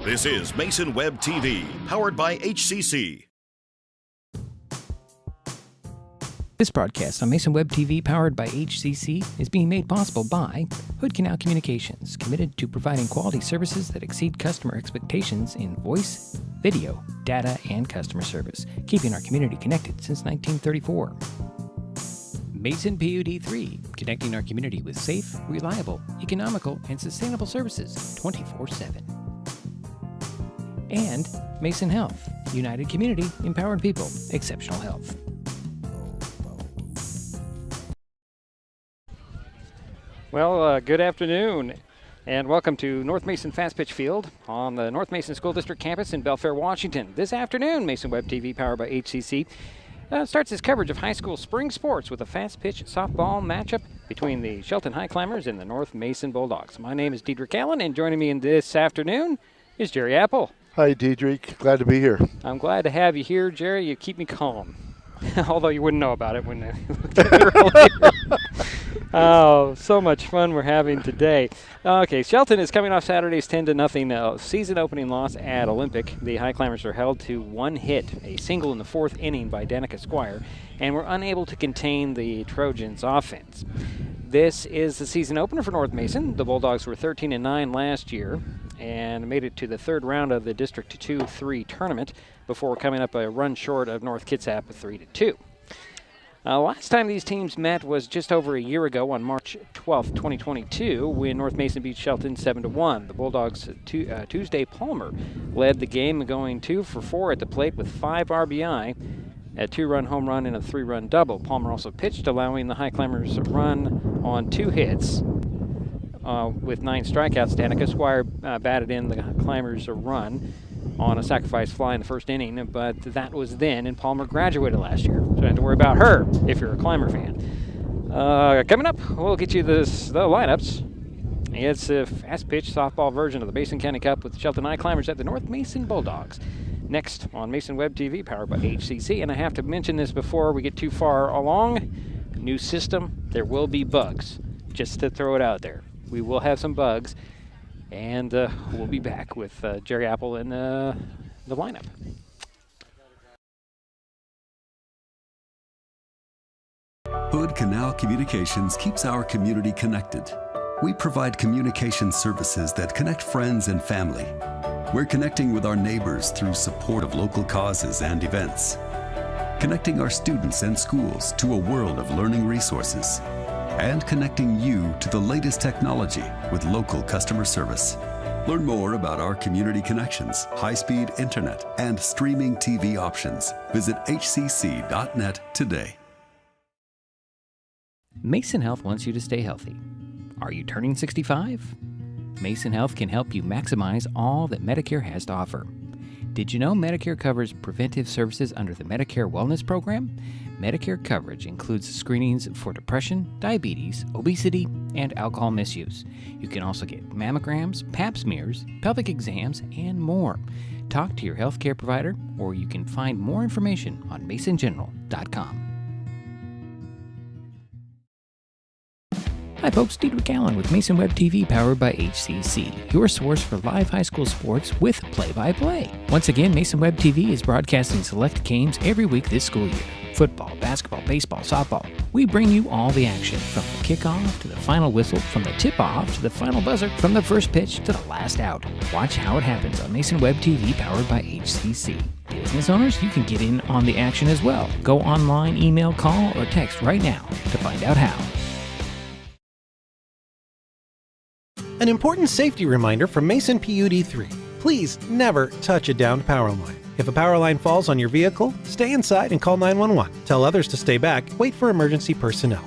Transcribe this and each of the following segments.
This is Mason Web TV, powered by HCC. This broadcast on Mason Web TV, powered by HCC, is being made possible by Hood Canal Communications, committed to providing quality services that exceed customer expectations in voice, video, data, and customer service, keeping our community connected since 1934. Mason PUD3, connecting our community with safe, reliable, economical, and sustainable services 24/7. And Mason Health, United Community, Empowered People, Exceptional Health. Well, good afternoon, and welcome to North Mason Fastpitch Field on the North Mason School District campus in Belfair, Washington. This afternoon, Mason Web TV, powered by HCC, starts its coverage of high school spring sports with a fast-pitch softball matchup between the Shelton Highclimbers and the North Mason Bulldogs. My name is Diedrich Allen, and joining me in this afternoon is Jerry Apple. Hi, Diedrich. Glad to be here. I'm glad to have you here, Jerry. You keep me calm, although you wouldn't know about it when you looked at me earlier. Oh, so much fun we're having today. Okay, Shelton is coming off Saturday's 10-0 season opening loss at Olympic. The Highclimbers are held to one hit, a single in the fourth inning by Danica Squire, and were unable to contain the Trojans' offense. This is the season opener for North Mason. The Bulldogs were 13-9 last year and made it to the third round of the District 2-3 tournament before coming up a run short of North Kitsap 3-2. Last time these teams met was just over a year ago on March 12, 2022, when North Mason beat Shelton 7-1. The Bulldogs' Tuesday Palmer led the game, going 2 for 4 at the plate with 5 RBI, a 2-run home run and a 3-run double. Palmer also pitched, allowing the Highclimbers a run on 2 hits with 9 strikeouts. Danica Squire batted in the Climbers a run on a sacrifice fly in the first inning, but that was then, and Palmer graduated last year, so you don't have to worry about her if you're a Climber fan. Coming up, we'll get you the lineups. It's a fast-pitch softball version of the Mason County Cup with Shelton Highclimbers at the North Mason Bulldogs. Next on Mason Web TV, powered by HCC, and I have to mention this before we get too far along. New system, there will be bugs, just to throw it out there. We will have some bugs. And we'll be back with Jerry Apple in the lineup. Hood Canal Communications keeps our community connected. We provide communication services that connect friends and family. We're connecting with our neighbors through support of local causes and events. Connecting our students and schools to a world of learning resources. And connecting you to the latest technology with local customer service. Learn more about our community connections, high-speed internet, and streaming TV options. Visit hcc.net today. Mason Health wants you to stay healthy. Are you turning 65? Mason Health can help you maximize all that Medicare has to offer. Did you know Medicare covers preventive services under the Medicare Wellness Program? Medicare coverage includes screenings for depression, diabetes, obesity, and alcohol misuse. You can also get mammograms, pap smears, pelvic exams, and more. Talk to your healthcare provider, or you can find more information on masongeneral.com. Hi folks, Diedrich Allen with Mason Web TV, powered by HCC, your source for live high school sports with play-by-play. Once again, Mason Web TV is broadcasting select games every week this school year. Football, basketball, baseball, softball. We bring you all the action, from the kickoff to the final whistle, from the tip-off to the final buzzer, from the first pitch to the last out. Watch how it happens on Mason Web TV, powered by HCC. Business owners, you can get in on the action as well. Go online, email, call, or text right now to find out how. An important safety reminder from Mason PUD3. Please never touch a downed power line. If a power line falls on your vehicle, stay inside and call 911. Tell others to stay back. Wait for emergency personnel.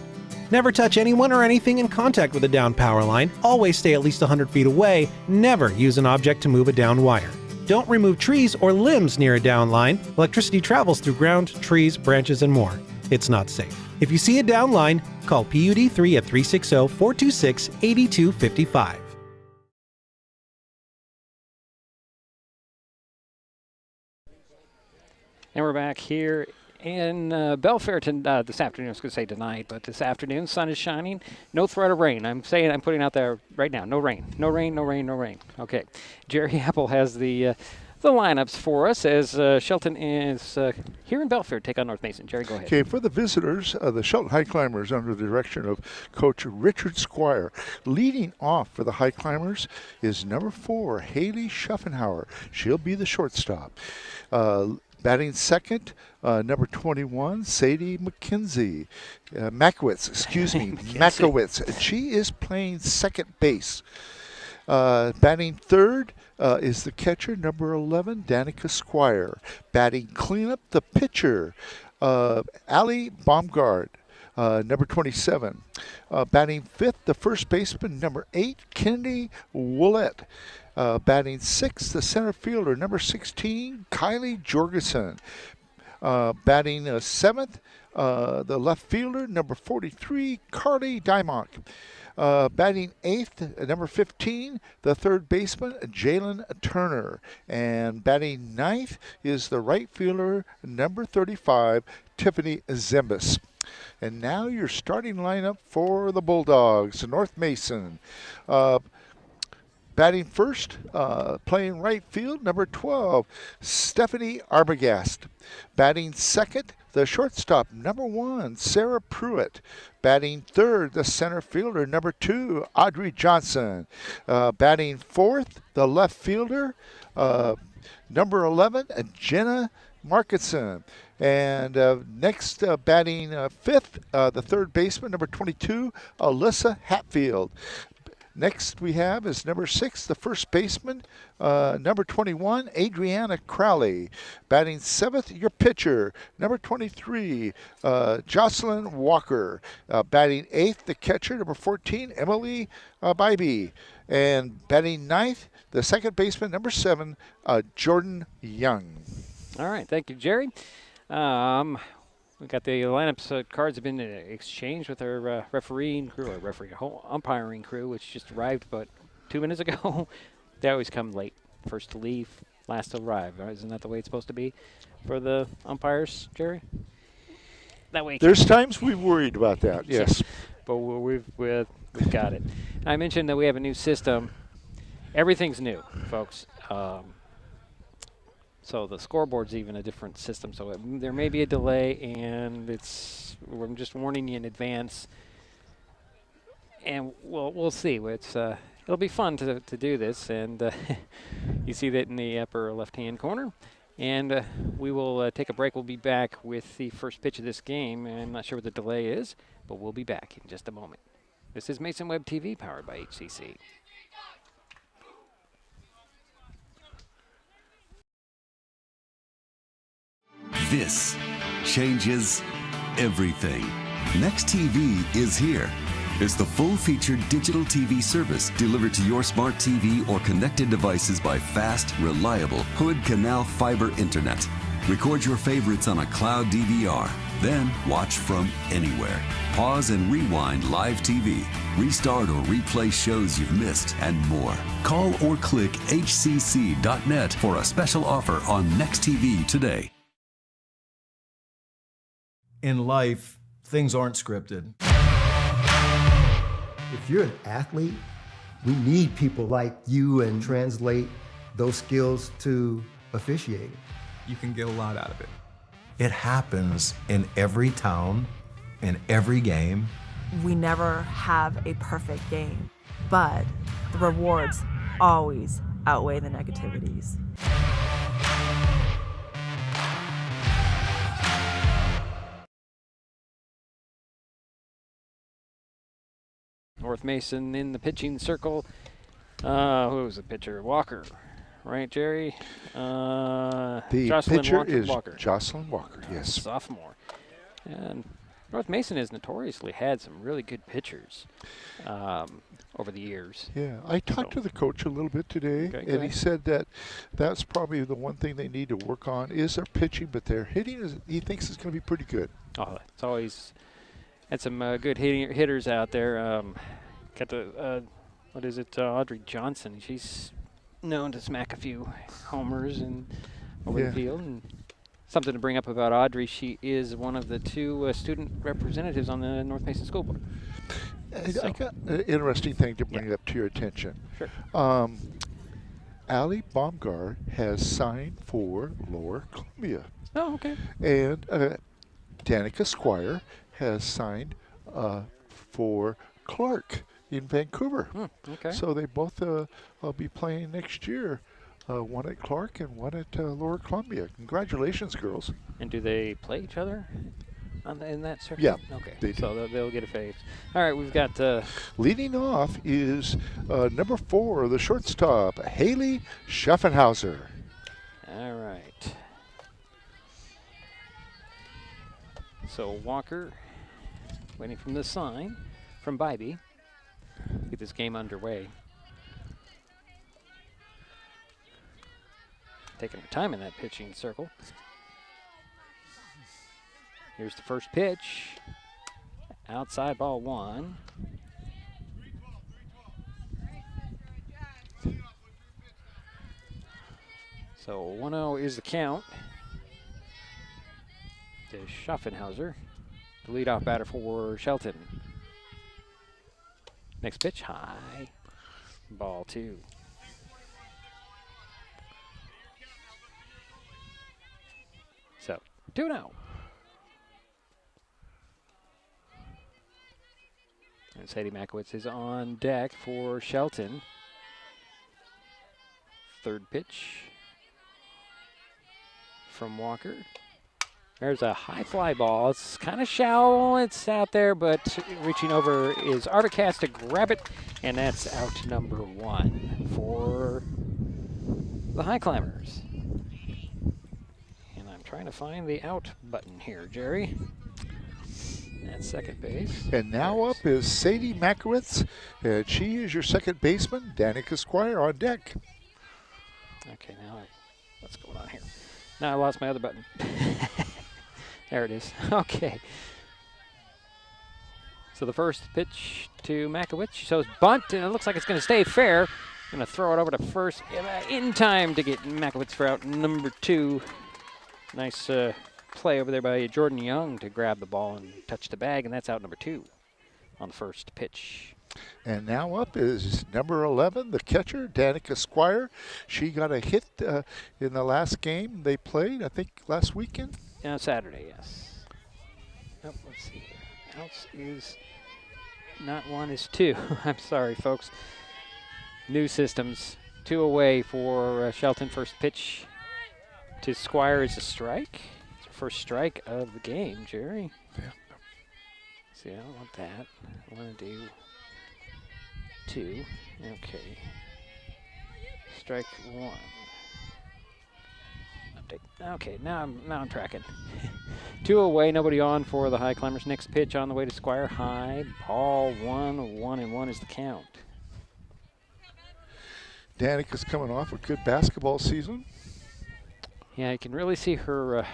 Never touch anyone or anything in contact with a downed power line. Always stay at least 100 feet away. Never use an object to move a downed wire. Don't remove trees or limbs near a downed line. Electricity travels through ground, trees, branches, and more. It's not safe. If you see a downed line, call PUD3 at 360-426-8255. And we're back here In Belfair this afternoon, I was going to say tonight, but this afternoon, sun is shining. No threat of rain. I'm putting out there right now, no rain. No rain, no rain, no rain. Okay. Jerry Apple has the lineups for us as Shelton is here in Belfair. Take on North Mason. Jerry, go ahead. Okay, for the visitors, the Shelton Highclimbers under the direction of Coach Richard Squire. Leading off for the Highclimbers is number 4, Haley Schuffenhauer. She'll be the shortstop. Batting second, number 21, Sadie Makowitz, excuse me, Makowitz. She is playing second base. Batting third is the catcher, number 11, Danica Squire. Batting cleanup, the pitcher, Ali Baumgard, number 27. Batting fifth, the first baseman, number 8, Kennedy Willett. Batting sixth, the center fielder, number 16, Kylie Jorgensen. Batting seventh, the left fielder, number 43, Carly Dymock. Batting eighth, number 15, the third baseman, Jalen Turner. And batting ninth is the right fielder, number 35, Tiffany Zembis. And now your starting lineup for the Bulldogs, North Mason. Batting first, playing right field, number 12, Stephanie Arbogast. Batting second, the shortstop, number 1, Sarah Pruitt. Batting third, the center fielder, number 2, Audrey Johnson. Batting fourth, the left fielder, number 11, Jenna Markinson. And next, batting fifth, the third baseman, number 22, Alyssa Hatfield. Next we have is number 6, the first baseman, number 21, Adriana Crowley. Batting seventh, your pitcher, number 23, Jocelyn Walker. Batting eighth, the catcher, number 14, Emily Bybee. And batting ninth, the second baseman, number 7, Jordan Young. All right, thank you, Jerry. We got the lineups. Cards have been exchanged with our umpiring crew, which just arrived about 2 minutes ago. They always come late, first to leave, last to arrive. Isn't that the way it's supposed to be for the umpires, Jerry? That way. There's times we've worried about that. Yes, but we've got it. I mentioned that we have a new system. Everything's new, folks. So the scoreboard's even a different system. So there may be a delay, and we're just warning you in advance. And we'll see. It'll be fun to do this, and you see that in the upper left-hand corner. And we will take a break. We'll be back with the first pitch of this game. And I'm not sure what the delay is, but we'll be back in just a moment. This is Mason Web TV, powered by HCC. This changes everything. Next TV is here. It's the full-featured digital TV service delivered to your smart TV or connected devices by fast, reliable Hood Canal fiber internet. Record your favorites on a cloud DVR, then watch from anywhere. Pause and rewind live TV, restart or replay shows you've missed, and more. Call or click hcc.net for a special offer on Next TV today. In life, things aren't scripted. If you're an athlete, we need people like you and translate those skills to officiating. You can get a lot out of it. It happens in every town, in every game. We never have a perfect game, but the rewards always outweigh the negativities. North Mason in the pitching circle. Who was the pitcher? Walker, right, Jerry? The Jocelyn pitcher is Walker. Jocelyn Walker, yes. Sophomore. And North Mason has notoriously had some really good pitchers over the years. Yeah, I talked to the coach a little bit today, and he said that that's probably the one thing they need to work on is their pitching, but their hitting, he thinks is going to be pretty good. Oh, it's always had some good hitters out there. Got the, Audrey Johnson. She's known to smack a few homers and over the field. And something to bring up about Audrey. She is one of the 2 student representatives on the North Mason School Board. I got an interesting thing to bring up to your attention. Sure. Allie Baumgart has signed for Lower Columbia. Oh, okay. And Danica Squire has signed for Clark in Vancouver. Okay. So they both will be playing next year, one at Clark and one at Lower Columbia. Congratulations, girls. And do they play each other in that circuit? Yeah, Okay. they do. So they'll get a phase. All right, we've got... Leading off is number 4, the shortstop, Haley Schaffenhauser. All right. So Walker waiting from the sign from Bybee. Get this game underway. Taking her time in that pitching circle. Here's the first pitch. Outside, ball 1. So 1-0 is the count. To Schaffenhauser, the leadoff batter for Shelton. Next pitch, high. Ball 2. So 2-0. And Sadie Makowitz is on deck for Shelton. Third pitch from Walker. There's a high fly ball. It's kind of shallow. It's out there, but reaching over is Arbacast to grab it, and that's out number 1 for the Highclimbers. And I'm trying to find the out button here, Jerry. At second base. And now up is Sadie Makowitz, and she is your second baseman, Danica Squire on deck. Okay, now what's going on here? Now I lost my other button. There it is. Okay. So the first pitch to Makowitz. So it's bunt, and it looks like it's going to stay fair. Going to throw it over to first in time to get Makowitz for out number 2. Nice play over there by Jordan Young to grab the ball and touch the bag, and that's out number 2 on the first pitch. And now up is number 11, the catcher, Danica Squire. She got a hit in the last game they played, I think, last weekend. Saturday, yes. Oh, let's see here. Outs is not 1, is 2. I'm sorry, folks. New systems. 2 away for Shelton. First pitch to Squire is a strike. It's her first strike of the game, Jerry. Yeah. See, I don't want that. I want to do 2. Okay. Strike 1. Update. Okay, now I'm tracking. 2 away, nobody on for the Highclimbers. Next pitch on the way to Squire. High, ball 1, 1-1 is the count. Danica's coming off a good basketball season. Yeah, you can really see her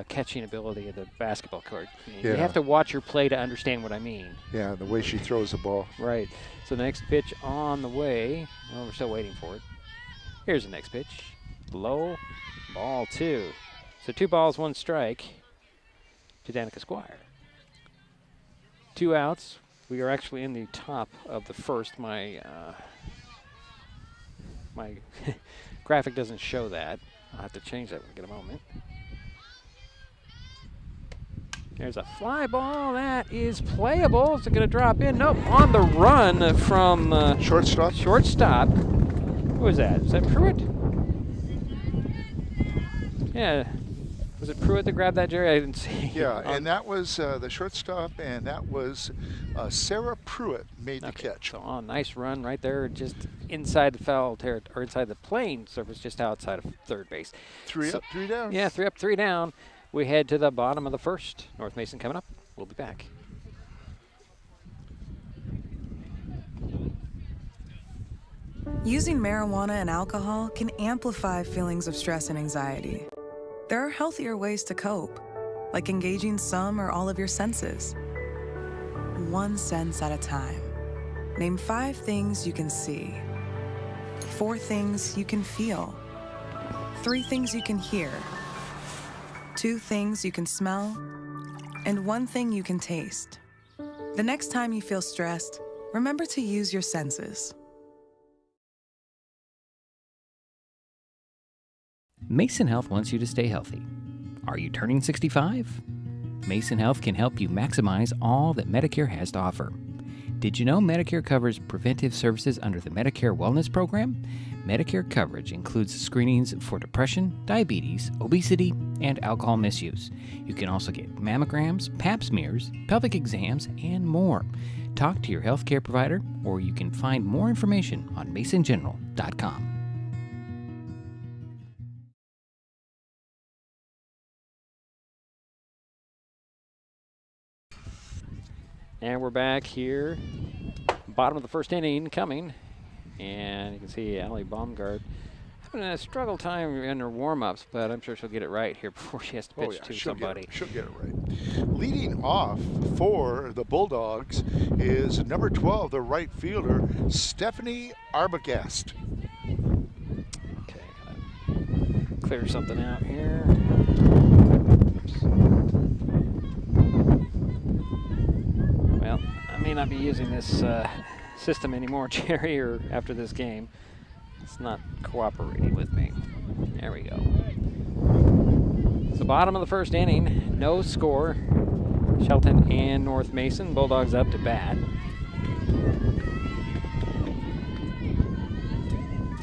catching ability of the basketball court. Yeah. You have to watch her play to understand what I mean. Yeah, the way she throws the ball. Right. So the next pitch on the way. Well, we're still waiting for it. Here's the next pitch. Low, ball 2. So 2 balls, 1 strike to Danica Squire. 2 outs. We are actually in the top of the first. My my graphic doesn't show that. I'll have to change that when I get a moment. There's a fly ball. That is playable. Is it going to drop in? Nope. On the run from shortstop. Shortstop. Who was that? Is that Pruitt? Yeah. Was it Pruitt that grabbed that, Jerry? I didn't see. Yeah, and that was the shortstop, and that was Sarah Pruitt made the catch. So, nice run right there, just inside the foul territory, or inside the playing surface, just outside of third base. 3 up, 3 down. Yeah, 3 up, 3 down. We head to the bottom of the first. North Mason coming up. We'll be back. Using marijuana and alcohol can amplify feelings of stress and anxiety. There are healthier ways to cope, like engaging some or all of your senses. 1 sense at a time. Name 5 things you can see, 4 things you can feel, 3 things you can hear, 2 things you can smell, and 1 thing you can taste. The next time you feel stressed, remember to use your senses. Mason Health wants you to stay healthy. Are you turning 65? Mason Health can help you maximize all that Medicare has to offer. Did you know Medicare covers preventive services under the Medicare Wellness Program? Medicare coverage includes screenings for depression, diabetes, obesity, and alcohol misuse. You can also get mammograms, pap smears, pelvic exams, and more. Talk to your healthcare provider, or you can find more information on masongeneral.com. And we're back here, bottom of the first inning coming, and you can see Allie Baumgart having a struggle time in her warm-ups, but I'm sure she'll get it right here before she has to pitch to somebody. She'll get it right. Leading off for the Bulldogs is number 12, the right fielder, Stephanie Arbogast. Okay, gotta clear something out here. Well, I may not be using this system anymore, Jerry, or after this game. It's not cooperating with me. There we go. So bottom of the first inning, no score. Shelton and North Mason, Bulldogs up to bat.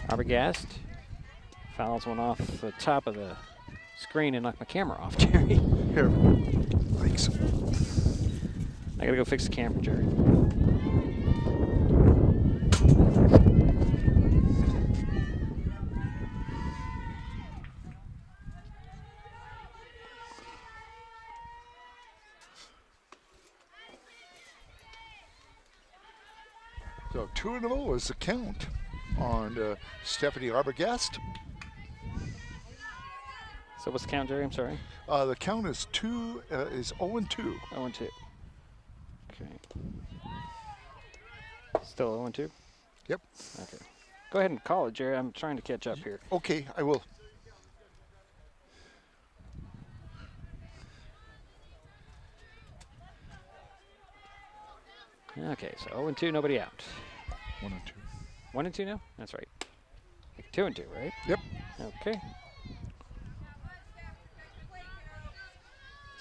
Arbogast fouls one off the top of the screen and knocked my camera off, Jerry. Here, thanks. I gotta go fix the camera, Jerry. So 2-0 is the count on Stephanie Arbogast. So what's the count, Jerry? I'm sorry. The count is 0-2. 0-2. Okay. Still 0-2? Yep. Okay. Go ahead and call it, Jerry. I'm trying to catch up here. Okay, I will. Okay, so 0-2, nobody out. 1-2. 1-2 now? That's right. 2-2, right? Yep. Okay.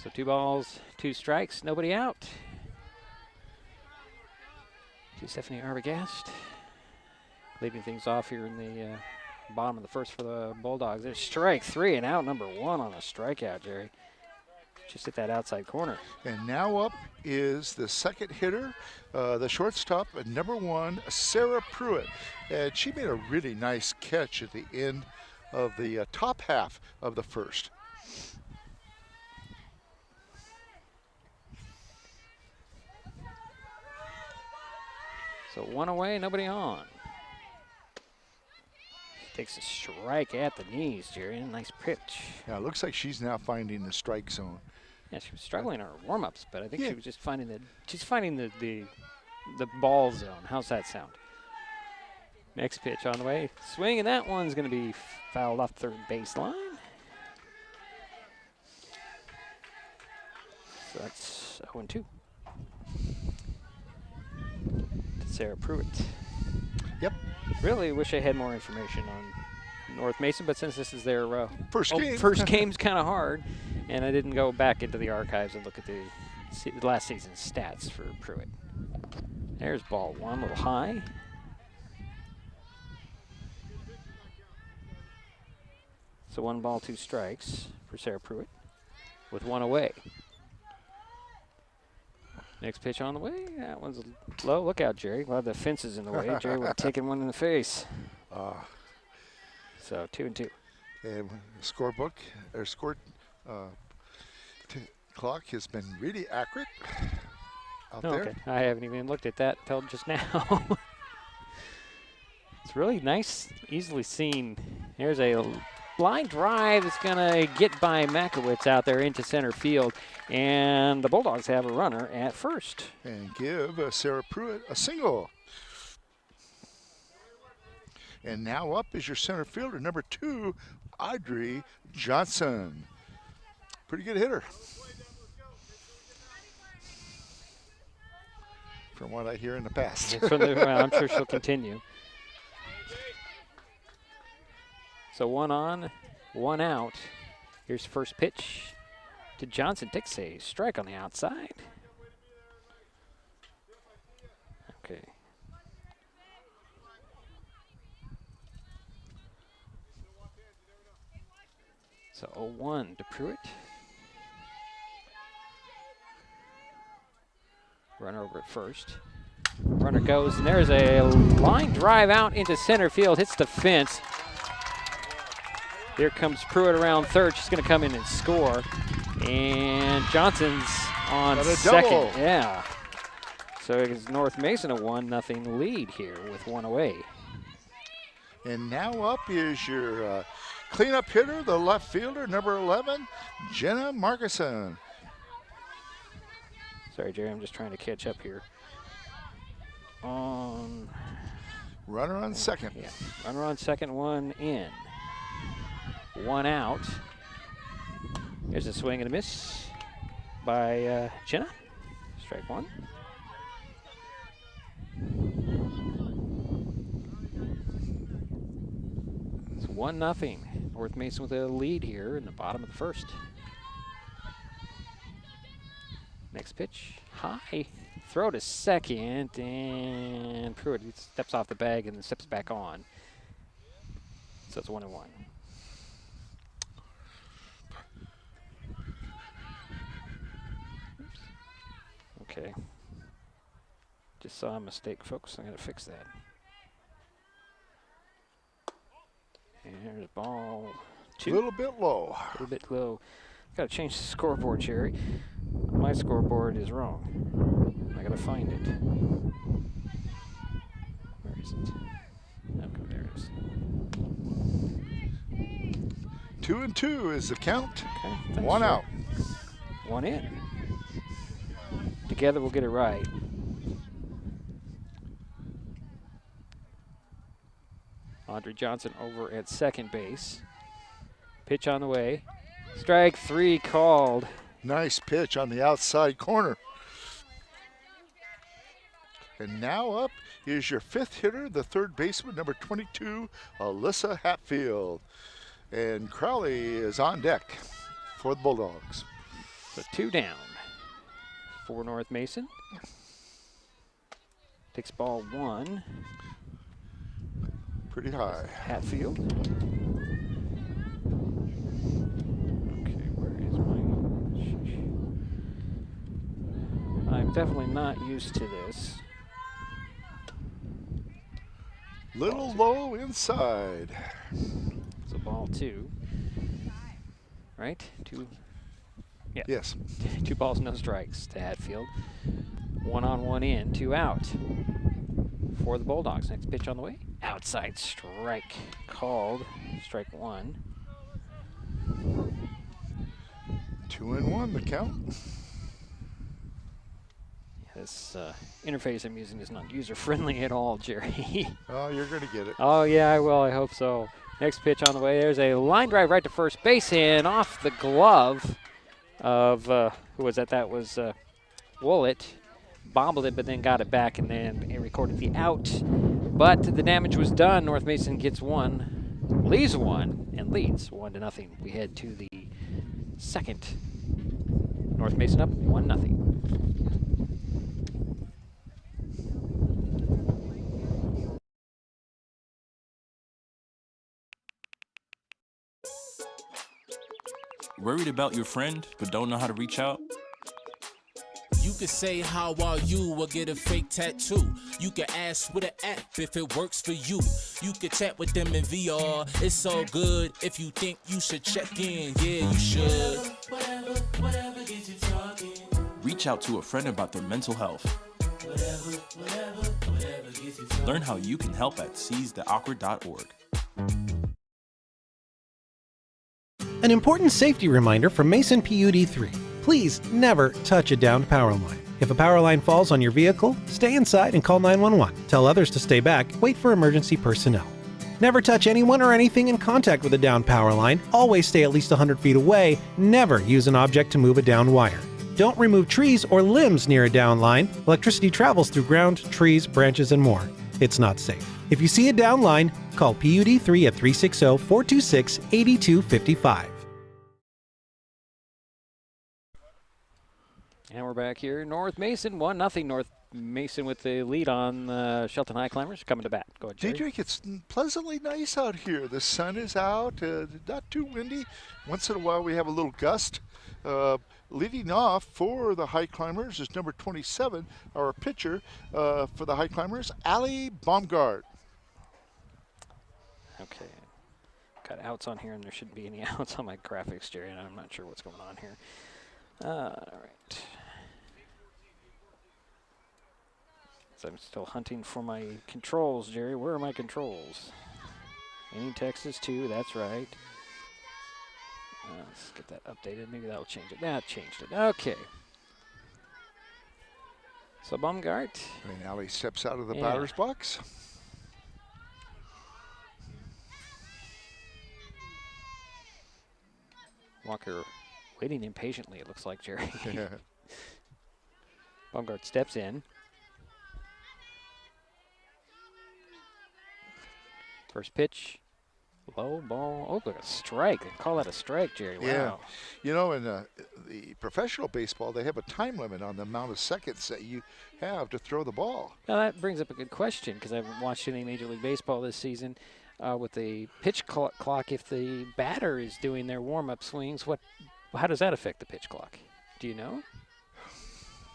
So 2 balls, 2 strikes, nobody out. To Stephanie Arbogast. Leading things off here in the bottom of the first for the Bulldogs. There's strike 3 and out number 1 on a strikeout, Jerry. Just hit that outside corner. And now up is the second hitter, the shortstop, number 1, Sarah Pruitt. And she made a really nice catch at the end of the top half of the first. So 1 away, nobody on. Takes a strike at the knees, Jerry. Nice pitch. Yeah, it looks like she's now finding the strike zone. Yeah, she was struggling in her warm-ups, but I think she was just finding the ball zone. How's that sound? Next pitch on the way. Swing, and that one's going to be fouled off third baseline. So that's 0-2. Sarah Pruitt. Yep. Really wish I had more information on North Mason, but since this is their first game, first game's kind of hard, and I didn't go back into the archives and look at the last season's stats for Pruitt. There's ball 1, a little high. So 1 ball, 2 strikes for Sarah Pruitt with 1 away. Next pitch on the way. That one's low. Look out, Jerry. Well, the fence is in the way. Jerry would have taken one in the face. So 2-2. And scorebook, or score clock has been really accurate out there. Okay. I haven't even looked at that until just now. It's really nice, easily seen. Here's a line drive. It's going to get by Makowitz out there into center field. And the Bulldogs have a runner at first. And give Sarah Pruitt a single. And now up is your center fielder, number 2, Audrey Johnson. Pretty good hitter. From what I hear in the past. I'm sure she'll continue. So 1 on, 1 out. Here's first pitch to Johnson. Takes a strike on the outside. Okay. So 0-1 to Pruitt. Runner over at first. Runner goes, and there's a line drive out into center field. Hits the fence. Here comes Pruitt around third. She's going to come in and score. And Johnson's on second. Double. Yeah. So it's North Mason a 1-0 lead here with 1 away. And now up is your cleanup hitter, the left fielder, number 11, Jenna Markison. Sorry, Jerry, I'm just trying to catch up here. Runner on second. Yeah, runner on second, 1 in. 1 out. There's a swing and a miss by Jenna. Strike 1. It's 1-0. North Mason with a lead here in the bottom of the first. Next pitch, high. Throw to second, and Pruitt steps off the bag and then steps back on. So it's 1-1. Okay. Just saw a mistake, folks. I'm going to fix that. And here's ball 2. A little bit low. A little bit low. Got to change the scoreboard, Jerry. My scoreboard is wrong. I got to find it. Where is it? Okay, there it is. 2-2 is the count. Okay, 1 out. 1 in. Together we'll get it right. Audrey Johnson over at second base. Pitch on the way. Strike 3 called. Nice pitch on the outside corner. And now up is your 5th hitter, the third baseman, number 22, Alyssa Hatfield. And Crowley is on deck for the Bulldogs. So 2 down for North Mason. Takes ball 1. Pretty high. Hatfield. I'm definitely not used to this. Little low inside. It's a ball 2. Right? 2. Yeah. Yes. 2 balls, no strikes to Hatfield. 1 on, 1 in, 2 out for the Bulldogs. Next pitch on the way. Outside strike called. Strike 1. 2-1 the count. This interface I'm using is not user-friendly at all, Jerry. Oh, you're going to get it. Oh, yeah, I will. I hope so. Next pitch on the way. There's a line drive right to first base and off the glove of, who was that? That was Woollett. Bobbled it, but then got it back and then recorded the out. But the damage was done. North Mason gets 1, leaves 1, and leads 1-0. We head to the second. North Mason up 1-0. Worried about your friend, but don't know how to reach out? You could say, how are you, or get a fake tattoo. You can ask with an app if it works for you. You could chat with them in VR, it's so good. If you think you should check in, yeah, you should. Whatever gets you talking. Reach out to a friend about their mental health. Whatever gets you talking. Learn how you can help at seizetheawkward.org. An important safety reminder from Mason PUD 3. Please never touch a downed power line. If a power line falls on your vehicle, stay inside and call 911. Tell others to stay back, wait for emergency personnel. Never touch anyone or anything in contact with a downed power line. Always stay at least 100 feet away. Never use an object to move a downed wire. Don't remove trees or limbs near a downed line. Electricity travels through ground, trees, branches, and more. It's not safe. If you see a downed line, call PUD3 at 360-426-8255. And we're back here. North Mason, 1-0. North Mason with the lead on Shelton Highclimbers coming to bat. Go ahead, Jerry. Diedrich, it's pleasantly nice out here. The sun is out, not too windy. Once in a while we have a little gust. Leading off for the Highclimbers is number 27, our pitcher for the Highclimbers, Ali Baumgart. Okay. Got outs on here, and there shouldn't be any outs on my graphics, Jerry, and I'm not sure what's going on here. All right. So I'm still hunting for my controls, Jerry. Where are my controls? Any Texas 2, that's right. Let's get that updated. Maybe that'll change it. That changed it. Okay. So Baumgart. And Ali steps out of the batter's box. Walker waiting impatiently, it looks like, Jerry. Baumgart steps in. First pitch. Low ball. Oh, look, a strike. They call that a strike, Jerry. Wow. Yeah. You know, in the professional baseball, they have a time limit on the amount of seconds that you have to throw the ball. Now, that brings up a good question because I haven't watched any Major League Baseball this season. With the pitch clock, if the batter is doing their warm-up swings, how does that affect the pitch clock? Do you know?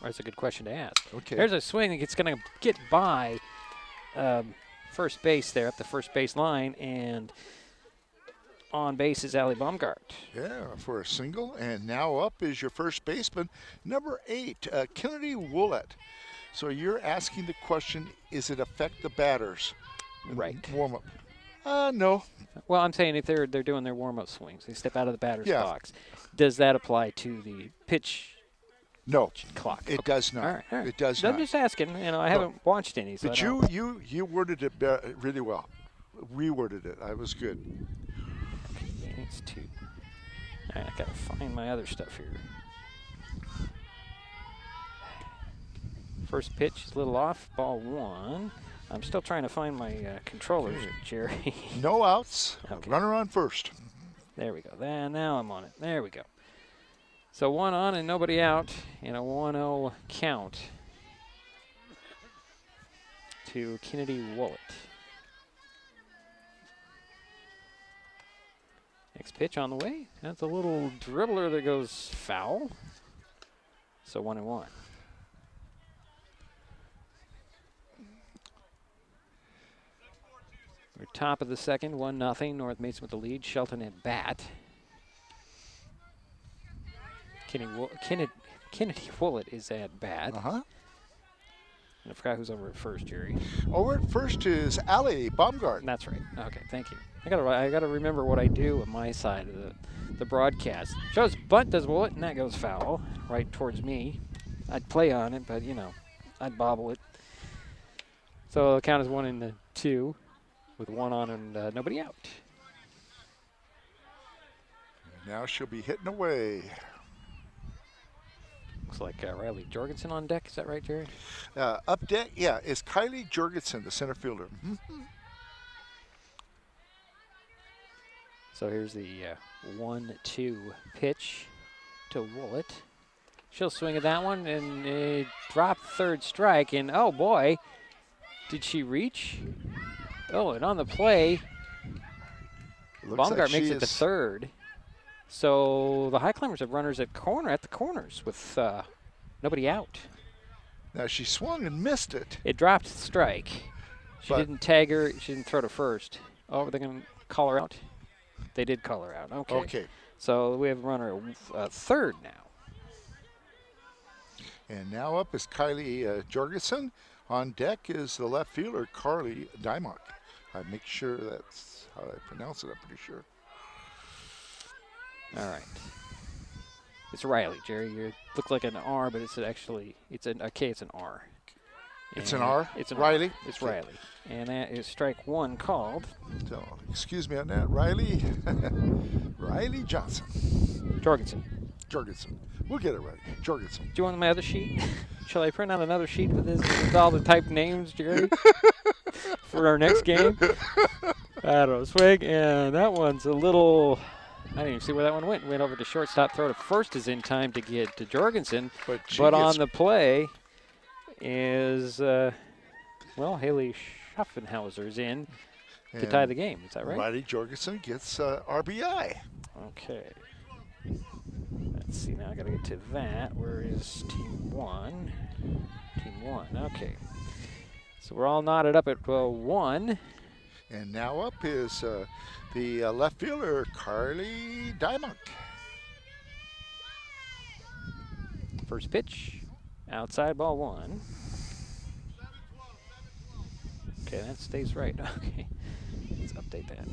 Or it's a good question to ask. Okay. There's a swing that's going to get by first base there, up the first base line, and on base is Ali Baumgart. Yeah, for a single. And now up is your first baseman, number 8, Kennedy Woolett. So you're asking the question, is it affect the batters? Right. Warm-up. No. Well, I'm saying if they're doing their warm-up swings, they step out of the batter's box. Does that apply to the pitch clock? It does not. All right. It does not. I'm just asking. I haven't watched any. So but you worded it really well. Reworded it. I was good. Okay, it's 2. All right, I got to find my other stuff here. First pitch is a little off. Ball 1. I'm still trying to find my controllers, Jerry. No outs. Okay. Runner on first. There we go. Now I'm on it. There we go. So 1 on and nobody out in a 1-0 count to Kennedy Woolett. Next pitch on the way. That's a little dribbler that goes foul. So 1-1. We're top of the second, 1-0. North Mason with the lead. Shelton at bat. Kennedy Woolett is at bat. Uh-huh. And I forgot who's over at first, Jerry. Over at first is Ali Baumgart. That's right. Okay, thank you. I gotta remember what I do on my side of the broadcast. Shows bunt does Woolett, and that goes foul right towards me. I'd play on it, but I'd bobble it. So the count is 1-2. With 1 on and nobody out. And now she'll be hitting away. Looks like Riley Jorgensen on deck. Is that right, Jerry? Up deck, yeah, is Kylie Jorgensen, the center fielder. Mm-hmm. So here's the 1-2 pitch to Woolett. She'll swing at that one and drop third strike. And oh boy, did she reach? Oh, and on the play, Baumgart makes it to third. So the Highclimbers have runners at the corners with nobody out. Now she swung and missed it. It dropped strike. She didn't tag her. She didn't throw to first. Oh, are they going to call her out? They did call her out. Okay. So we have a runner at third now. And now up is Kylie Jorgensen. On deck is the left fielder, Carly Dymock. I make sure that's how I pronounce it, I'm pretty sure. All right. It's Riley, Jerry. You look like an R, but it's an R. It's an R? It's an Riley? R. It's Riley. And that is strike one called. So, excuse me on that, Riley. Riley Johnson. Jorgensen. We'll get it right. Jorgensen. Do you want my other sheet? Shall I print out another sheet with this, with all the typed names, Jerry, for our next game? I don't know. Swing, and that one's a little. I didn't even see where that one went. Went over to shortstop. Throw to first is in time to get to Jorgensen. But on the play is, Haley Schaffenhauser's in to tie the game. Is that right? Riley Jorgensen gets RBI. Okay. Let's see. Now I got to get to that. Where is team one? Team one. Okay. So we're all knotted up at 1. And now up is the left fielder, Carly Diamond. First pitch, outside, ball 1. Okay, that stays right. Okay, let's update that.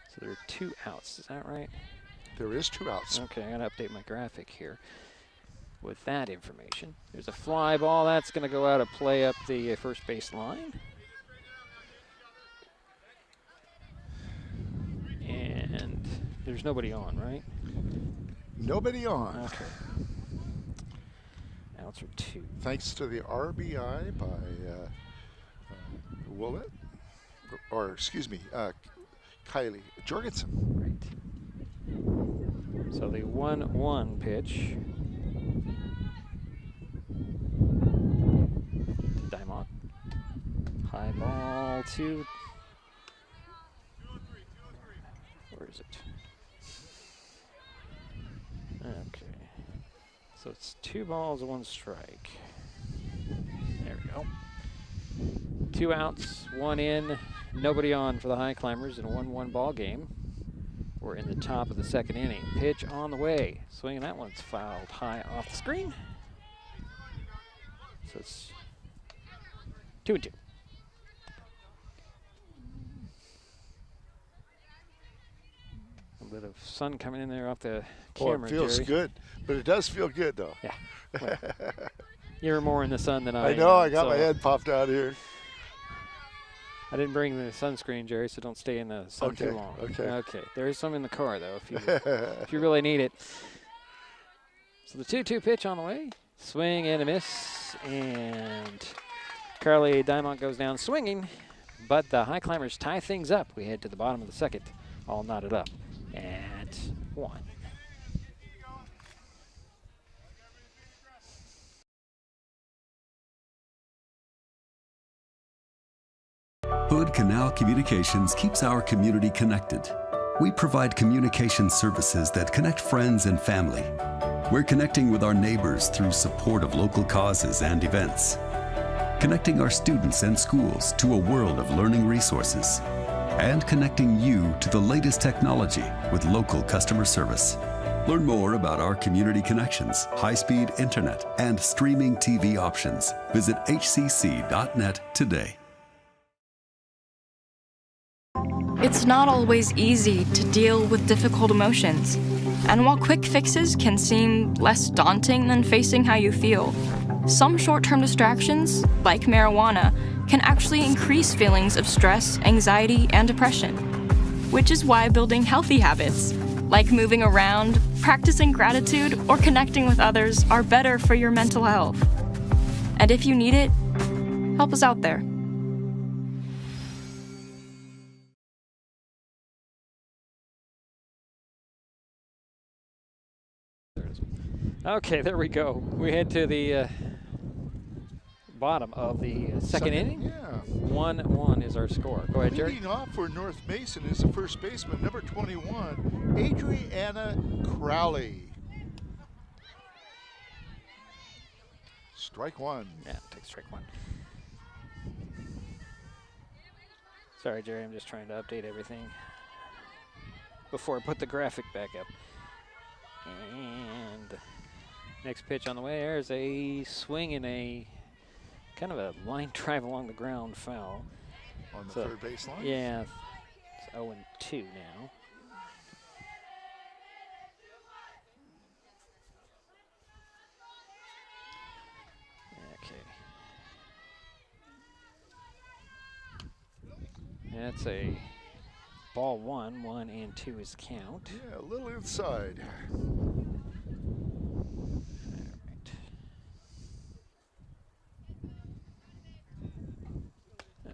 So there are 2 outs, is that right? There is 2 outs. Okay, I gotta update my graphic here with that information. There's a fly ball that's gonna go out of play up the first base line. And there's nobody on, right? Nobody on. Okay. Outs are 2. Thanks to the RBI by Willett, or excuse me, Kylie Jorgensen. Right. So the 1-1 pitch to Diamond. High ball 2. Where is it? Okay. So it's 2 balls, 1 strike. There we go. 2 outs, 1 in, nobody on for the Highclimbers in a 1-1 ball game. We're in the top of the 2nd inning. Pitch on the way. Swinging, that one's fouled high off the screen. So it's 2-2. A bit of sun coming in there off the camera, it feels Jerry. good, but it does feel good though. Yeah. Well, you're more in the sun than I am. I know, I got my head popped out here. I didn't bring the sunscreen, Jerry, so don't stay in the sun too long. Okay. There is some in the car, though, if you really need it. So the 2-2 pitch on the way. Swing and a miss. And Carly Diamond goes down swinging. But the Highclimbers tie things up. We head to the bottom of the 2nd, all knotted up at 1. Hood Canal Communications keeps our community connected. We provide communication services that connect friends and family. We're connecting with our neighbors through support of local causes and events. Connecting our students and schools to a world of learning resources. And connecting you to the latest technology with local customer service. Learn more about our community connections, high-speed internet, and streaming TV options. Visit hcc.net today. It's not always easy to deal with difficult emotions. And while quick fixes can seem less daunting than facing how you feel, some short-term distractions, like marijuana, can actually increase feelings of stress, anxiety, and depression. Which is why building healthy habits, like moving around, practicing gratitude, or connecting with others, are better for your mental health. And if you need it, help us out there. Okay, there we go. We head to the bottom of the second inning. Yeah. 1-1 is our score. Go ahead, Jerry. Leading off for North Mason is the first baseman, number 21, Adriana Crowley. Strike 1. Yeah, take strike 1. Sorry, Jerry, I'm just trying to update everything before I put the graphic back up. And next pitch on the way. There's a swing and a kind of a line drive along the ground foul. On the third base line? Yeah. It's 0-2 now. That's a ball 1. 1 and 2 is the count. Yeah, a little inside.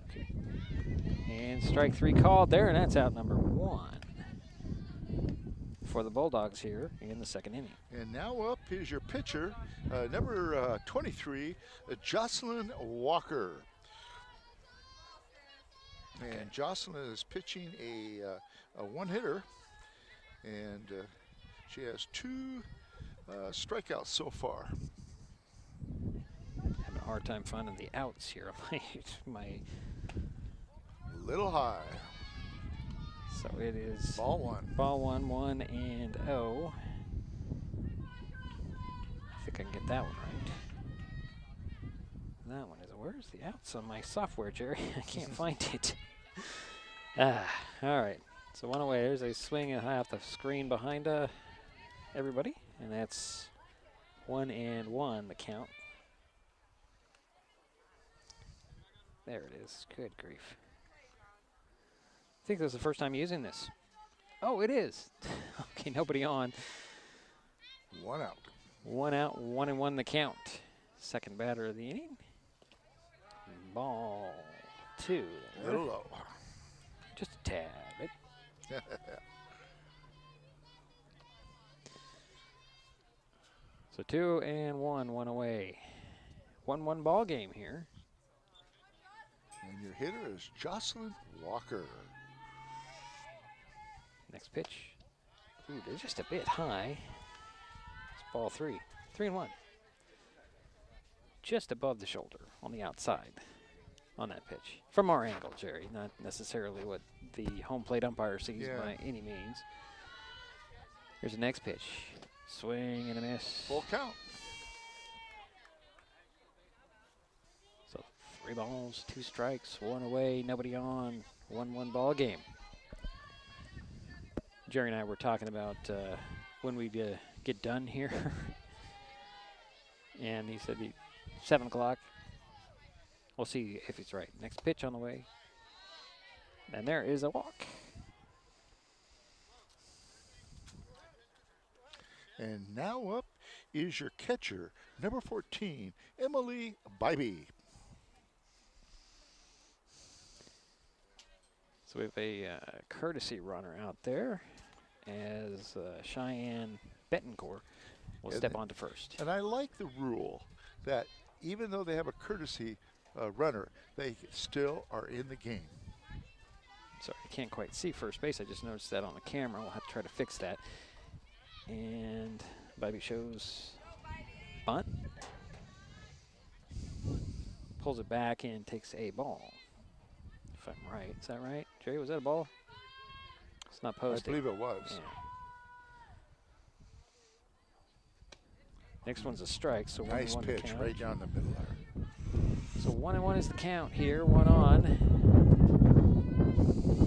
Okay. And strike 3 called there, and that's out number 1 for the Bulldogs here in the second inning. And now up is your pitcher, number 23, Jocelyn Walker. And Jocelyn is pitching a one-hitter, and she has 2 strikeouts so far. Having a hard time finding the outs here. my Little high. So it is ball 1. Ball 1, 1 and 0. I think I can get that one right. That one is, where's the outs on my software, Jerry? I can't find it. All right. So 1 away. There's a swing high off the screen behind everybody, and that's 1 and 1, the count. There it is. Good grief. I think this is the first time using this. Oh, it is. Okay, nobody on. 1 out. 1 out, 1 and 1 the count. Second batter of the inning. Ball 2. A little low. Just a tad bit. So 2 and 1, 1 away. 1-1 ball game here. And your hitter is Jocelyn Walker. Next pitch. Ooh, they're just a bit high. It's ball 3. 3 and 1. Just above the shoulder on the outside on that pitch. From our angle, Jerry, not necessarily what the home plate umpire sees by any means. Here's the next pitch. Swing and a miss. Full count. So 3 balls, 2 strikes, 1 away, nobody on. 1-1 ball game. Jerry and I were talking about when we get done here. And he said 7 o'clock. We'll see if he's right. Next pitch on the way. And there is a walk. And now up is your catcher, number 14, Emily Bybee. So we have a courtesy runner out there as Cheyenne Betancourt will step onto first. And I like the rule that even though they have a courtesy runner, they still are in the game. Sorry, I can't quite see first base. I just noticed that on the camera. We'll have to try to fix that. And Bybee shows bunt. Pulls it back and takes a ball. If I'm right. Is that right? Jerry, was that a ball? It's not posted. I believe it was. Yeah. Next one's a strike, so nice 1-1 pitch count. right down the middle there. So 1 and 1 is the count here. 1 on,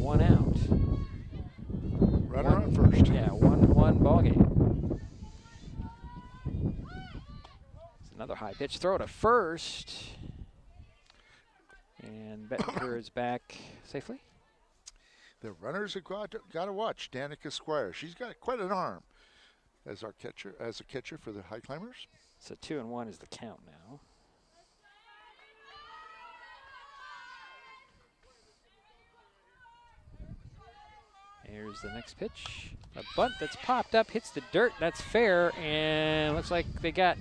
1 out. Runner on first. Yeah, 1-1 ball game. It's another high pitch. Throw to first. And Betancourt is back safely. The runners have got to watch Danica Squire. She's got quite an arm as a catcher for the Highclimbers. So 2 and 1 is the count now. Here's the next pitch. A bunt that's popped up, hits the dirt. That's fair, and looks like they got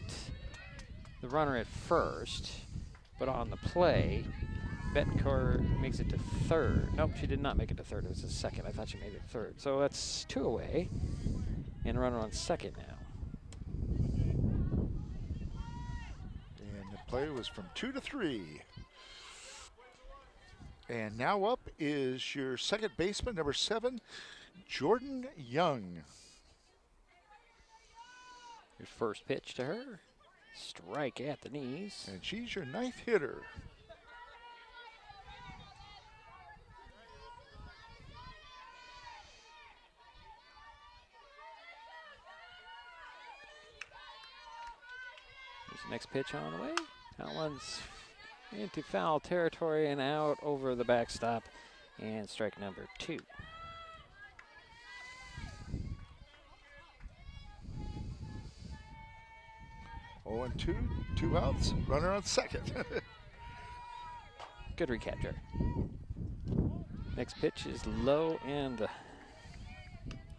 the runner at first. But on the play, Betancourt makes it to third. Nope, she did not make it to third. It was a second. I thought she made it third. So that's 2 away, and a runner on second now. And the play was from 2 to 3. And now up is your second baseman, number 7, Jordan Young. Your first pitch to her. Strike at the knees. And she's your 9th hitter. There's the next pitch on the way. That one's into foul territory and out over the backstop. And strike number 2. Oh, and 2 outs. Runner on second. Good recap, Jerry. Next pitch is low and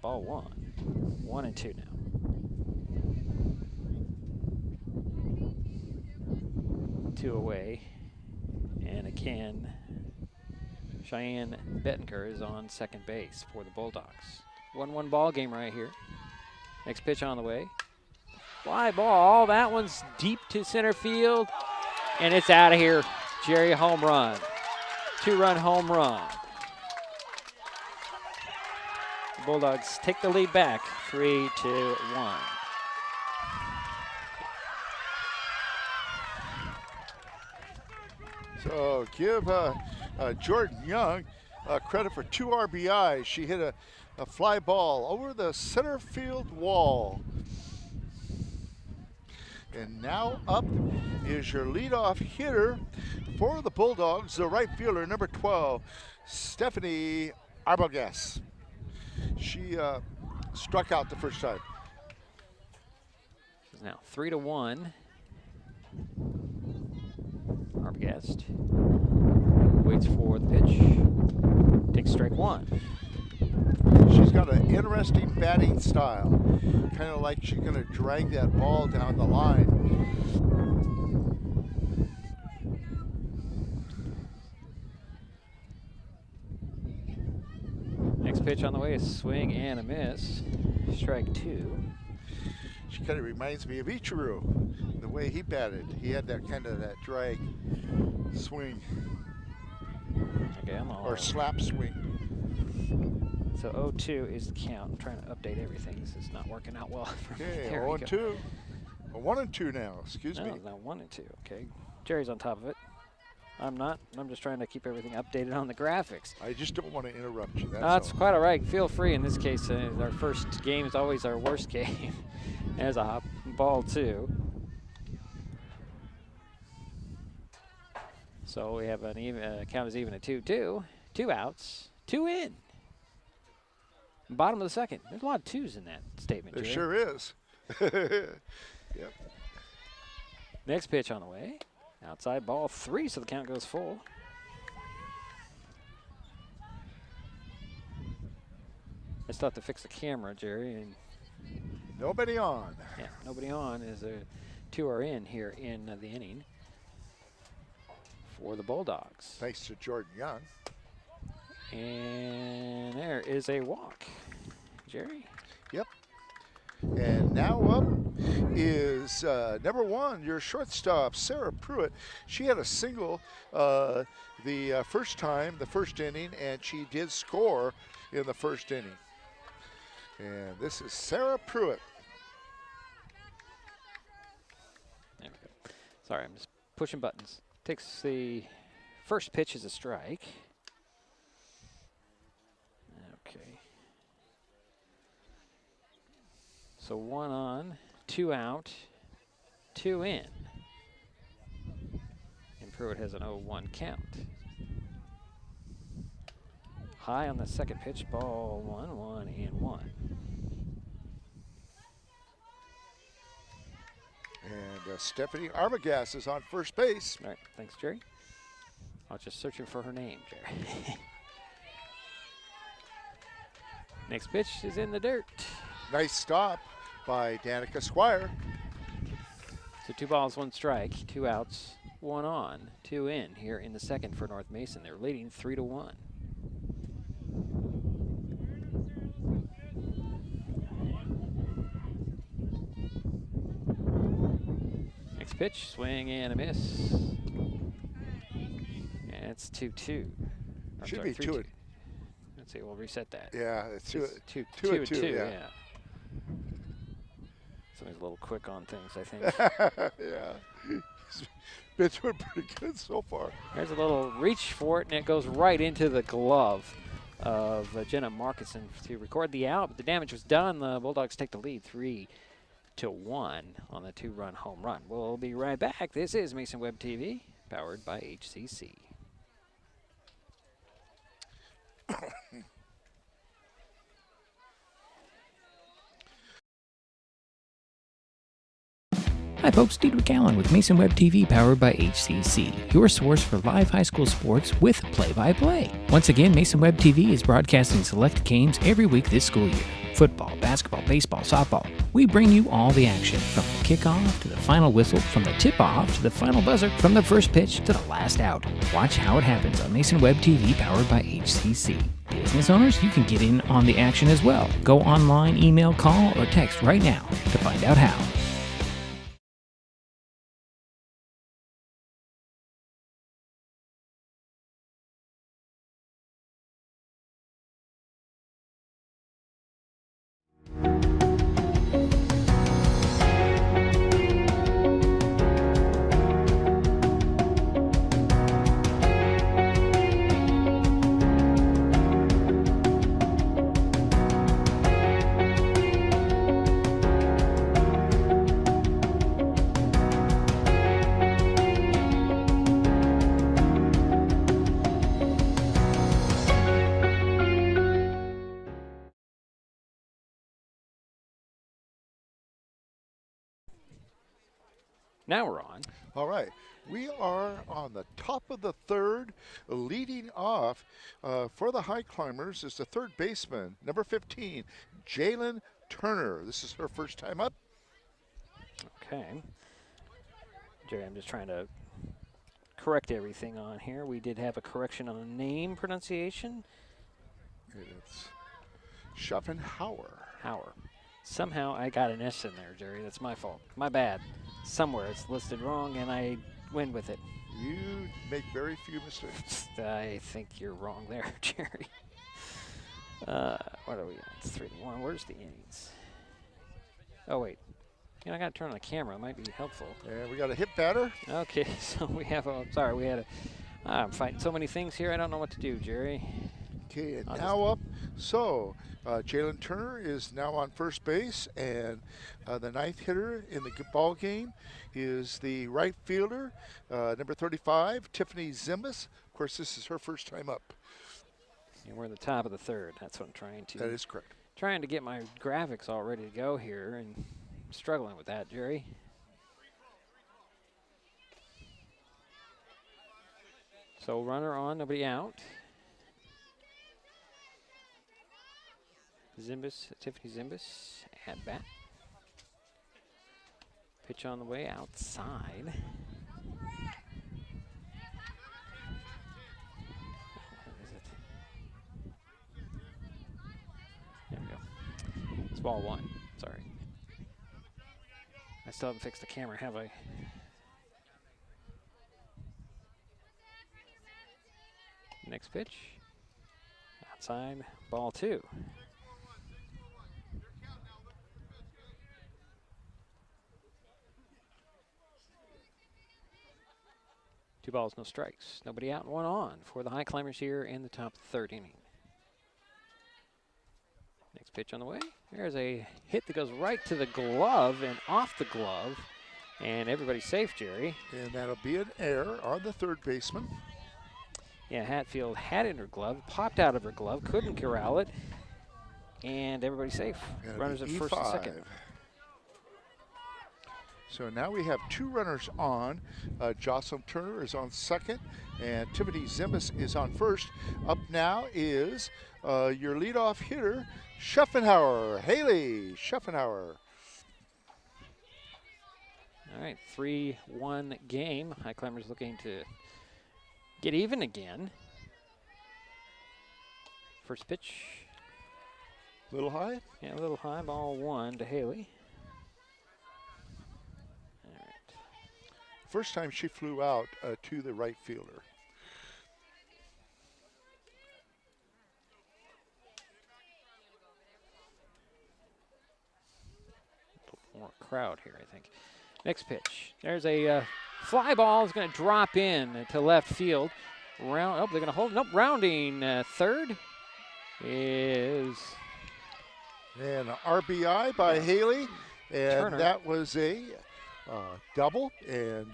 ball 1. 1 and 2 now. Two away. And again, Cheyenne Bettenker is on second base for the Bulldogs. 1-1 ball game right here. Next pitch on the way. Fly ball. That one's deep to center field. And it's out of here. Jerry, home run. 2-run home run. The Bulldogs take the lead back, 3-1. So give Jordan Young credit for 2 RBIs. She hit a fly ball over the center field wall. And now up is your leadoff hitter for the Bulldogs, the right fielder, number 12, Stephanie Arbogast. She struck out the first time. It's now 3-1. Arbogast waits for the pitch. Takes strike 1. She's got an interesting batting style. Kind of like she's going to drag that ball down the line. Next pitch on the way, a swing and a miss. Strike 2. She kind of reminds me of Ichiro, the way he batted. He had that kind of that drag swing. Okay, or slap swing. So 0-2 is the count. I'm trying to update everything. This is not working out well for me. Okay, There 0-2. 1-2 now, excuse me. No, now 1-2, okay. Jerry's on top of it. I'm not. I'm just trying to keep everything updated on the graphics. I just don't want to interrupt you. That's quite all right. Feel free. In this case, our first game is always our worst game. As a hop ball 2. So we have an even count is even at 2-2. 2 outs, 2 in. Bottom of the second. There's a lot of 2s in that statement. There Jerry. sure is. Yep. Next pitch on the way. Outside ball 3, so the count goes full. I still have to fix the camera, Jerry. And nobody on. Yeah, nobody on as 2 are in here in the inning for the Bulldogs. Thanks to Jordan Young. And there is a walk. Jerry? Yep. And now up is number 1, your shortstop, Sarah Pruitt. She had a single the first time, the first inning, and she did score in the first inning. And this is Sarah Pruitt. There we go. Sorry, I'm just pushing buttons. Takes the first pitch as a strike. Okay. So 1 on, 2 out, 2 in. And Pruitt has an 0-1 count. High on the second pitch, ball 1, 1-1. And Stephanie Arbogast is on first base. All right, thanks, Jerry. I was just searching for her name, Jerry. Next pitch is in the dirt. Nice stop by Danica Squire. So 2 balls, 1 strike, 2 outs, 1 on, 2 in here in the second for North Mason. They're leading 3-1. Next pitch, swing and a miss. And it's 2-2. Should be 2. Let's see, we'll reset that. Yeah, it's 2. 2-2, yeah. Somebody's a little quick on things, I think. Yeah. He's been doing pretty good so far. There's a little reach for it, and it goes right into the glove of Jenna Markinson to record the out, but the damage was done. The Bulldogs take the lead 3-1 on the 2-run home run. We'll be right back. This is Mason Web TV, powered by HCC. Hi folks, Diedrich Allen with Mason Web TV powered by HCC, your source for live high school sports with play-by-play. Once again, Mason Web TV is broadcasting select games every week this school year. Football, basketball, baseball, softball. We bring you all the action, from the kickoff to the final whistle, from the tip-off to the final buzzer, from the first pitch to the last out. Watch how it happens on Mason Web TV powered by HCC. Business owners, you can get in on the action as well. Go online, email, call, or text right now to find out how. Now we're on. All right. We are on the top of the third. Leading off for the Highclimbers is the third baseman, number 15, Jalen Turner. This is her first time up. Okay. Jerry, I'm just trying to correct everything on here. We did have a correction on the name pronunciation. It's Schaffenhauer. Hauer. Somehow I got an S in there, Jerry. That's my fault. My bad. Somewhere it's listed wrong, and I went with it. You make very few mistakes. I think you're wrong there, Jerry. What are we at? It's 3-1. Where's the innings? Oh, wait. You know, I got to turn on the camera. It might be helpful. And we got a hit batter. Okay, so we have a, sorry, we had a, I'm fighting so many things here, I don't know what to do, Jerry. Okay, and now up. So Jalen Turner is now on first base, and the ninth hitter in the ball game is the right fielder, number 35, Tiffany Zimbus. Of course, this is her first time up. And we're in the top of the third. That's what I'm trying to. That is correct. Trying to get my graphics all ready to go here, and I'm struggling with that, Jerry. So runner on, nobody out. Zimbus, Tiffany Zimbus at bat. Pitch on the way outside. Where is it? There we go. It's ball one. Sorry. I still haven't fixed the camera, have I? Next pitch. Outside, ball two. Two balls, no strikes. Nobody out, one on for the Highclimbers here in the top of the third inning. Next pitch on the way. There's a hit that goes right to the glove and off the glove. And everybody's safe, Jerry. And that'll be an error on the third baseman. Yeah, Hatfield had it in her glove, popped out of her glove, couldn't corral it. And everybody's safe. Runners at first and second. So now we have two runners on. Jocelyn Turner is on second, and Tiffany Zimbus is on first. Up now is your leadoff hitter, Schaffenhauer, Haley Schaffenhauer. All right, 3-1 game. Highclimbers looking to get even again. First pitch. A little high? Yeah, a little high. Ball one to Haley. First time she flew out to the right fielder. More crowd here, I think. Next pitch. There's a fly ball. Is going to drop in to left field. Round. Oh, they're going to hold. Nope. Rounding third is. And an RBI by Haley, and Turner. that was a double, and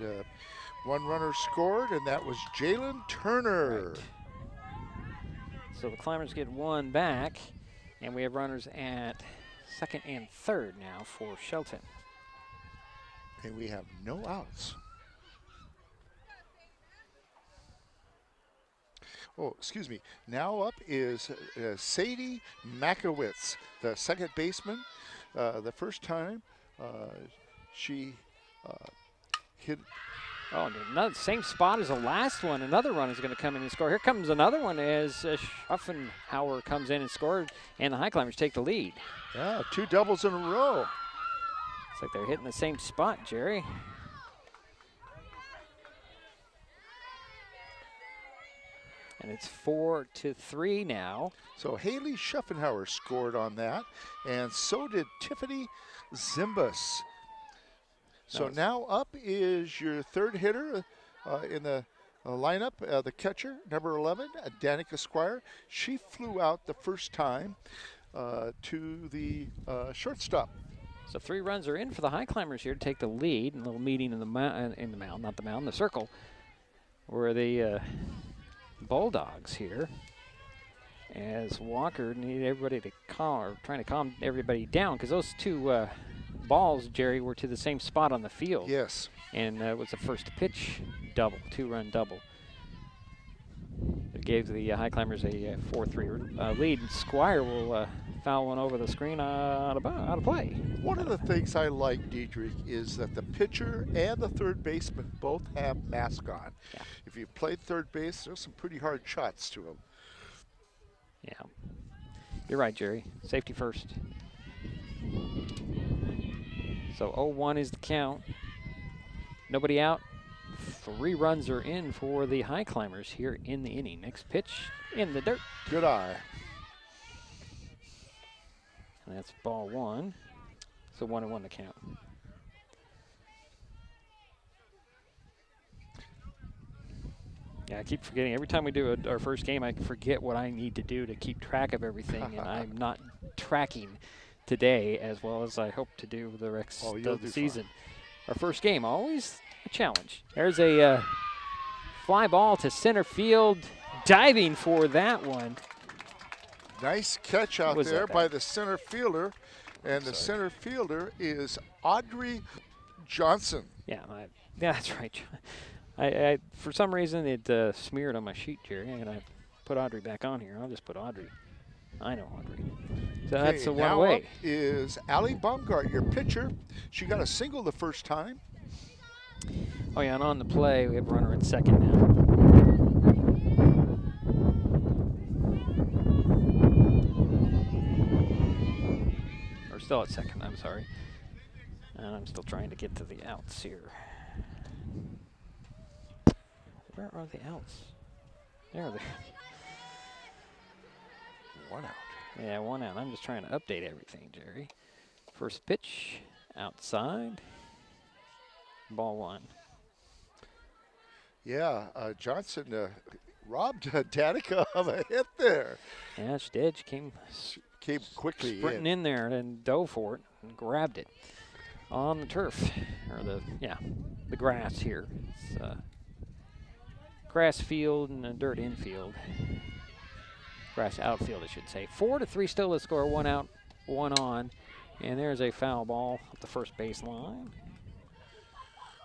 one runner scored, and that was Jalen Turner. Right. So the Climbers get one back, and we have runners at second and third now for Shelton. And we have no outs. Oh, excuse me. Now up is Sadie Makowitz, the second baseman. The first time she hit. Oh, another same spot as the last one. Another run is going to come in and score. Here comes another one as Schaffenhauer comes in and scored, and the Highclimbers take the lead. Yeah, 2 doubles in a row. It's like they're hitting the same spot, Jerry. And it's 4-3 now. So Haley Schaffenhauer scored on that, and so did Tiffany Zimbus. So now up is your third hitter in the lineup, the catcher, number 11, Danica Squire. She flew out the first time to the shortstop. So 3 runs are in for the Highclimbers here to take the lead. A little meeting in the circle, where the Bulldogs here, as Walker needed everybody to trying to calm everybody down, because those 2 balls, Jerry, were to the same spot on the field. Yes. And it was the first pitch double, 2-run double. It gave the Highclimbers a 4-3 lead. And Squire will foul one over the screen out of play. One of the things I like, Diedrich, is that the pitcher and the third baseman both have masks on. Yeah. If you played third base, there's some pretty hard shots to them. Yeah. You're right, Jerry. Safety first. So 0-1 is the count. Nobody out. 3 runs are in for the Highclimbers here in the inning. Next pitch in the dirt. Good eye. And that's ball 1. So 1-1 to count. Yeah, I keep forgetting. Every time we do our first game, I forget what I need to do to keep track of everything, and I'm not tracking today as well as I hope to do the rest of the season. Our first game, always a challenge. There's a fly ball to center field, diving for that one. Nice catch out there by the center fielder, and the center fielder is Audrey Johnson. Yeah, that's right. I for some reason it smeared on my sheet, Jerry, and I put Audrey back on here. I'll just put Audrey. I know Audrey. So that's the one way. Now up is Allie Baumgart, your pitcher. She got a single the first time. Oh yeah, and on the play we have a runner at second now. Or still at second, I'm sorry. And I'm still trying to get to the outs here. Where are the outs? There they are. 1 out. Yeah, 1 out. I'm just trying to update everything, Jerry. First pitch, outside. Ball 1. Yeah, Johnson robbed Danica of a hit there. Yeah, she did. She came quickly sprinting in there and dove for it and grabbed it on the turf, or the grass here. It's grass field and a dirt infield. Grass outfield, I should say. 4-3 still the score. 1 out, 1 on. And there's a foul ball at the first base line.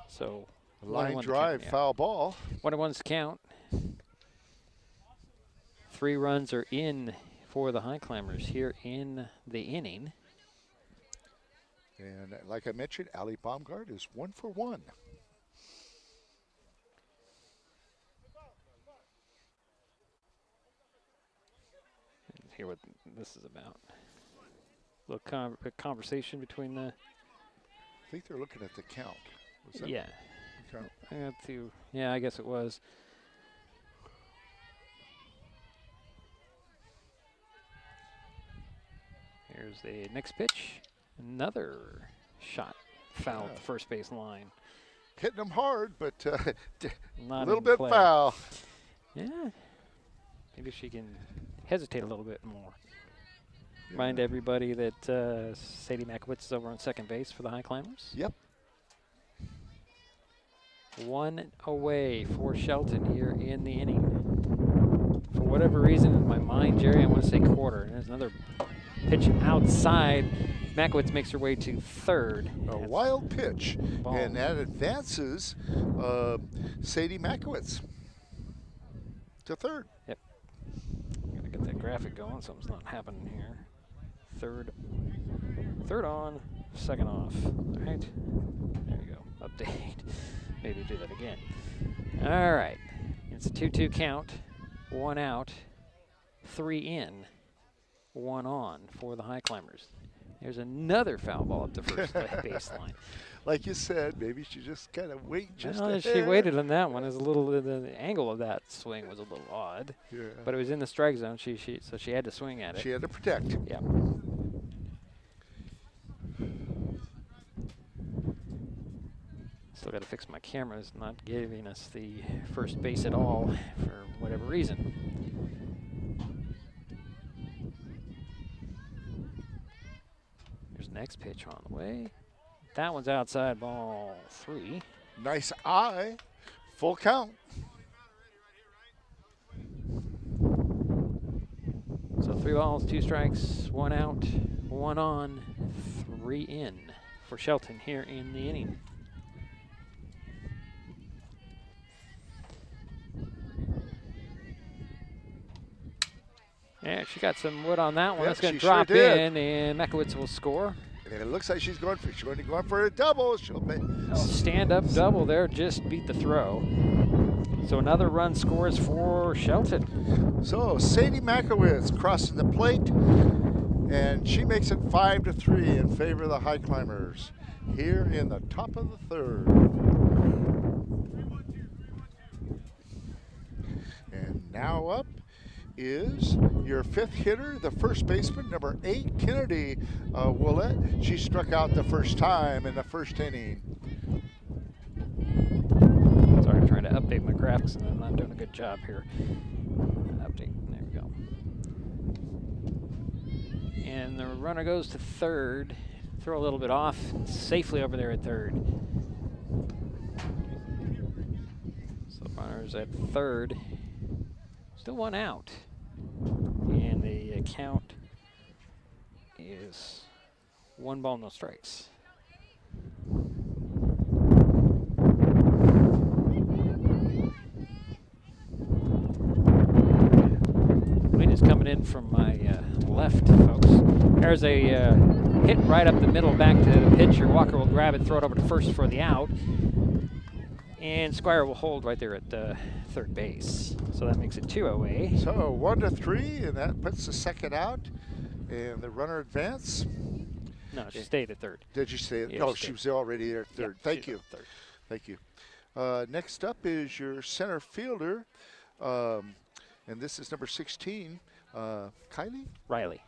So line drive, foul ball. 1-1's the count. 3 runs are in for the Highclimbers here in the inning. And like I mentioned, Allie Baumgart is 1 for 1. Hear what this is about. A little conversation between the. I think they're looking at the count. Was that yeah. The count? I got to. Yeah, I guess it was. Here's the next pitch. Another shot foul at the first base line. Hitting them hard, but a Not little in bit play. foul. Yeah. Maybe she can hesitate a little bit more. Remind everybody that Sadie Makowitz is over on second base for the Highclimbers. Yep. 1 away for Shelton here in the inning. For whatever reason in my mind, Jerry, I want to say quarter. And there's another pitch outside. Makowitz makes her way to third. A wild pitch, Ball. and that advances Sadie Makowitz to third. Yep. Gotta get that graphic going. Something's not happening here. Third on, second off. All right. There you go. Update. Maybe do that again. All right. It's a 2-2 count. 1 out, 3 in, 1 on for the Highclimbers. There's another foul ball up the first baseline. Like you said, maybe she just kind of waited just well, a she hair. waited on that one. Is a little the angle of that swing was a little odd. Yeah. But it was in the strike zone. So she had to swing at it. She had to protect. Yeah. Still got to fix my camera. It's not giving us the first base at all for whatever reason. There's the next pitch on the way. That one's outside, ball 3. Nice eye. Full count. So 3 balls, 2 strikes, 1 out, 1 on, 3 in for Shelton here in the inning. Yeah, she got some wood on that one. Yep, That's going to she drop sure did. in, and Makowitz will score. And it looks like she's going for a double. She'll make Stand-up double there, just beat the throw. So another run scores for Shelton. So Sadie Makowitz crossing the plate, and she makes it 5-3 in favor of the Highclimbers here in the top of the third. And now up is your 5th hitter, the first baseman, number 8, Kennedy Willett. She struck out the first time in the first inning. Sorry, I'm trying to update my graphics and I'm not doing a good job here. Update, there we go. And the runner goes to third. Throw a little bit off, safely over there at third. So the runner's at third. Still 1 out. And the count is 1 ball, no strikes. Wind is coming in from my left, folks. There's a hit right up the middle back to the pitcher. Walker will grab it, throw it over to first for the out. And Squire will hold right there at third base. So that makes it 2 away. So 1-3, and that puts the second out. And the runner advance. No, she stayed at third. Did you say it? Yeah, No, she she was already there at third. Yeah, Thank you. Third. Thank you. Next up is your center fielder. And this is number 16, Kylie? Riley.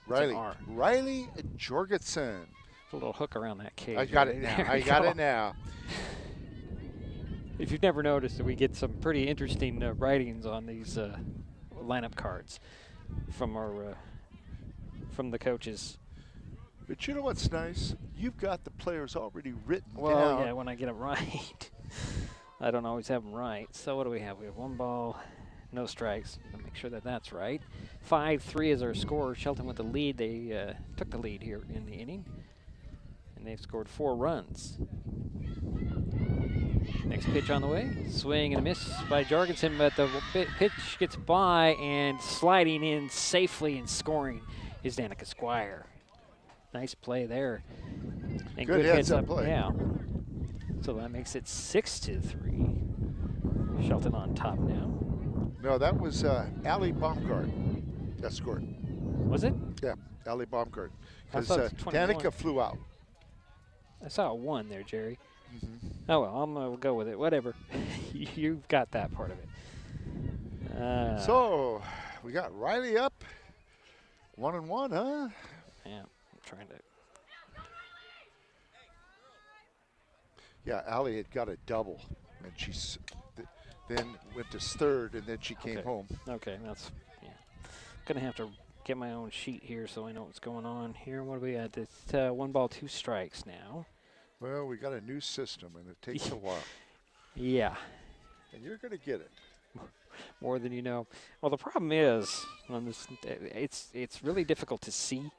Riley Jorgensen. A little hook around that cage. I got it now. I got it now. If you've never noticed, we get some pretty interesting writings on these lineup cards from our from the coaches. But you know what's nice? You've got the players already written down. Well, yeah, when I get them right. I don't always have them right. So what do we have? We have 1 ball, no strikes. I'll make sure that that's right. 5-3 is our score. Shelton with the lead. They took the lead here in the inning. And they've scored 4 runs. Next pitch on the way. Swing and a miss by Jorgensen, but the pitch gets by, and sliding in safely and scoring is Danica Squire. Nice play there. And good hits up play. Yeah. So that makes it 6-3. Shelton on top now. No, that was Allie Baumgart that scored. Was it? Yeah, Allie Baumgart. I Because thought it was 21. Danica flew out. I saw a 1 there, Jerry. Mm-hmm. Oh, well, I'm going to go with it. Whatever. You've got that part of it. So we got Riley up. 1-1, huh? Yeah, I'm trying to. Yeah, Allie had got a double, and she then went to third, and then she came home. Okay, that's, yeah. Going to have to get my own sheet here so I know what's going on here. What do we got? It's 1 ball, 2 strikes now. Well, we got a new system, and it takes a while. Yeah. And you're going to get it. more than you know. Well, the problem is on this, it's really difficult to see,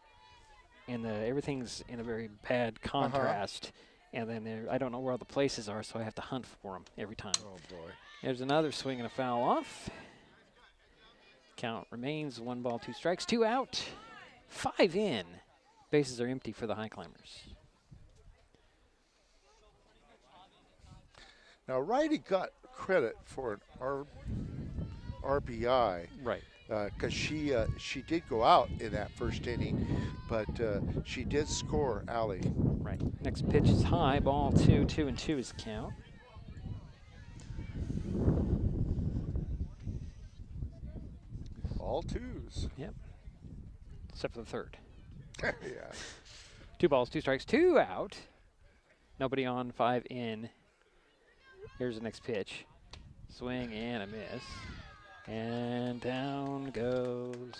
and everything's in a very bad contrast. And then I don't know where all the places are, so I have to hunt for them every time. Oh, boy. There's another swing and a foul off. Count remains 1 ball, 2 strikes, 2 out, 5 in. Bases are empty for the Highclimbers. Now, Riley got credit for an RBI. Right. Because she did go out in that first inning, but she did score, Allie. Right. Next pitch is high, ball 2, 2-2 is the count. All twos. Yep. Except for the third. Yeah. 2 balls, 2 strikes, 2 out. Nobody on, 5 in. Here's the next pitch. Swing and a miss. And down goes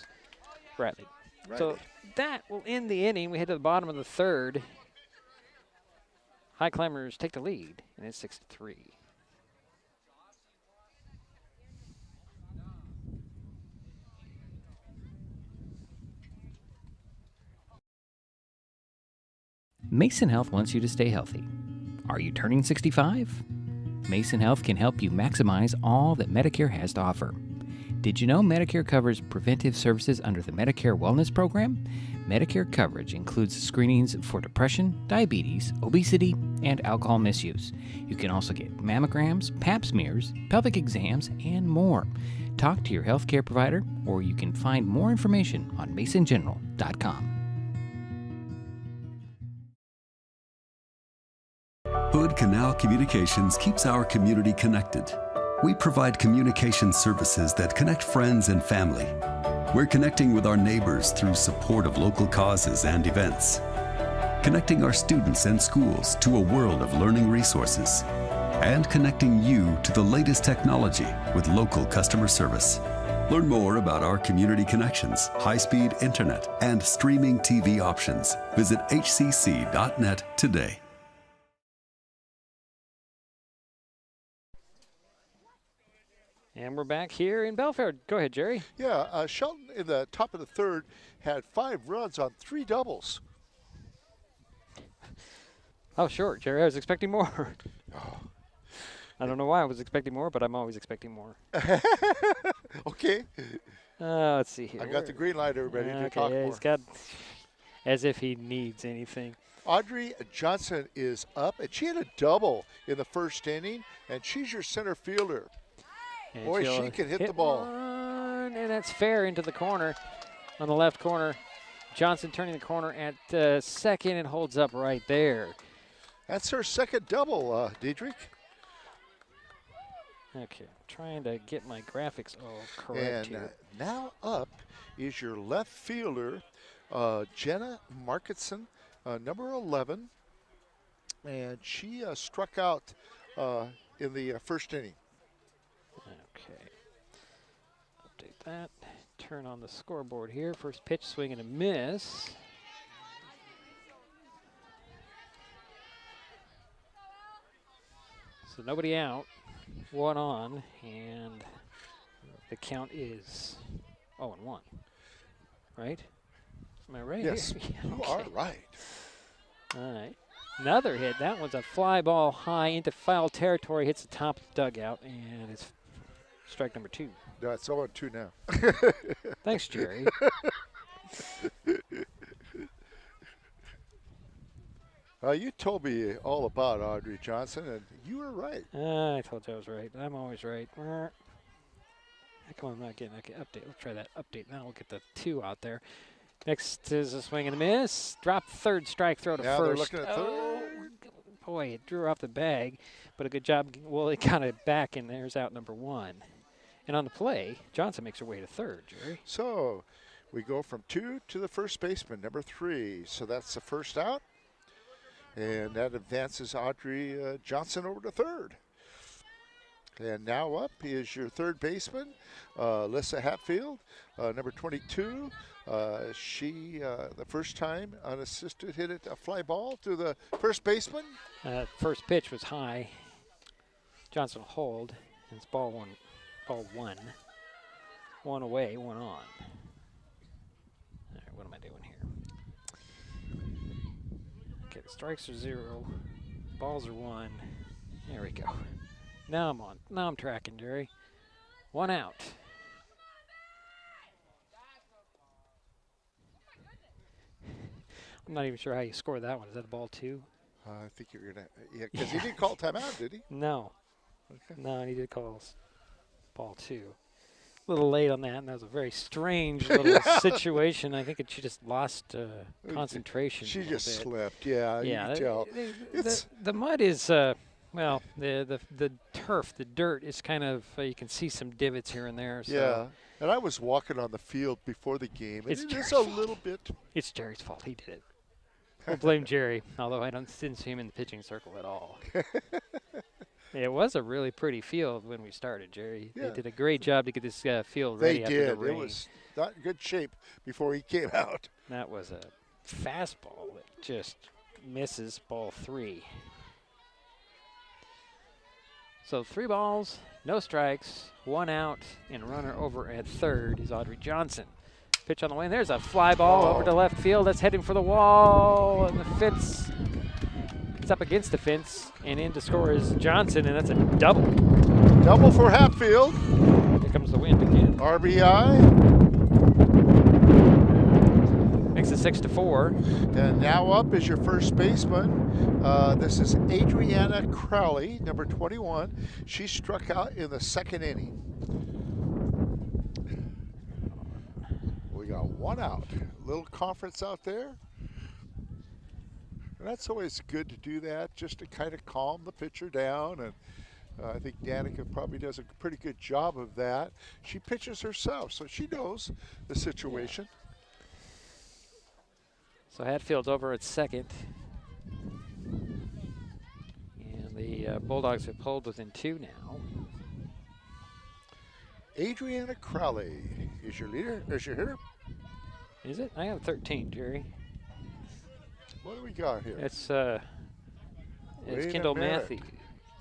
Bradley. So that will end the inning. We head to the bottom of the third. Highclimbers take the lead, and it's 6-3. Mason Health wants you to stay healthy. Are you turning 65? Mason Health can help you maximize all that Medicare has to offer. Did you know Medicare covers preventive services under the Medicare Wellness Program? Medicare coverage includes screenings for depression, diabetes, obesity, and alcohol misuse. You can also get mammograms, pap smears, pelvic exams, and more. Talk to your healthcare provider, or you can find more information on masongeneral.com. Hood Canal Communications keeps our community connected. We provide communication services that connect friends and family. We're connecting with our neighbors through support of local causes and events, connecting our students and schools to a world of learning resources, and connecting you to the latest technology with local customer service. Learn more about our community connections, high-speed internet, and streaming TV options. Visit hcc.net today. And we're back here in Belfair. Go ahead, Jerry. Yeah, Shelton in the top of the third had 5 runs on 3 doubles. Oh, sure, Jerry. I was expecting more. I don't know why I was expecting more, but I'm always expecting more. Okay. Let's see here. I got the green light, everybody, to talk more. He's got, as if he needs anything. Audrey Johnson is up, and she had a double in the first inning, and she's your center fielder. And boy, she can hit the ball. One, and that's fair into the corner on the left corner. Johnson turning the corner at second and holds up right there. That's her second double, Diedrich. Okay, trying to get my graphics all correct and here. Now up is your left fielder, Jenna Marketson, number 11. And she struck out in the first inning. Okay. Update that. Turn on the scoreboard here. First pitch, swing and a miss. So nobody out. 1 on, and the count is 0-1. Right? Am I right? Yes, Yeah, you okay. are right. All right. Another hit. That one's a fly ball high into foul territory. Hits the top dugout, and it's strike number 2. No, it's 0-2 now. Thanks, Jerry. You told me all about Audrey Johnson, and you were right. I told you I was right. I'm always right. How come I'm not getting that update? Let's try that update. Now we'll get the 2 out there. Next is a swing and a miss. Drop third, strike, throw to now first. They're looking at third. Boy, it drew off the bag, but a good job. Well, it got it back, and there's out number 1. And on the play, Johnson makes her way to third, Jerry. So we go from 2 to the first baseman, number 3. So that's the first out. And that advances Audrey Johnson over to third. And now up is your third baseman, Lissa Hatfield, number 22. She, the first time unassisted, hit it a fly ball to the first baseman. First pitch was high. Johnson will hold. And it's ball one. One away, one on. All right, what am I doing here? Okay, the strikes are 0. Balls are 1. There we go. Now I'm on. Now I'm tracking, Jerry. 1 out. I'm not even sure how you score that one. Is that a ball 2? I think you're going to, yeah, because he didn't call timeout, did he? No. Okay. No, he did call ball 2. A little late on that, and that was a very strange little situation. I think she just lost concentration. She just slipped, yeah, you can tell. The mud is, well, the turf, the dirt is kind of, you can see some divots here and there. So. Yeah, and I was walking on the field before the game, and it's a little bit. It's Jerry's fault. He did it. We'll blame Jerry, although I didn't see him in the pitching circle at all. It was a really pretty field when we started, Jerry. Yeah. They did a great job to get this field ready after the rain. It was not in good shape before he came out. That was a fastball that just misses ball 3. So 3 balls, no strikes, 1 out, and runner over at third is Audrey Johnson. Pitch on the way, and there's a fly ball over to left field. That's heading for the wall, and the fence. It's up against the fence, and in to score is Johnson, and that's a double. Double for Hatfield. Here comes the wind again. RBI. Makes it 6-4. And now up is your first baseman. This is Adriana Crowley, number 21. She struck out in the 2nd inning. We got 1 out. Little conference out there. And that's always good to do that, just to kind of calm the pitcher down. And I think Danica probably does a pretty good job of that. She pitches herself, so she knows the situation. So Hatfield's over at second. And the Bulldogs have pulled within 2 now. Adriana Crowley is your leader, is your hitter. Is it? I have 13, Jerry. What do we got here? It's Kendall Matthews.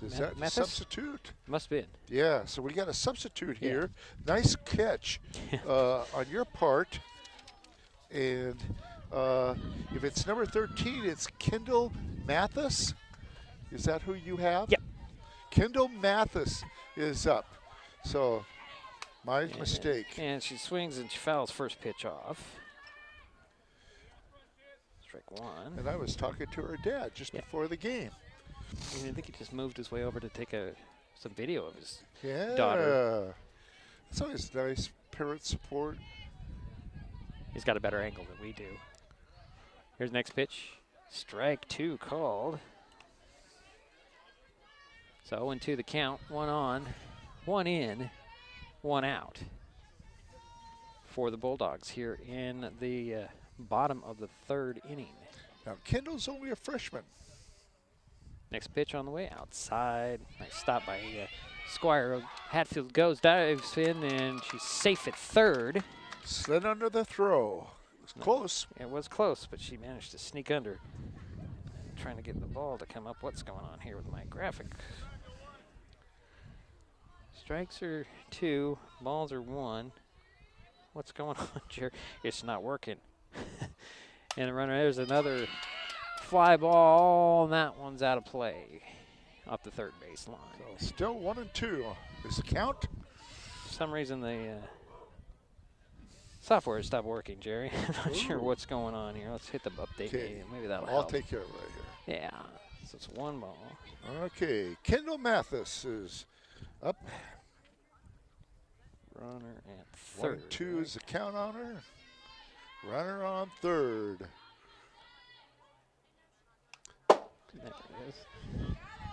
Is that a substitute? Must be. Yeah, so we got a substitute here. Nice catch on your part. And if it's number 13, it's Kendall Mathis. Is that who you have? Yep. Kendall Mathis is up. So my mistake. And she swings and she fouls first pitch off. Strike 1. And I was talking to her dad just before the game. I think he just moved his way over to take some video of his daughter. It's always nice, parent support. He's got a better angle than we do. Here's the next pitch. Strike 2 called. So 0-2 the count. 1 on, 1 in, 1 out for the Bulldogs here in the bottom of the 3rd inning. Now Kendall's only a freshman. Next pitch on the way outside. Nice stop by Squire. Hatfield goes, dives in, and she's safe at third. Slid under the throw. It was close. It was close, but she managed to sneak under. I'm trying to get the ball to come up. What's going on here with my graphic? Strikes are 2, balls are 1. What's going on, Jerry? It's not working. And the runner, there's another fly ball, and that one's out of play off the third baseline. So still 1-2 is the count. For some reason, the software has stopped working, Jerry. I'm not sure what's going on here. Let's hit the update. Maybe that'll help. I'll take care of it right here. Yeah, so it's 1 ball. Okay, Kendall Mathis is up. Runner at third. 1-2 is the count on her. Runner on third. There it is.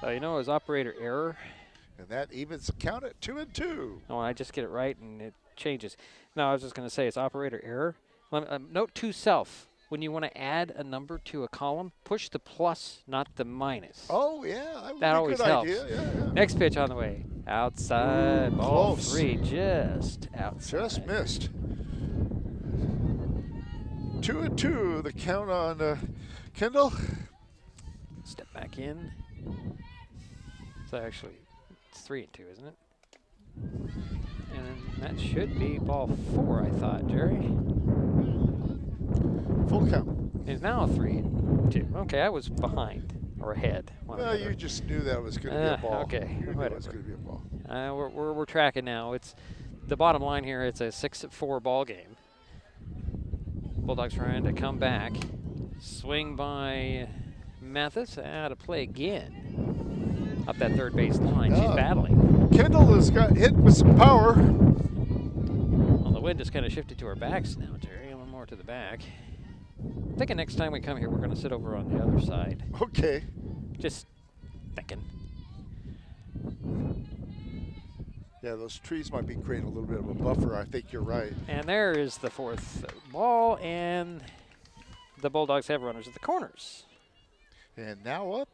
Oh, you know, it was operator error. And that evens the count at 2-2. Oh, I just get it right and it changes. No, I was just going to say it's operator error. Note to self, when you want to add a number to a column, push the plus, not the minus. Oh, yeah. That always helps. Idea. Yeah. Next pitch on the way. Outside. Ball close. 3, just outside. Just missed. 2-2, the count on Kendall. Step back in. So actually, it's 3-2, isn't it? And then That should be ball 4, I thought, Jerry. Full count. It's now 3-2. Okay, I was behind or ahead. Well, you just knew that was going to be a ball. Okay, You knew whatever. it was going to be a ball. We're tracking now. It's the bottom line here. It's a 6-4 ball game. Bulldogs trying to come back. Swing by Mathis. Out of play again. Up that third base line. She's battling. Kendall has got hit with some power. Well, the wind just kind of shifted to our backs now, Jerry. A little more to the back. I'm thinking next time we come here, we're going to sit over on the other side. Okay. Just thinking. Yeah, those trees might be creating a little bit of a buffer. I think you're right. And there is the 4th ball, and the Bulldogs have runners at the corners. And now up,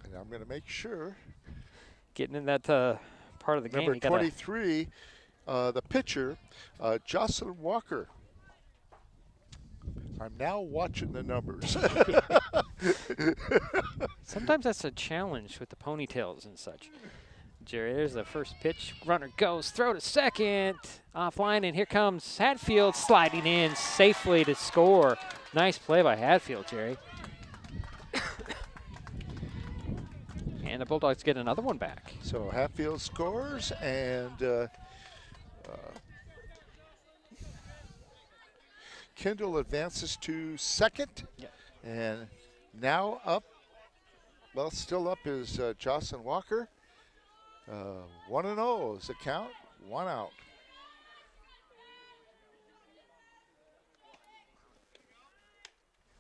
and I'm going to make sure. Getting in that part of the game. Number 23, the pitcher, Jocelyn Walker. I'm now watching the numbers. Sometimes that's a challenge with the ponytails and such. Jerry, there's the first pitch. Runner goes, throw to second. Offline, and here comes Hatfield sliding in safely to score. Nice play by Hatfield, Jerry. And the Bulldogs get another one back. So Hatfield scores, and Kendall advances to second. Yep. And now up, well, still up is Jocelyn Walker. 1-0 is the count, 1 out.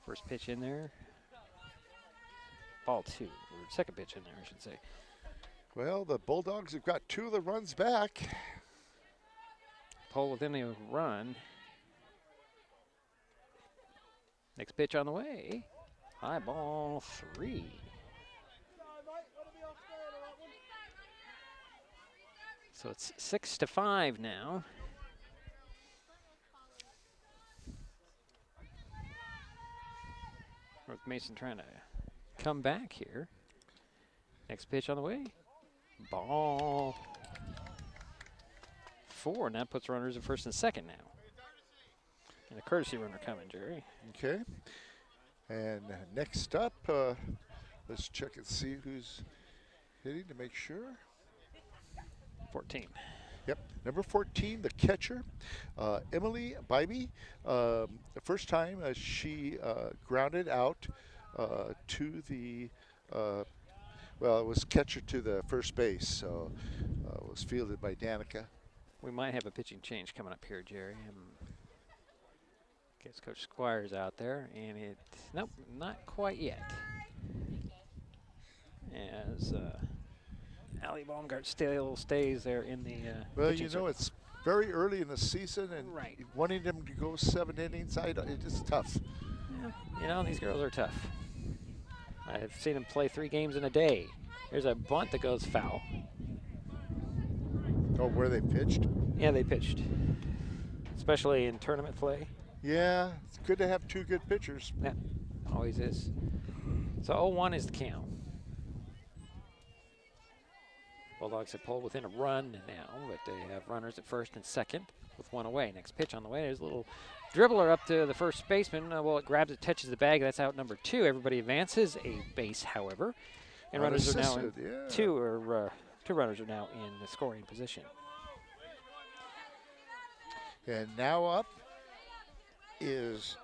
First pitch in there. Ball 2, or second pitch in there, I should say. Well, the Bulldogs have got 2 of the runs back. Pull within the run. Next pitch on the way. High ball 3. So it's 6-5 now. North Mason trying to come back here. Next pitch on the way. Ball 4, and that puts runners at first and second now. And a courtesy runner coming, Jerry. Okay. And next up, let's check and see who's hitting to make sure. 14. Yep, number 14, the catcher, Emily Bybee. The first time she grounded out to the, well, it was catcher to the first base, so it was fielded by Danica. We might have a pitching change coming up here, Jerry. Guess Coach Squire's out there, and nope, not quite yet. As Allie Baumgart still stays there in the well, you know, it's very early in the season, and wanting them to go 7 innings, it's tough. Yeah, you know, these girls are tough. I've seen them play 3 games in a day. There's a bunt that goes foul. Oh, where they pitched? Yeah, they pitched, especially in tournament play. Yeah, it's good to have 2 good pitchers. Yeah, always is. So 0-1 is the count. Bulldogs have pulled within a run now, but they have runners at first and second with 1 away. Next pitch on the way. There's a little dribbler up to the first baseman. Well, it grabs it, touches the bag. That's out number 2. Everybody advances a base, however. And runners are now in two runners are now in the scoring position. And now up is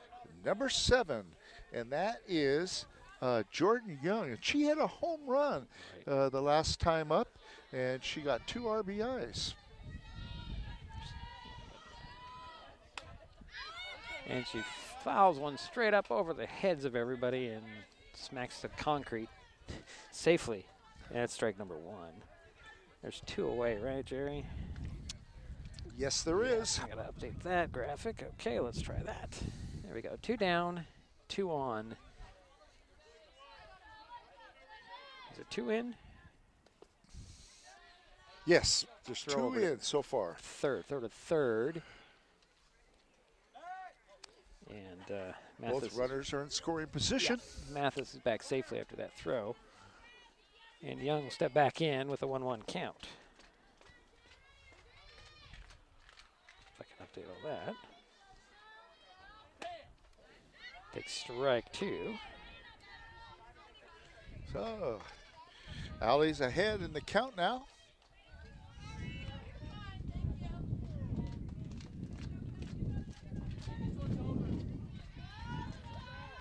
number 7, and that is Jordan Young. And she had a home run the last time up, and she got 2 RBIs. And she fouls one straight up over the heads of everybody and smacks the concrete safely. And that's strike number 1. There's 2 away, right, Jerry? Yes, there is. I gotta update that graphic. Okay, let's try that. There we go. 2 down, 2 on. Is it 2 in? Yes, there's 2 in so far. Throw to third. And Mathis. Both runners are in scoring position. Yeah, Mathis is back safely after that throw. And Young will step back in with a 1-1 count. steal that. Takes strike 2. So, Allie's ahead in the count now.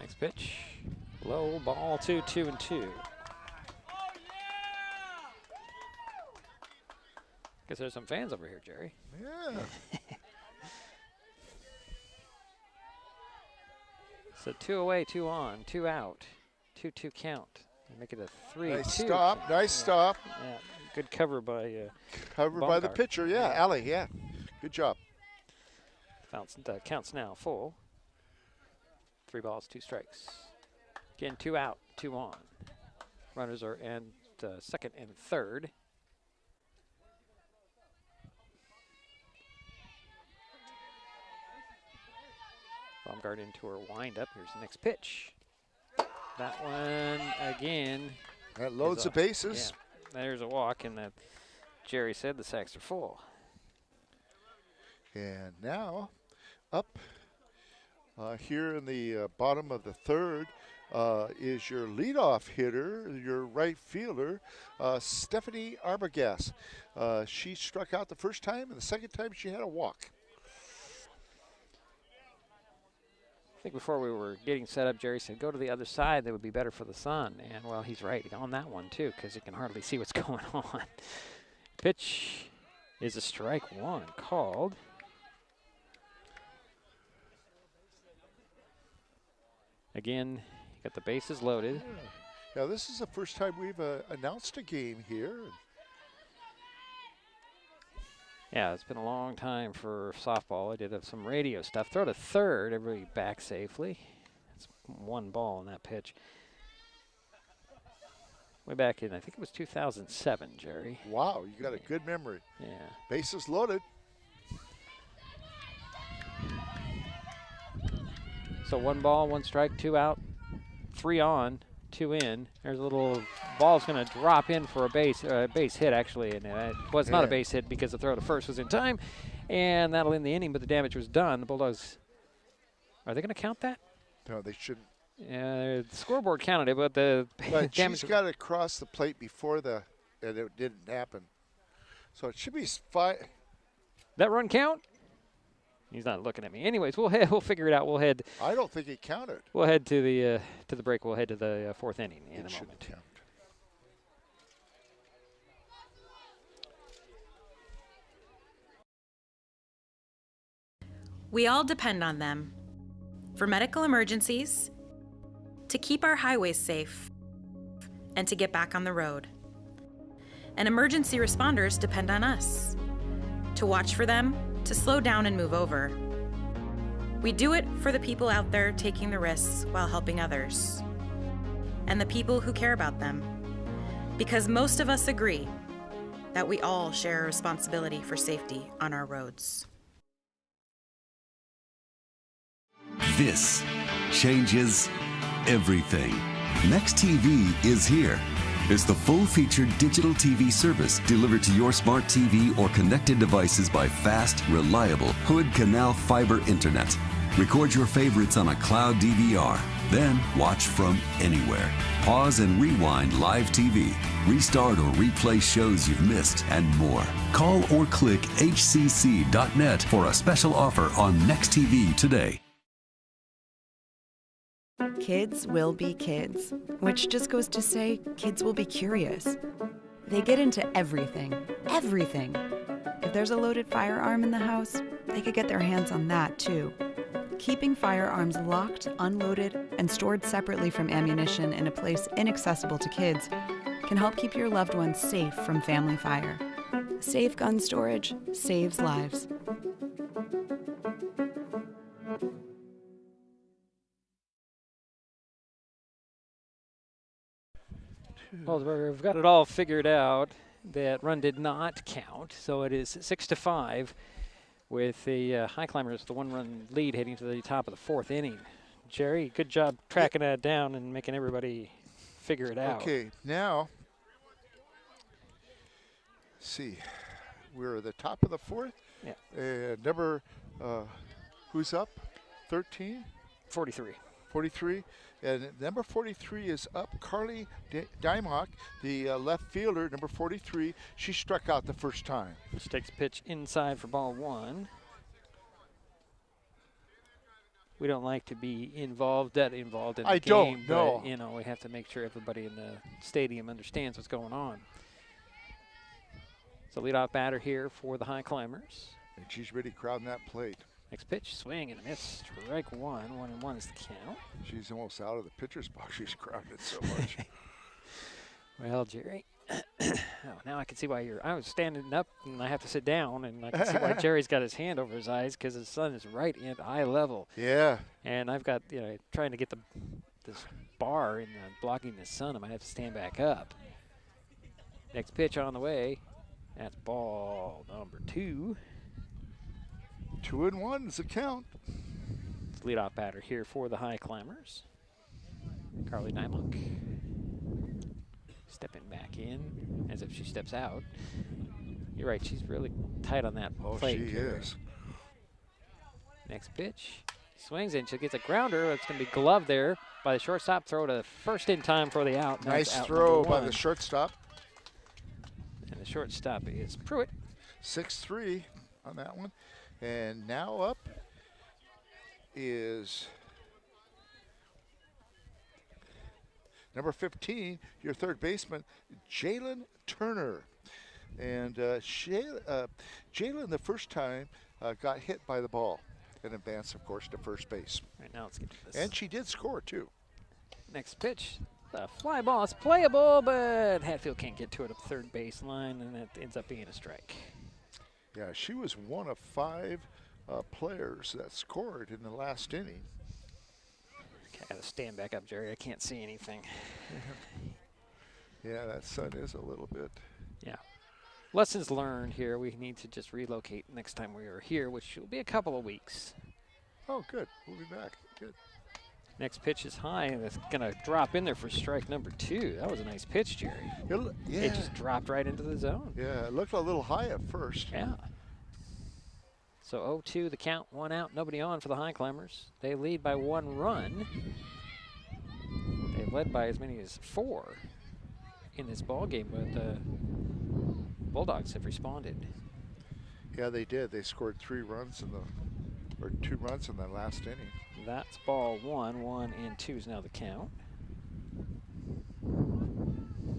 Next pitch. Low ball 2-2-2. Guess there's some fans over here, Jerry. Yeah. So 2 away, 2 on, 2 out, 2-2 count. Make it a 3-2. Nice stop. Nice stop. Yeah, good cover by cover by the pitcher. Yeah, Allie. Yeah, good job. Counts now full. 3 balls, 2 strikes. Again, 2 out, 2 on. Runners are in second and third. Baumgart into her windup. Here's the next pitch. That one again. That loads the bases. Yeah, there's a walk, and Jerry said the sacks are full. And now, up here in the bottom of the third is your leadoff hitter, your right fielder, Stephanie Arbogast. She struck out the first time, and the second time she had a walk. I think before we were getting set up, Jerry said, go to the other side. That would be better for the sun. And, well, he's right on that one, too, because you can hardly see what's going on. Pitch is a strike 1 called. Again, you got the bases loaded. Yeah, this is the first time we've announced a game here. Yeah, it's been a long time for softball. I did have some radio stuff. Throw to third, everybody back safely. That's 1 ball in that pitch. Way back in, I think it was 2007, Jerry. Wow, you got a good memory. Yeah. Bases loaded. So 1 ball, 1 strike, 2 out, 3 on, 2 in. There's a little ball's going to drop in for a base hit, actually. And it was not a base hit because the throw to first was in time. And that'll end the inning, but the damage was done. The Bulldogs, are they going to count that? No, they shouldn't. The scoreboard counted it, but the damage. She's got to cross the plate before and it didn't happen. So it should be 5. That run count? He's not looking at me. Anyways, we'll figure it out. We'll head. I don't think it counted. We'll head to the break. We'll head to the 4th inning in a moment. Count. We all depend on them for medical emergencies, to keep our highways safe, and to get back on the road. And emergency responders depend on us to watch for them, to slow down and move over. We do it for the people out there taking the risks while helping others, and the people who care about them, because most of us agree that we all share a responsibility for safety on our roads. This changes everything. Next TV is here. It's the full-featured digital TV service delivered to your smart TV or connected devices by fast, reliable Hood Canal fiber internet. Record your favorites on a cloud DVR, then watch from anywhere. Pause and rewind live TV, restart or replay shows you've missed, and more. Call or click hcc.net for a special offer on Next TV today. Kids will be kids, which just goes to say kids will be curious. They get into everything, everything. If there's a loaded firearm in the house, they could get their hands on that too. Keeping firearms locked, unloaded, and stored separately from ammunition in a place inaccessible to kids can help keep your loved ones safe from family fire. Safe gun storage saves lives. Well, we've got it all figured out. That run did not count, so it is 6-5 with the Highclimbers, the 1-run lead heading to the top of the 4th inning. Jerry, good job tracking that down and making everybody figure it out. Okay, now, let's see, we're at the top of the 4th. Yeah. Number Who's up? 13? 43. 43. And number 43 is up. Carly Dymock, the left fielder, number 43. She struck out the first time. She takes pitch inside for ball 1. We don't like to be involved in the game. I don't, no. But, you know, we have to make sure everybody in the stadium understands what's going on. So leadoff batter here for the Highclimbers. And she's really crowding that plate. Next pitch, swing and a miss. Strike 1. 1-1 is the count. She's almost out of the pitcher's box. She's crowded so much. Well, Jerry, now I can see why I was standing up and I have to sit down, and I can see why Jerry's got his hand over his eyes because his sun is right at eye level. Yeah. And I've got, trying to get this bar in blocking the sun. I might have to stand back up. Next pitch on the way. That's ball number 2. 2-1 is the count. It's leadoff batter here for the Highclimbers. Carly Nymuck. Stepping back in as if she steps out. You're right, she's really tight on that plate. She is. Next pitch. Swings and she gets a grounder. It's going to be gloved there by the shortstop. Throw to first in time for the out. Nice throw by the shortstop. And the shortstop is Pruitt. 6-3 on that one. And now up is number 15, your third baseman, Jalen Turner. And Jalen, the first time, got hit by the ball and advanced, of course, to first base. Right now, let's get to this. And she did score, too. Next pitch. The fly ball is playable, but Hatfield can't get to it up third baseline, and it ends up being a strike. Yeah, she was one of 5 players that scored in the last inning. Okay, I got to stand back up, Jerry. I can't see anything. Yeah, that sun is a little bit. Yeah. Lessons learned here. We need to just relocate next time we are here, which will be a couple of weeks. Oh, good. We'll be back. Good. Next pitch is high, and it's going to drop in there for strike number 2. That was a nice pitch, Jerry. It just dropped right into the zone. Yeah, it looked a little high at first. Yeah. So 0-2 the count, 1 out, nobody on for the Highclimbers. They lead by 1 run. They've led by as many as 4 in this ball game, but the Bulldogs have responded. Yeah, they did. They scored 2 runs in the last inning. That's ball 1. 1 and 2 is now the count.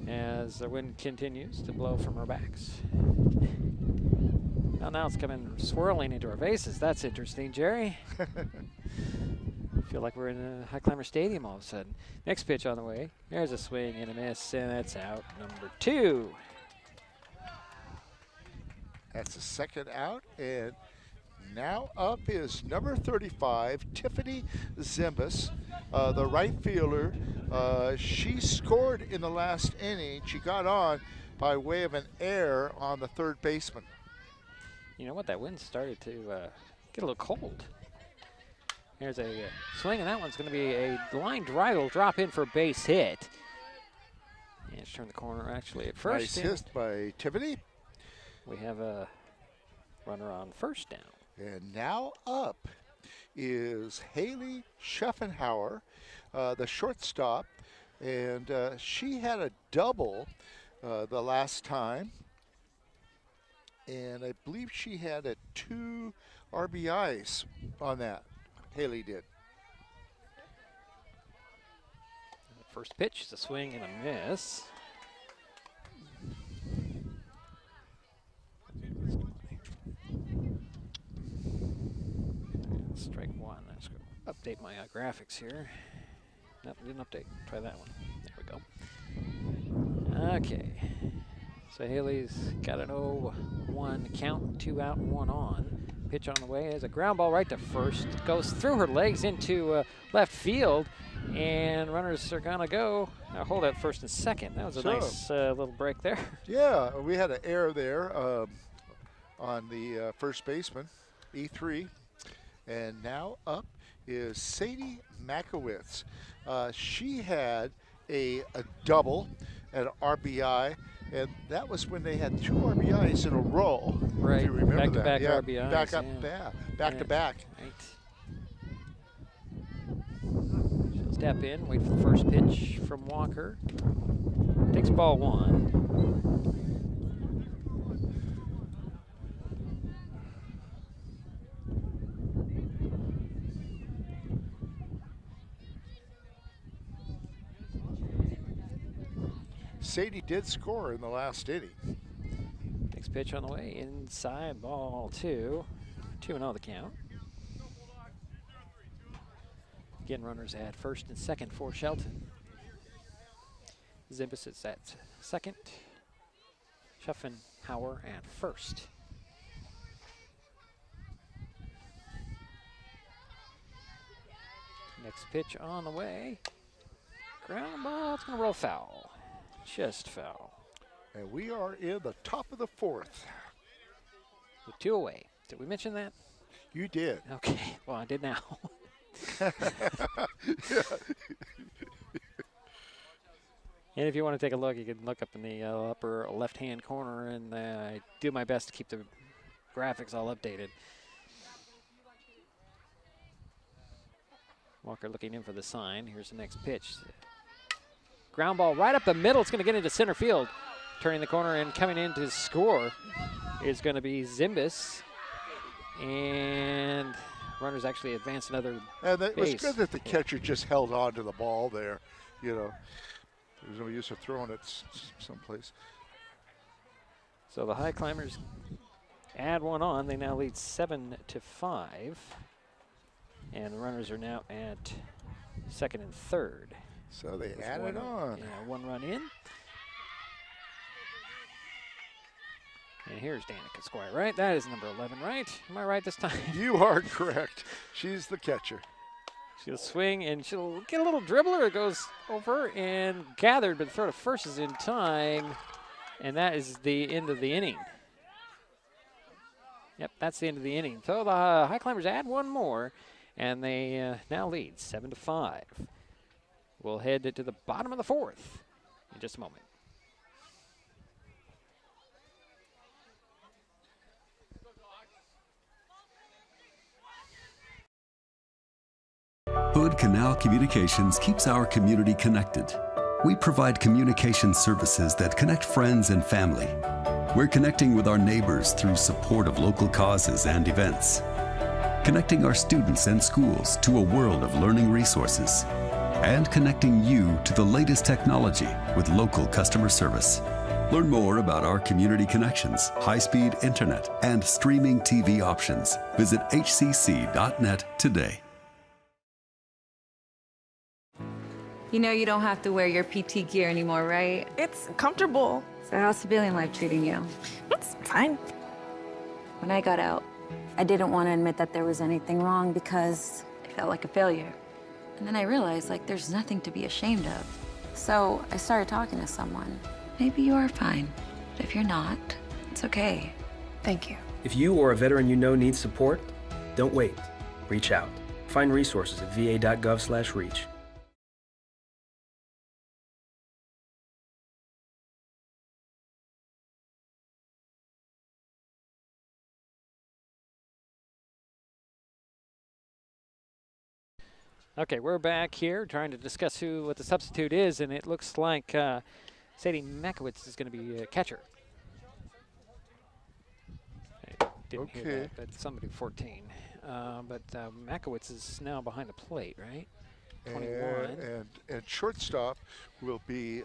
As the wind continues to blow from our backs. Well, now it's coming swirling into our faces. That's interesting, Jerry. I feel like we're in a Highclimber Stadium all of a sudden. Next pitch on the way. There's a swing and a miss, and that's out number 2. That's the second out, and now up is number 35, Tiffany Zimbus, the right fielder. She scored in the last inning. She got on by way of an error on the third baseman. You know what? That wind started to get a little cold. There's a swing, and that one's going to be a line drive. It'll drop in for a base hit. And it's turned the corner actually at first. Nice hit by Tiffany. We have a runner on first down. And now up is Haley Scheffenhauer, the shortstop. And she had a double the last time. And I believe she had a 2 RBIs on that. Haley did. First pitch is a swing and a miss. Strike 1. Let's go update my graphics here. Nope, didn't update. Try that one. There we go. Okay. So Haley's got an 0-1 count, 2 out, 1 on. Pitch on the way is a ground ball right to first. Goes through her legs into left field, and runners are gonna go. Hold at first and second. That was a nice little break there. Yeah, we had an error there on the first baseman, E3. And now up is Sadie Makowitz. She had a double an RBI, and that was when they had 2 RBIs in a row. Right, if you remember back-to-back that. RBIs. Back to back. Right. She'll step in, wait for the first pitch from Walker. Takes ball 1. Sadie did score in the last inning. Next pitch on the way, inside, ball 2. 2-0 the count. Again, runners at first and second for Shelton. Zimbus is at second. Schuffenhauer at first. Next pitch on the way. Ground ball, it's going to roll foul. Just foul. And we are in the top of the 4th. With 2 away. Did we mention that? You did. Okay, well, I did now. And if you want to take a look, you can look up in the upper left-hand corner, and I do my best to keep the graphics all updated. Walker looking in for the sign. Here's the next pitch. Ground ball right up the middle. It's going to get into center field. Turning the corner and coming in to score is going to be Zimbus. And runners actually advance another And it was base. good that the catcher just held on to the ball there. You know, there's no use of throwing it someplace. So the Highclimbers add 1 on. They now lead 7-5. And the runners are now at second and third. So they With added on. Yeah, 1 run in. And here's Danica Squire, right? That is number 11, right? Am I right this time? You are correct. She's the catcher. She'll swing and she'll get a little dribbler. It goes over and gathered, but the throw to first is in time. And that is the end of the inning. Yep, that's the end of the inning. So the Highclimbers add 1 more, and they now lead 7-5. We'll head to the bottom of the 4th in just a moment. Hood Canal Communications keeps our community connected. We provide communication services that connect friends and family. We're connecting with our neighbors through support of local causes and events. Connecting our students and schools to a world of learning resources. And connecting you to the latest technology with local customer service. Learn more about our community connections, high-speed internet, and streaming TV options. Visit hcc.net today. You know you don't have to wear your PT gear anymore, right? It's comfortable. So how's civilian life treating you? It's fine. When I got out, I didn't want to admit that there was anything wrong because I felt like a failure. And then I realized, like, there's nothing to be ashamed of. So I started talking to someone. Maybe you are fine, but if you're not, it's okay. Thank you. If you or a veteran you know needs support, don't wait. Reach out. Find resources at va.gov/reach. Okay, we're back here trying to discuss what the substitute is, and it looks like Sadie Makowitz is going to be a catcher. I didn't hear that, but somebody 14. But Makowitz is now behind the plate, right? 21. And shortstop will be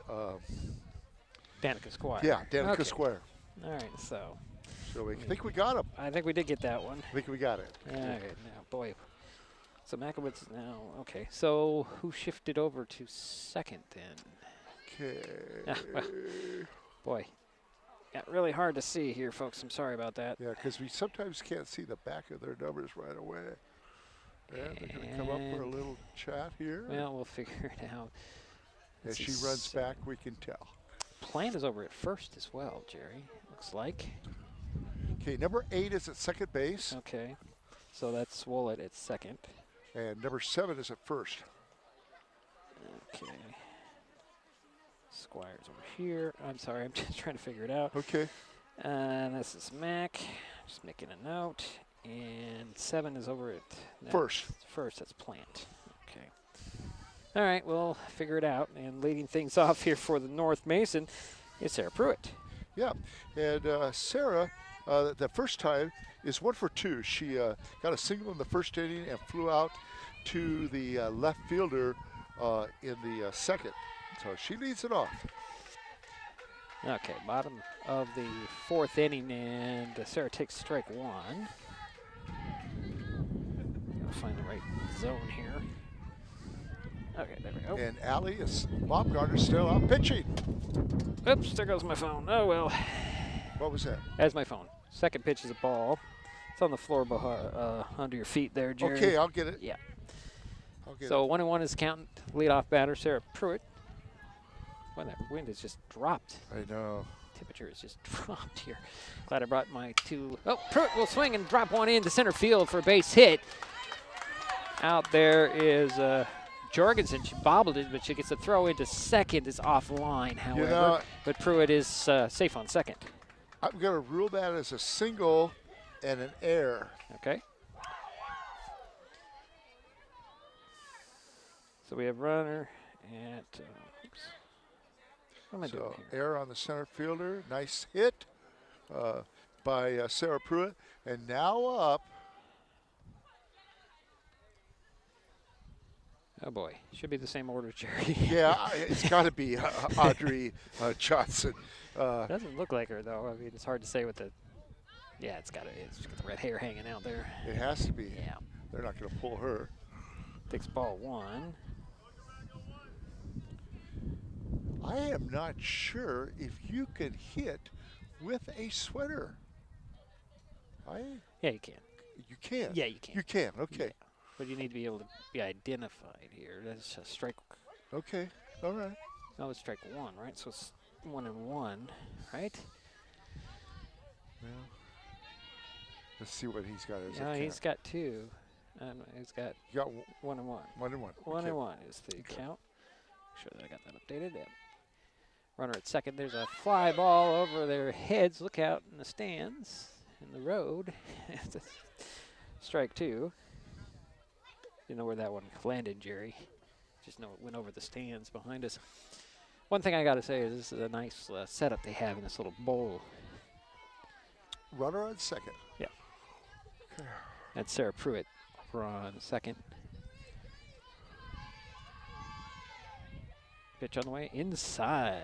Danica Squire. Yeah, Danica Okay. Squire. All right, so we think we got him. I think we did get that one. I think we got it. All right, now, boy. So Makowitz is now, okay. So who shifted over to second then? Okay. Boy, got really hard to see here, folks. I'm sorry about that. Yeah, because we sometimes can't see the back of their numbers right away. Yeah, they're going to come up for a little chat here. Well, we'll figure it out. As she runs back, we can tell. Plant is over at first as well, Jerry, looks like. Okay, number 8 is at second base. Okay, so that's Swollett at second. And number 7 is at first. Okay. Squire's over here. I'm sorry, I'm just trying to figure it out. Okay. This is Mac. Just making a note. And 7 is over at First. First, that's Plant. Okay. All right, we'll figure it out. And leading things off here for the North Mason is Sarah Pruitt. Yeah, and Sarah, the first time, is 1 for 2. She got a single in the first inning and flew out to the left fielder in the second. So she leads it off. Okay, bottom of the 4th inning, and Sarah takes strike 1. Gotta find the right zone here. Okay, there we go. And Allie is Baumgartner's still out pitching. Oops, there goes my phone. Oh, well. What was that? That's my phone. Second pitch is a ball. It's on the floor under your feet there, Jerry. Okay, I'll get it. Yeah. I'll get so 1-1 is counting. Leadoff batter, Sarah Pruitt. When that wind has just dropped. I know. Temperature has just dropped here. Glad I brought my 2. Oh, Pruitt will swing and drop one into center field for a base hit. Out there is Jorgensen. She bobbled it, but she gets a throw into second. Is offline, however. But Pruitt is safe on second. I'm going to rule that as a single and an error. Okay. So we have runner at, oops. What am I doing here? Error on the center fielder. Nice hit by Sarah Pruitt. And now up. Oh boy, should be the same order, Jerry. Yeah, it's got to be Audrey Johnson. Doesn't look like her though. I mean, it's hard to say with the. Yeah, it's got the red hair hanging out there. It has to be. Yeah. They're not going to pull her. Takes ball 1. I am not sure if you can hit with a sweater. Yeah, you can. You can? Yeah, you can. You can, okay. Yeah. But you need to be able to be identified here. That's a strike. Okay, all right. No, it's strike 1, right? So it's 1-1, right? Well, let's see what he's got as a No, count. he's got 2. He's got 1-1. 1-1. 1-1 is the count. Make sure that I got that updated. Yeah. Runner at second. There's a fly ball over their heads. Look out in the stands, in the road. Strike 2. You know where that one landed, Jerry. Just know it went over the stands behind us. One thing I got to say is this is a nice setup they have in this little bowl. Runner on second. Yeah. That's Sarah Pruitt on second. Pitch on the way inside.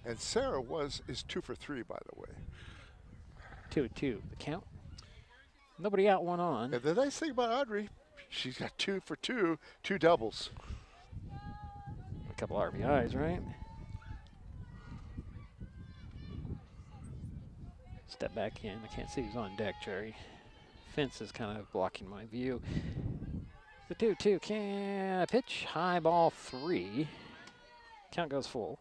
And Sarah is 2 for 3, by the way. 2-2, the count. Nobody out, 1 on. And the nice thing about Audrey, she's got 2 for 2, 2 doubles. A couple RBIs, right? Step back in. I can't see who's on deck, Jerry. Fence is kind of blocking my view. The 2-2 can pitch. High ball 3. Count goes full.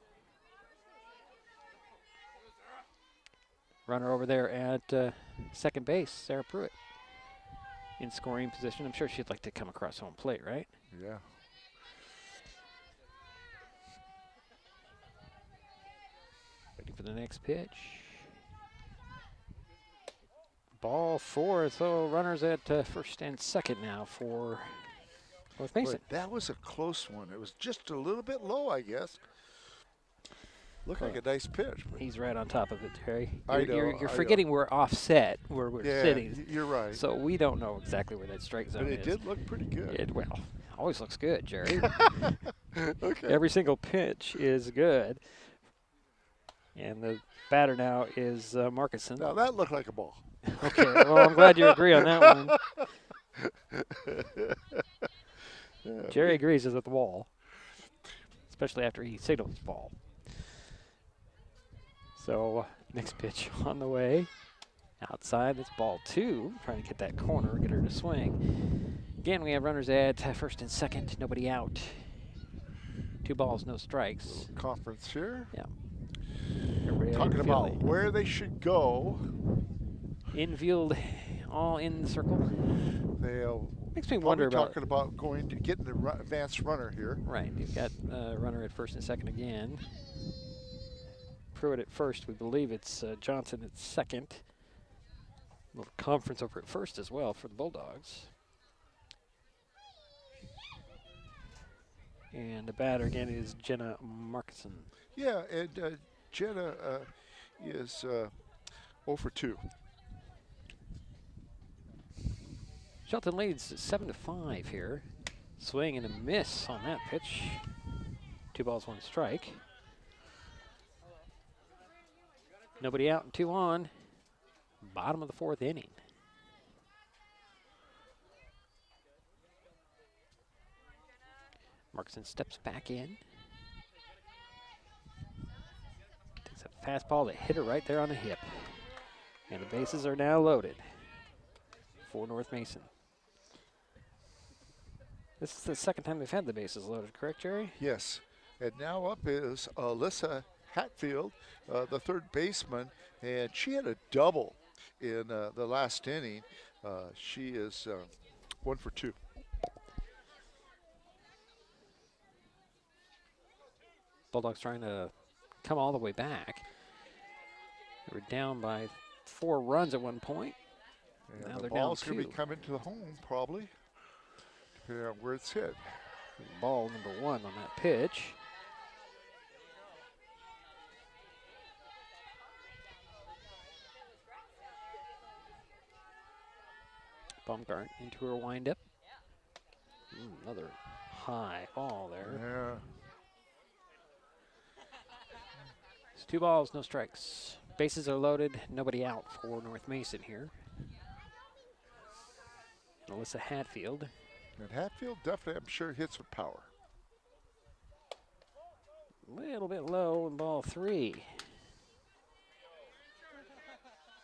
Runner over there at second base, Sarah Pruitt. In scoring position. I'm sure she'd like to come across home plate, right? Yeah. Ready for the next pitch. Ball 4, so runners at first and second now for North Mason. Boy, that was a close one. It was just a little bit low, I guess. Looked like a nice pitch. He's right on top of it, Terry. I know. You're forgetting we're offset where we're sitting. You're right. So we don't know exactly where that strike zone is. But it did look pretty good. Well, always looks good, Jerry. Okay. Every single pitch is good. And the batter now is Markinson. Now that looked like a ball. Okay, well, I'm glad you agree on that one. Jerry agrees with the wall, especially after he signals ball. So next pitch on the way. Outside, that's ball 2. Trying to get that corner, get her to swing. Again, we have runners at first and second, nobody out. 2 balls, no strikes. Conference here. Yeah. Talking about where they should go. Infield all in the circle. They'll Makes me wonder about talking about going to getting the advanced runner here. Right, you've got runner at first and second again. Pruitt at first. We believe it's Johnson at second. A little conference over at first as well for the Bulldogs. And the batter again is Jenna Markison. Yeah, and Jenna is 0 for 2. Shelton leads 7-5 here. Swing and a miss on that pitch. 2 balls, 1 strike. Nobody out and 2 on. Bottom of the 4th inning. Markson steps back in. Takes a fastball to hit her right there on the hip. And the bases are now loaded for North Mason. This is the second time they've had the bases loaded, correct, Jerry? Yes. And now up is Alyssa Hatfield, the third baseman, and she had a double in the last inning. She is 1 for 2. Bulldogs trying to come all the way back. They were down by 4 runs at one point. And now the they're down ball's 2. going to be coming to the home, probably, depending on where it's hit. Ball number 1 on that pitch. Baumgart into her windup. Another high ball there. Yeah. It's 2 balls, no strikes. Bases are loaded, nobody out for North Mason here. And Alyssa Hatfield. And Hatfield definitely, I'm sure, hits with power. A little bit low in ball 3.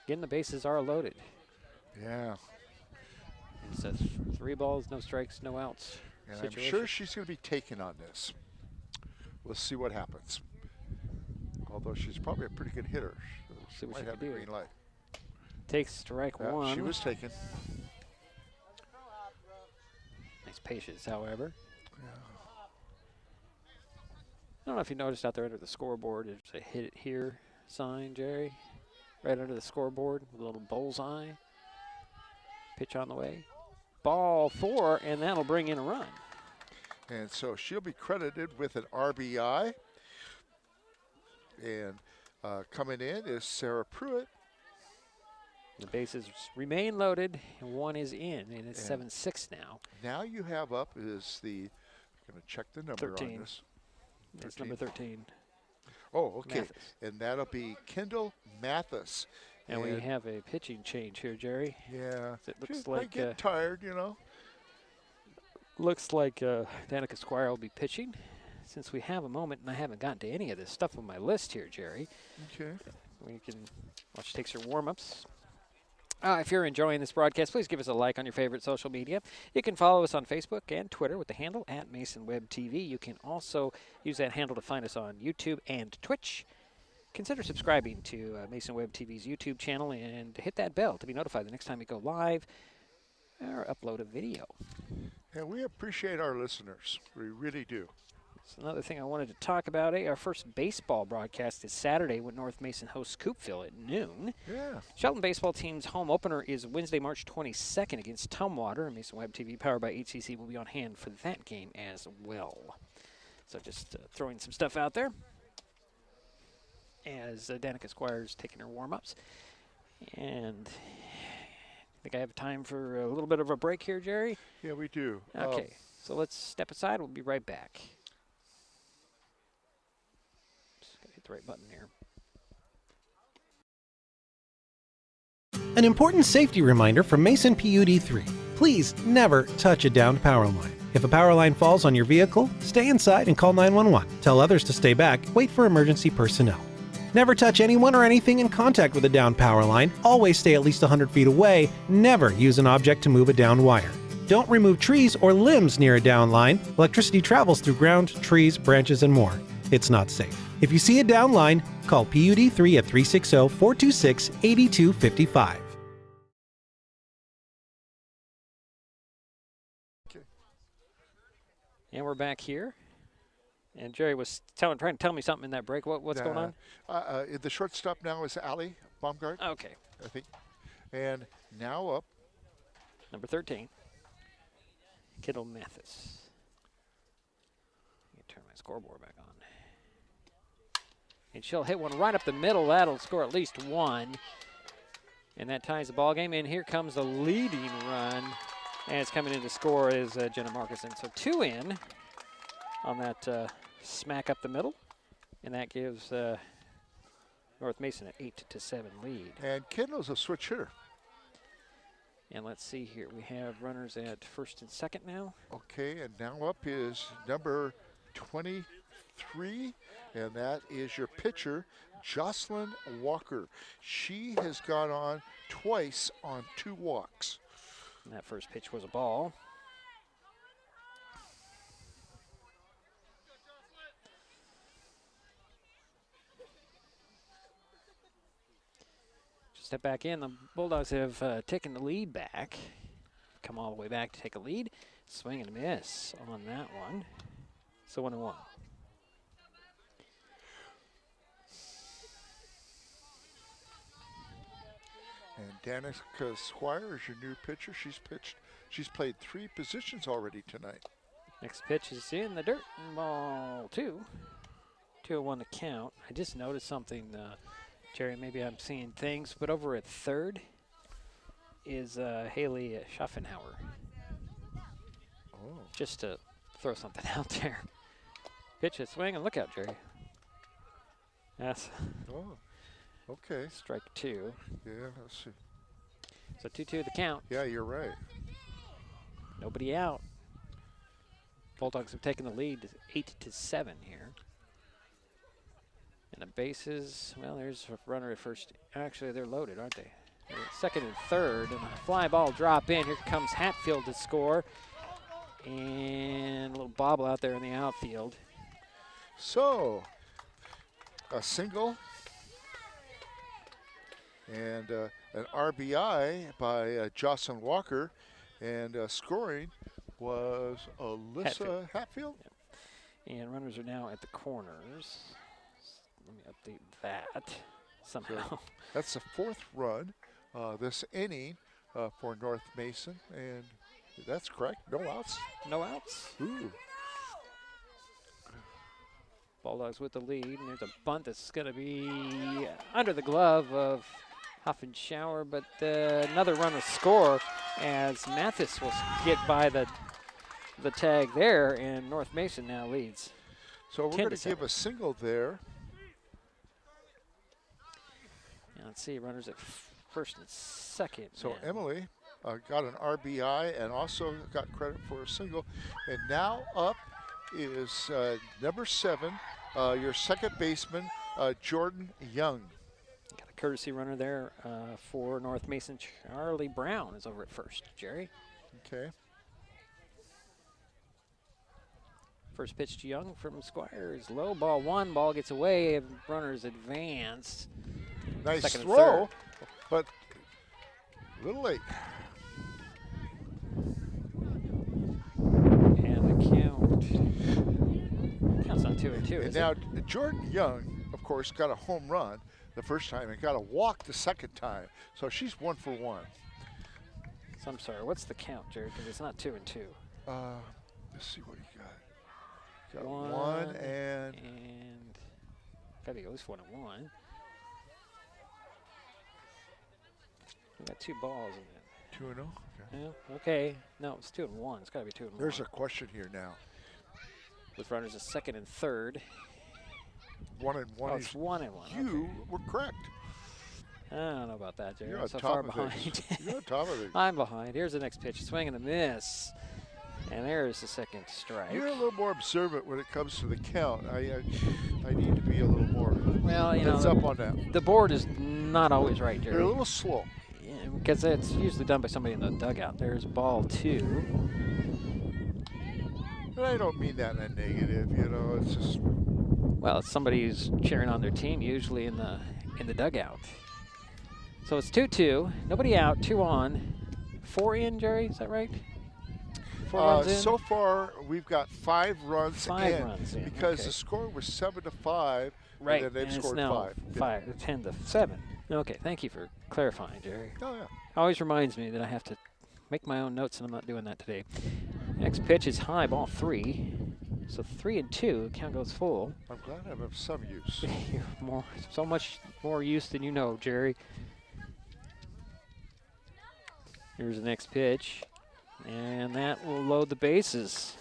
Again, the bases are loaded. Yeah. It's a 3 balls, no strikes, no outs And situation. I'm sure she's going to be taken on this. We'll see what happens. Although she's probably a pretty good hitter. See She what might she have can the do. green light. Takes strike 1. She was taken. Nice patience, however. I don't know if you noticed out there under the scoreboard, there's a hit it here sign, Jerry. Right under the scoreboard, with a little bullseye. Pitch on the way. Ball 4, and that'll bring in a run. And so she'll be credited with an RBI. And coming in is Sarah Pruitt. The bases remain loaded, and 1 is in, and it's 7-6 now. Now you have up is the, I'm going to check the number 13. on this. It's number 13. Oh, okay. Mathis. And that'll be Kendall Mathis. And we have a pitching change here, Jerry. Yeah. It looks She might get tired, you know. Looks like Danica Squire will be pitching. Since we have a moment, and I haven't gotten to any of this stuff on my list here, Jerry. Okay. We can watch takes her warm-ups. If you're enjoying this broadcast, please give us a like on your favorite social media. You can follow us on Facebook and Twitter with the handle @MasonWebTV. You can also use that handle to find us on YouTube and Twitch. Consider subscribing to Mason Web TV's YouTube channel and hit that bell to be notified the next time we go live or upload a video. And we appreciate our listeners. We really do. So another thing I wanted to talk about, our first baseball broadcast is Saturday when North Mason hosts Coopville at noon. Yeah. Shelton baseball team's home opener is Wednesday, March 22nd against Tumwater. Mason Web TV, powered by HCC, will be on hand for that game as well. So just throwing some stuff out there as Danica Squire's taking her warm-ups. And I think I have time for a little bit of a break here, Jerry? Yeah, we do. Okay, so let's step aside. We'll be right back. The right button here. An important safety reminder from Mason PUD 3. Please never touch a downed power line. If a power line falls on your vehicle, stay inside and call 911. Tell others to stay back. Wait for emergency personnel. Never touch anyone or anything in contact with a downed power line. Always stay at least 100 feet away. Never use an object to move a downed wire. Don't remove trees or limbs near a downed line. Electricity travels through ground, trees, branches, and more. It's not safe. If you see a down line, call PUD 3 at 360-426-8255. And we're back here. And Jerry was trying to tell me something in that break. What's going on? The shortstop now is Ali Baumgart. Okay. I think. And now up. Number 13. Kittle Mathis. Let me turn my scoreboard back on. And she'll hit one right up the middle. That'll score at least one. And that ties the ball game. And here comes the leading run. And it's coming in to score is Jenna Markuson. So 2 in on that smack up the middle. And that gives North Mason an 8-7 lead. And Kendall's a switch hitter. And let's see here. We have runners at first and second now. Okay, and now up is number 23. And that is your pitcher, Jocelyn Walker. She has gone on twice on 2 walks. And that first pitch was a ball. Step back in. The Bulldogs have taken the lead back. Come all the way back to take a lead. Swing and miss on that one. So 1-1. And Danica Squire is your new pitcher. She's played 3 positions already tonight. Next pitch is in the dirt. Ball 2. 2-1 the count. I just noticed something, Jerry. Maybe I'm seeing things, but over at third is Haley Schaffenhauer. Oh. Just to throw something out there. Pitch a swing and look out, Jerry. Yes. Oh. Okay. Strike 2. Yeah, let's see. So 2-2 the count. Yeah, you're right. Nobody out. Bulldogs have taken the lead 8-7 here. And the bases, well, there's a runner at first. Actually, they're loaded, aren't they? They're second and third, and a fly ball drop in. Here comes Hatfield to score. And a little bobble out there in the outfield. So, a single and an RBI by Jocelyn Walker, and scoring was Alyssa Hatfield. Yep. And runners are now at the corners. Let me update that somehow. So that's the 4th run this inning for North Mason, and that's correct. No outs. No outs. Ooh. Bulldogs with the lead, and there's a bunt that's going to be under the glove of Hoffenschauer, but another run will score as Mathis will get by the tag there, and North Mason now leads. So we're going to give a single there. Now let's see, runners at first and second. So now. Emily got an RBI and also got credit for a single. And now up is number 7, your second baseman, Jordan Young. Got a courtesy runner there for North Mason. Charlie Brown is over at first, Jerry. Okay. First pitch to Young from Squire is low. Ball 1. Ball gets away. Runners advanced. Nice second throw, but a little late. And the count. Counts on 2-2. And now Jordan Young, of course, got a home run the first time and got a walk the second time. So she's 1 for 1. So I'm sorry. What's the count, Jerry? Because it's not 2-2. Let's see what he got. Got 1 and gotta be at least 1-1. We got 2 balls in that. 2-0. Okay. Yeah. Okay. No, it's 2-1. It's got to be 2-1. There's a question here now. With runners at second and third. 1-1. Oh, it's 1-1. You were correct. I don't know about that, Jerry. You're I'm on so top far of behind. it. You're on top of it. I'm behind. Here's the next pitch. Swing and a miss. And there's the second strike. You're a little more observant when it comes to the count. I need to be a little more heads up on that. The board is not always right, Jerry. They're a little slow. Yeah, because it's usually done by somebody in the dugout. There's ball 2. And I don't mean that in a negative, it's just. Well, it's somebody who's cheering on their team, usually in the dugout. So it's 2-2. Nobody out. 2 on. 4 in, Jerry. Is that right? 4 runs in? So far, we've got 5 runs Five in. runs in, Because okay. the score was 7-5. Right, And then they've and scored it's now 5. 10-7. Okay, thank you for clarifying, Jerry. Oh, yeah. Always reminds me that I have to make my own notes, and I'm not doing that today. Next pitch is high, ball 3. So 3-2, count goes full. I'm glad I'm of some use. You're so much more use than you know, Jerry. Here's the next pitch, and that will load the bases.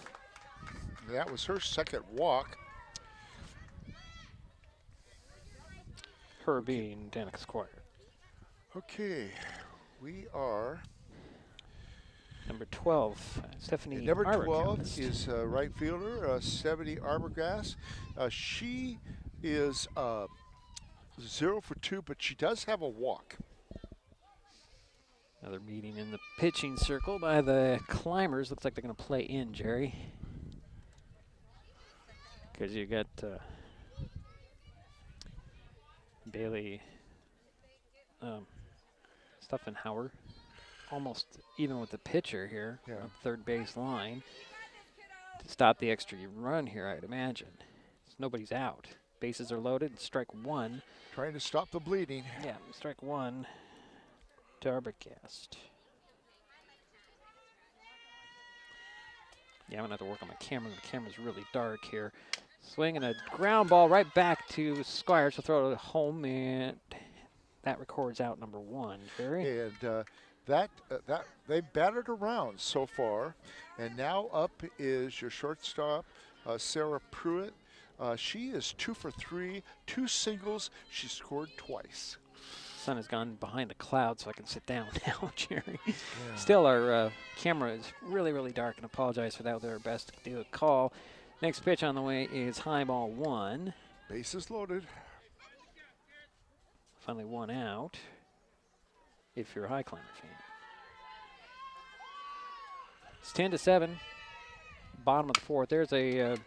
That was her second walk. Her being Danica Squire. Okay, we are. Number 12, Stephanie And number Arbogast. 12 is right fielder, Stephanie Arbogast. She is 0 for 2, but she does have a walk. Another meeting in the pitching circle by the Climbers. Looks like they're going to play in, Jerry. Because you got Bailey Stuffenhauer. Almost even with the pitcher here on the third base line to stop the extra run here, I'd imagine. Nobody's out. Bases are loaded. Strike 1. Trying to stop the bleeding. Yeah, strike 1 to Arbogast. Yeah, I'm going to have to work on my camera. The camera's really dark here. Swinging a ground ball right back to Squire. So throw it home, and that records out number 1, Jerry. And that they've battered around so far, and now up is your shortstop, Sarah Pruitt. She is 2 for 3, 2 singles. She scored twice. Sun has gone behind the clouds, so I can sit down now, Jerry. Yeah. Still, our camera is really, really dark, and apologize for that. We'll do our best to do a call. Next pitch on the way is high ball 1. Bases loaded. Finally 1 out. If you're a Highclimber fan. It's 10-7. Bottom of the 4th. There's a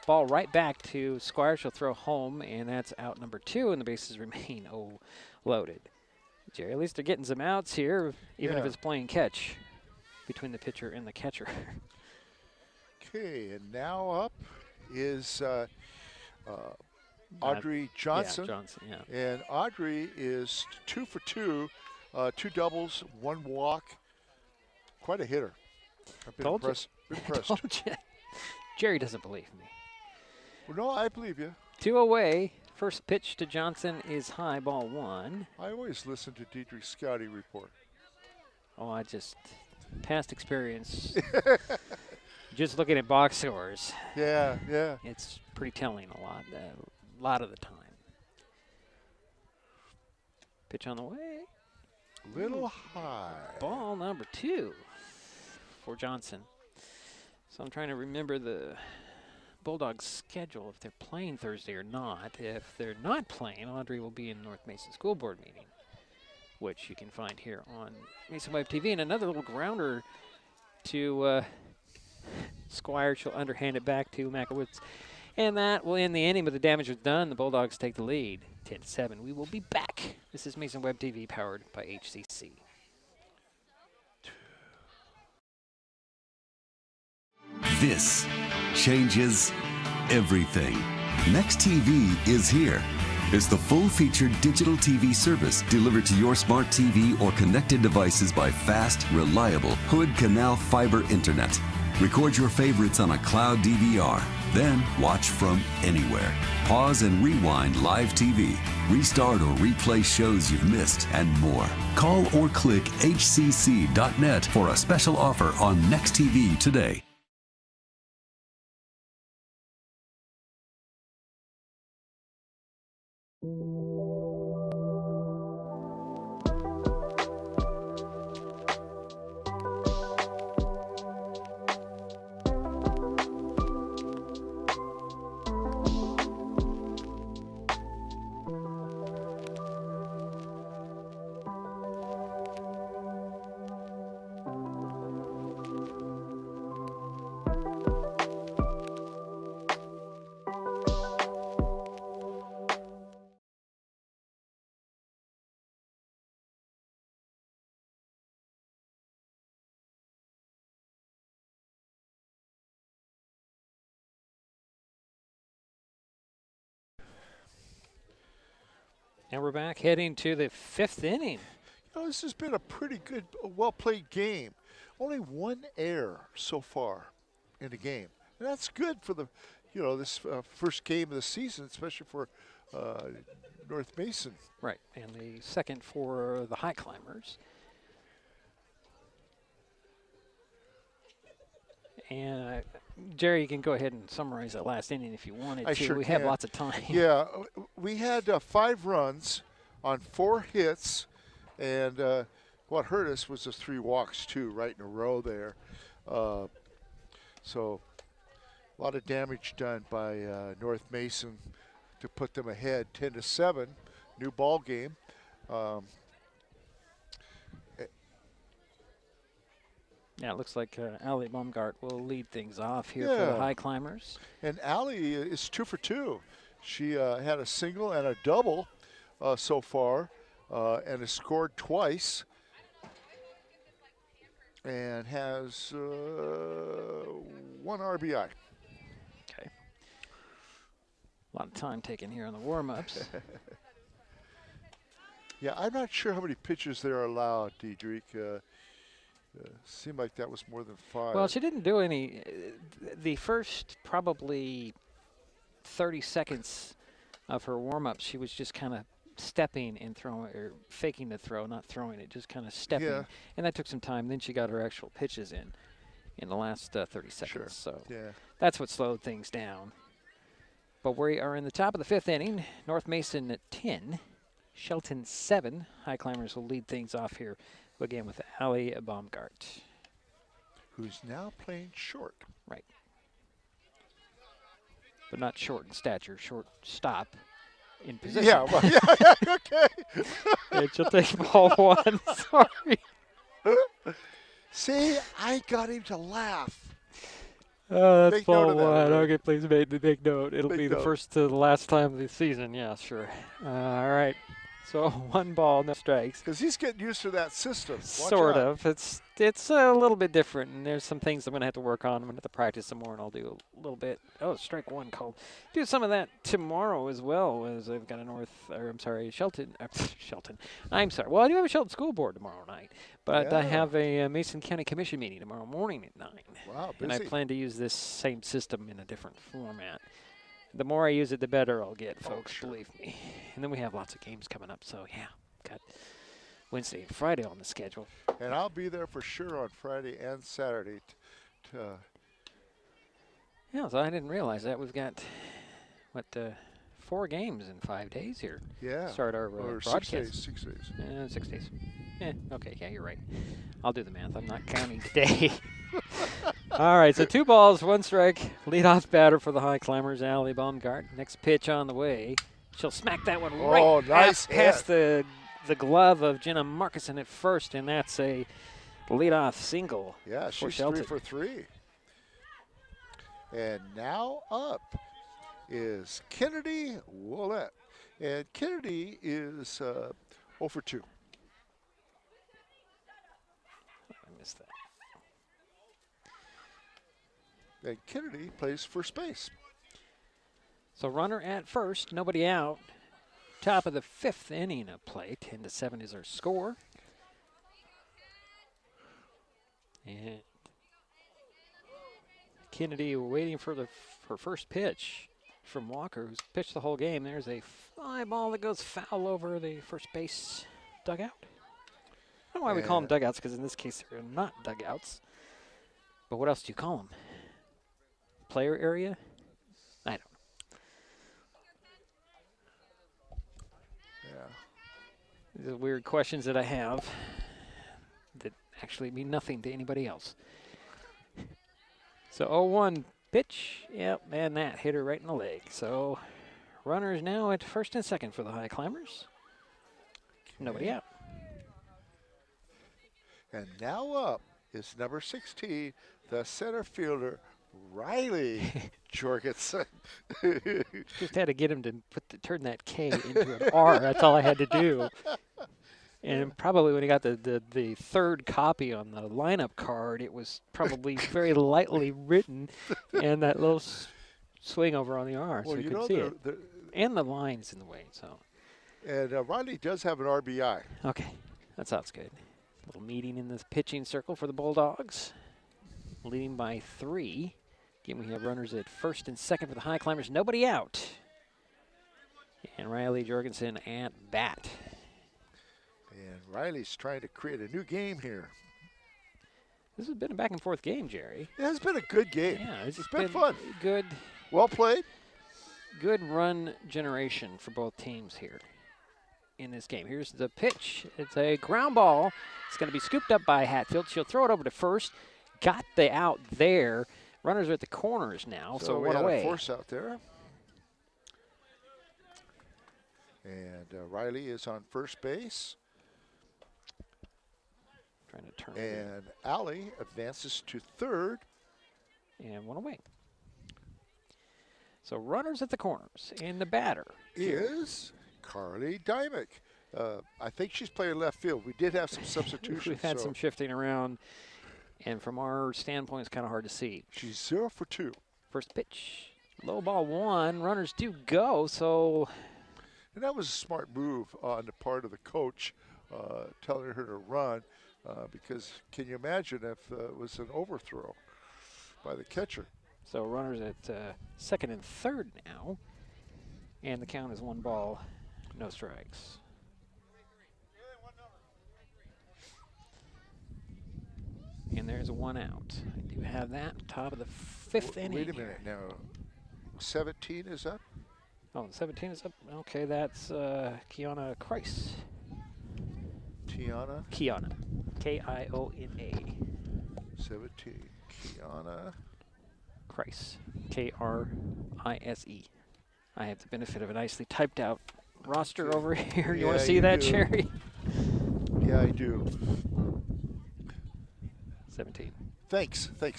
ball right back to Squire. She'll throw home, and that's out number 2, and the bases remain loaded. Jerry, at least they're getting some outs here, even if it's playing catch between the pitcher and the catcher. Okay, and now up is Audrey Johnson. Yeah, Johnson, yeah. And Audrey is 2 for 2. 2 doubles, 1 walk. Quite a hitter. I've been impressed. Told you. Jerry doesn't believe me. Well, no, I believe you. 2 away. First pitch to Johnson is high, ball 1. I always listen to Dietrich's scouting report. Oh, past experience. Just looking at box scores. Yeah. It's pretty telling a lot of the time. Pitch on the way. Little high. Ball number 2 for Johnson. So I'm trying to remember the Bulldogs' schedule, if they're playing Thursday or not. If they're not playing, Audrey will be in North Mason School Board meeting, which you can find here on Mason Web TV. And another little grounder to Squire. She'll underhand it back to Makowitz. And that will end the inning, but the damage was done. The Bulldogs take the lead, 10-7. We will be back. This is Mason Web TV, powered by HCC. This changes everything. Next TV is here. It's the full-featured digital TV service delivered to your smart TV or connected devices by fast, reliable Hood Canal fiber internet. Record your favorites on a cloud DVR, then watch from anywhere. Pause and rewind live TV, restart or replay shows you've missed, and more. Call or click hcc.net for a special offer on Next TV today. And we're back heading to the 5th inning. You know, this has been a pretty good, well-played game. Only one error so far in the game. And that's good for the, this first game of the season, especially for North Mason. Right, and the second for the Highclimbers. And Jerry, you can go ahead and summarize that last inning if you wanted to. Sure we can. have lots of time. Yeah, we had 5 runs on 4 hits, and what hurt us was the 3 walks too, right in a row there. So a lot of damage done by North Mason to put them ahead 10-7, new ball game. Yeah, it looks like Allie Baumgart will lead things off here for the Highclimbers. And Allie is 2 for 2. She had a single and a double so far, and has scored twice, and has 1 RBI. Okay. A lot of time taken here on the warm-ups. Yeah, I'm not sure how many pitches they're allowed, Diedrich. Seemed like that was more than 5. Well, she didn't do any. The first probably 30 seconds of her warm-up, she was just kind of stepping and throwing, or faking the throw, not throwing it, just kind of stepping. Yeah. And that took some time. Then she got her actual pitches in the last 30 seconds. Sure. So yeah. That's what slowed things down. But we are in the top of the 5th inning. North Mason at 10, Shelton 7. Highclimbers will lead things off here again with Allie Baumgart, who's now playing short. Right. But not short in stature, short stop in position. Yeah, well, yeah, okay. And she'll take ball 1. Sorry. See, I got him to laugh. That's Make ball note of that, 1. right? Okay, please make note. It'll Make be the note. first to the last time of the season. Yeah, sure. All right. So 1 ball, no strikes. Because he's getting used to that system. Watch Sort out. of. It's a little bit different, and there's some things I'm going to have to work on. I'm going to have to practice some more, and I'll do a little bit. Oh, strike 1 called. Do some of that tomorrow as well, as I've got a Shelton. Shelton. I'm sorry. Well, I do have a Shelton school board tomorrow night, but I Yeah. have a Mason County Commission meeting tomorrow morning at 9. Wow, And I busy. plan to use this same system in a different format. The more I use it, the better I'll get, folks, believe me. And then we have lots of games coming up, so yeah. Got Wednesday and Friday on the schedule. And I'll be there for sure on Friday and Saturday. Yeah, so I didn't realize that. We've got, 4 games in 5 days here. Yeah. Start our or broadcast. 6 days. 6 days. Okay, yeah, you're right. I'll do the math. I'm not counting today. All right, so 2 balls, 1 strike. Leadoff batter for the Highclimbers, Allie Baumgart. Next pitch on the way. She'll smack that one right nice past the glove of Jenna Markison at first, and that's a leadoff single. Yeah, for she's Shelton. 3 for 3. And now up is Kennedy Willett. And Kennedy is 0 for 2. I missed that. And Kennedy plays first base. So runner at first, nobody out. Top of the 5th inning of play. 10-7 is our score. And Kennedy waiting for her first pitch from Walker, who's pitched the whole game. There's a fly ball that goes foul over the first base dugout. I don't know why we call them dugouts, because in this case they're not dugouts. But what else do you call them? Player area? I don't know. Yeah. These are weird questions that I have that actually mean nothing to anybody else. So 0-1 pitch. Yep, and that hit her right in the leg. So runners now at first and second for the Highclimbers. Nobody out. And now up is number 16, the center fielder, Riley Jorgensen. Just had to get him to turn that K into an R. That's all I had to do. And probably when he got the third copy on the lineup card, it was probably very lightly written, and that little swing over on the R, Well, so you know, could see it. And the line's in the way, so. And Riley does have an RBI. Okay, that sounds good. A little meeting in the pitching circle for the Bulldogs. Leading by 3. Again, we have runners at first and second for the Highclimbers. Nobody out. And Riley Jorgensen at bat. And Riley's trying to create a new game here. This has been a back-and-forth game, Jerry. It has been a good game. Yeah, it's been fun. Good. Well played. Good run generation for both teams here in this game. Here's the pitch. It's a ground ball. It's going to be scooped up by Hatfield. She'll throw it over to first. Got the out there. Runners are at the corners now, so we one had away. A force out there. And Riley is on first base. Trying to turn. And Allie advances to third. And one away. So runners at the corners. And the batter is Carly Dymick. I think she's playing left field. We did have some substitutions. We've had some shifting around. And from our standpoint, it's kind of hard to see. She's 0 for 2. First pitch. Low ball 1. Runners do go, so. And that was a smart move on the part of the coach, telling her to run. Because can you imagine if it was an overthrow by the catcher? So runners at second and third now. And the count is 1 ball, no strikes. And there's a 1 out. I do have that. Top of the 5th inning. Wait a minute now. 17 is up? Oh, 17 is up. Okay, that's Kiana Kreis. Kiana? K-I-O-N-A. 17. Kiana Kreis. K-R-I-S-E. I have the benefit of a nicely typed out roster over here. You want to see that, Jerry? Yeah, I do. 17. Thanks. I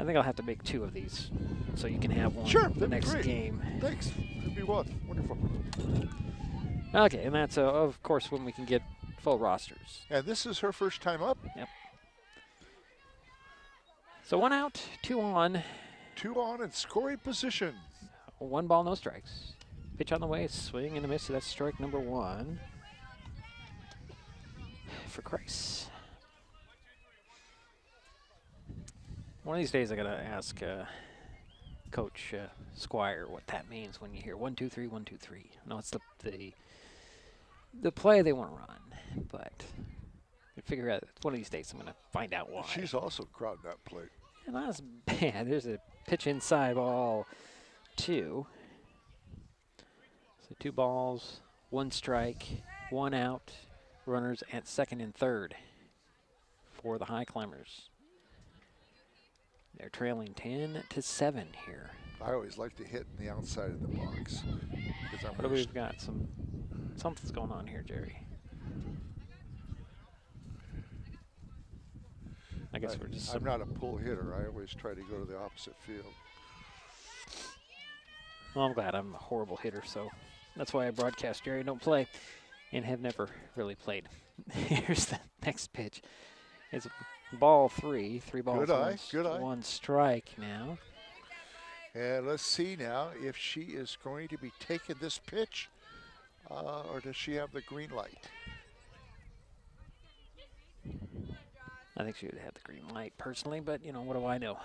think I'll have to make 2 of these so you can have one sure, the next great. game. Thanks. That'd be wonderful. Okay, and that's, of course, when we can get full rosters. And this is her first time up? Yep. So 1 out, 2 on. 2 on in scoring position. 1 ball, no strikes. Pitch on the way, swing and a miss. So that's strike number 1 for Kreis. One of these days I gotta ask Coach Squire what that means when you hear 1, 2, 3, 1, 2, 3. No, it's the play they want to run, but I figure out one of these days I'm gonna find out why. She's also crowding that plate. And that's bad. There's a pitch inside, ball 2. So 2 balls, 1 strike, 1 out. Runners at second and third for the Highclimbers. They're trailing 10-7 here. I always like to hit in the outside of the box. What do we've got? Something's going on here, Jerry. I guess we're just. I'm not a pull hitter. I always try to go to the opposite field. Well, I'm glad. I'm a horrible hitter, so that's why I broadcast, Jerry. Don't play, and have never really played. Here's the next pitch. It's ball 3. 3 balls. Good eye. 1 strike now. And let's see now if she is going to be taking this pitch, or does she have the green light? I think she would have the green light personally, but, you know, what do I know?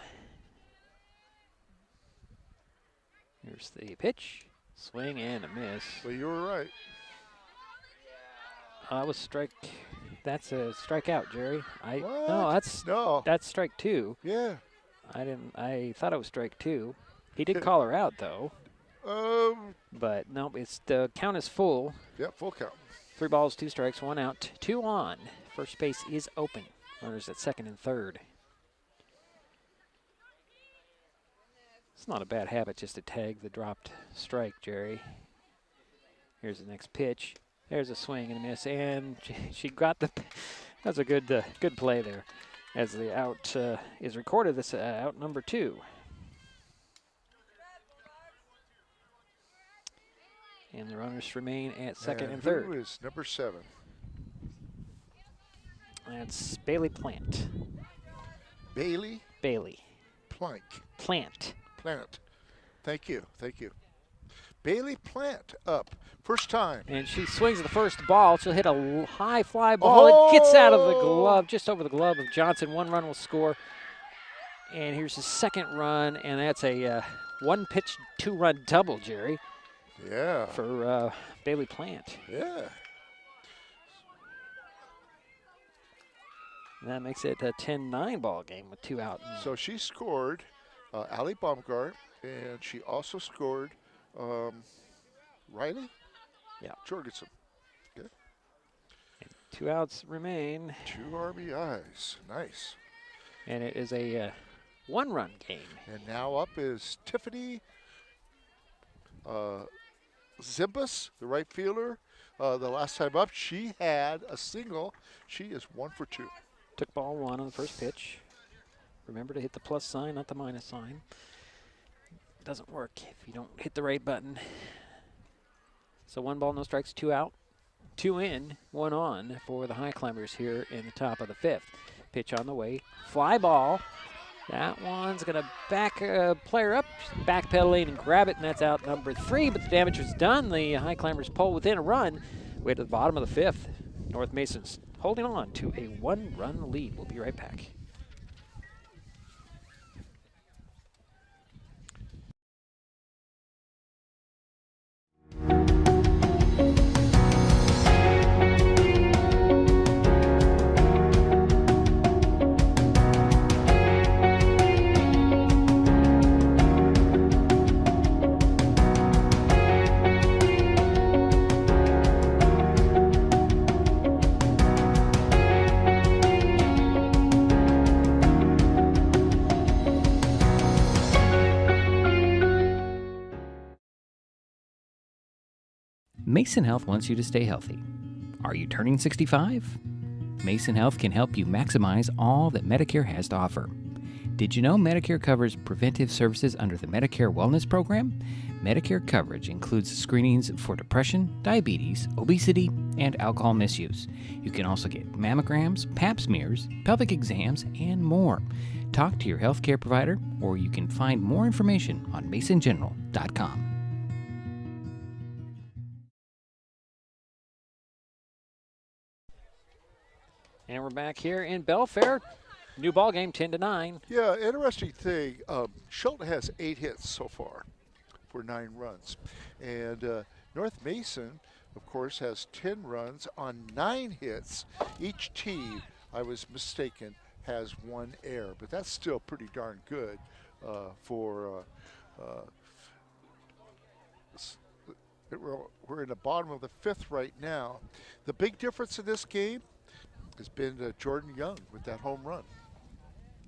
Here's the pitch. Swing and a miss. Well, you were right. Was strike. That's a strikeout, Jerry. No, that's strike 2. Yeah. I thought it was strike 2. He did call her out though. But no, the count is full. Yep, full count. 3 balls, 2 strikes, 1 out, 2 on. First base is open. Runners at second and third. It's not a bad habit just to tag the dropped strike, Jerry. Here's the next pitch. There's a swing and a miss, and she got the. That's a good play there, as the out is recorded. This out number 2. And the runners remain at second and third. Who is number 7? That's Bailey Plant. Bailey? Bailey. Plank. Plant. Thank you. Bailey Plant up. First time. And she swings the first ball. She'll hit a high fly ball. It gets out of the glove, just over the glove of Johnson. 1 run will score. And here's the second run, and that's a 1-pitch, 2-run double, Jerry. Yeah. For Bailey Plant. Yeah. And that makes it a 10-9 ball game with 2 out. So she scored Allie Baumgart, and she also scored Riley? Yeah. Jorgensen. Okay. And 2 outs remain. 2 RBIs. Nice. And it is a 1-run game. And now up is Tiffany Zimbus, the right fielder. The last time up, she had a single. She is 1 for 2. Took ball 1 on the first pitch. Remember to hit the plus sign, not the minus sign. Doesn't work if you don't hit the right button. So 1 ball, no strikes, 2 out. 2 in, 1 on for the Highclimbers here in the top of the 5th. Pitch on the way. Fly ball. That one's going to back a player up, backpedaling and grab it, and that's out number 3. But the damage was done. The Highclimbers pull within a run. Way to the bottom of the 5th. North Mason's holding on to a 1-run lead. We'll be right back. Mason Health wants you to stay healthy. Are you turning 65? Mason Health can help you maximize all that Medicare has to offer. Did you know Medicare covers preventive services under the Medicare Wellness Program? Medicare coverage includes screenings for depression, diabetes, obesity, and alcohol misuse. You can also get mammograms, pap smears, pelvic exams, and more. Talk to your healthcare provider, or you can find more information on masongeneral.com. And we're back here in Belfair. New ball game, 10-9. Yeah, interesting thing. Shelton has 8 hits so far for 9 runs. And North Mason, of course, has 10 runs on 9 hits. Each team, I was mistaken, has 1 error. But that's still pretty darn good for we're in the bottom of the 5th right now. The big difference in this game has been Jordan Young with that home run.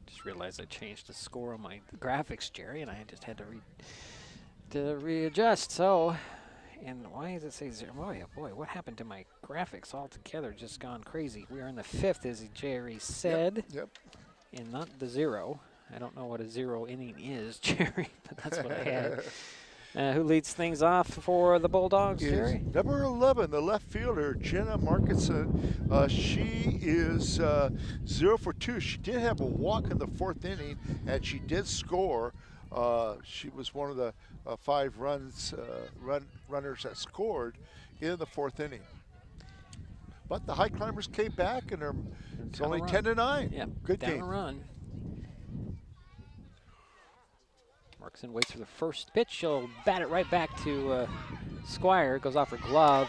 Just realized I changed the score on my graphics, Jerry, and I just had to readjust. So, and why does it say 0? Boy, what happened to my graphics altogether? Just gone crazy. We are in the 5th, as Jerry said. Yep. And not the 0. I don't know what a 0 inning is, Jerry, but that's what I had. Who leads things off for the Bulldogs, Jerry? Number 11, the left fielder, Jenna Markinson. She is 0 for 2. She did have a walk in the 4th inning, and she did score. She was one of the 5 runners that scored in the 4th inning. But the Highclimbers came back, and it's only 10-9. Yeah, good down game. A run. Markson waits for the first pitch. She'll bat it right back to Squire. It goes off her glove.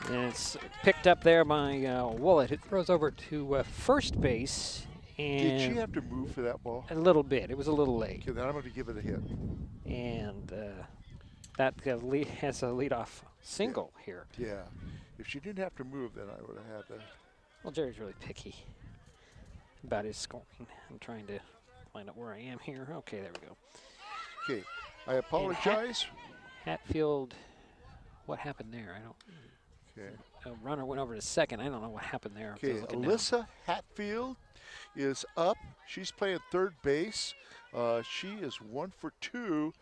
And it's picked up there by Woollett, who throws over to first base. And did she have to move for that ball? A little bit. It was a little late. Okay, then I'm going to give it a hit. And that has a leadoff single here. Yeah. If she didn't have to move, then I would have had to. Well, Jerry's really picky about his scoring. I'm trying to find out where I am here. Okay, there we go. Okay, I apologize. Hatfield, what happened there? I don't. Okay. A runner went over to second. I don't know what happened there. Okay, Alyssa Hatfield is up. She's playing third base. She is 1 for 2.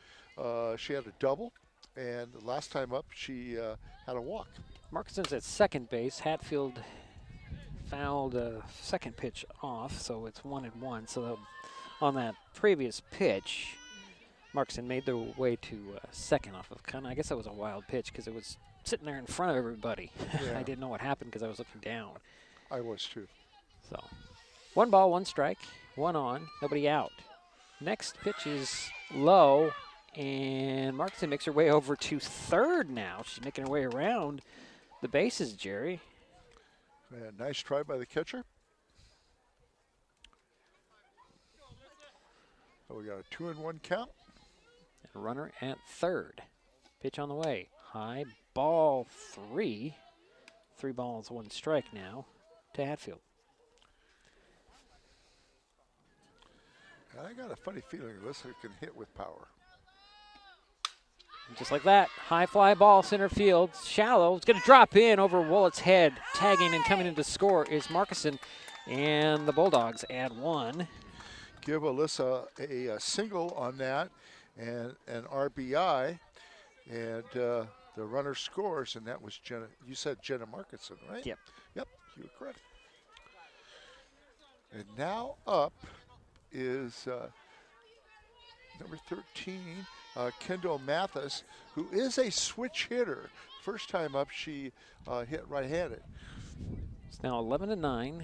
She had a double, and the last time up, she had a walk. Markinson's at second base. Hatfield fouled a second pitch off, so it's 1-1. So on that previous pitch, Markson made their way to second off of I guess that was a wild pitch because it was sitting there in front of everybody. Yeah. I didn't know what happened because I was looking down. I was too. So 1 ball, 1 strike, 1 on, nobody out. Next pitch is low, and Markson makes her way over to third now. She's making her way around the bases, Jerry. And nice try by the catcher. So we got a 2-1 count. And a runner at third. Pitch on the way. High, ball 3. 3 balls, 1 strike now to Hatfield. I got a funny feeling this can hit with power. And just like that, high fly ball, center field, shallow. It's going to drop in over Woolett's head. Tagging and coming in to score is Markison, and the Bulldogs add 1. Give Alyssa a single on that and an RBI, and the runner scores, and that was Jenna. You said Jenna Markison, right? Yep. Yep, you were correct. And now up is number 13, Kendall Mathis, who is a switch hitter. First time up, she hit right-handed. It's now 11-9.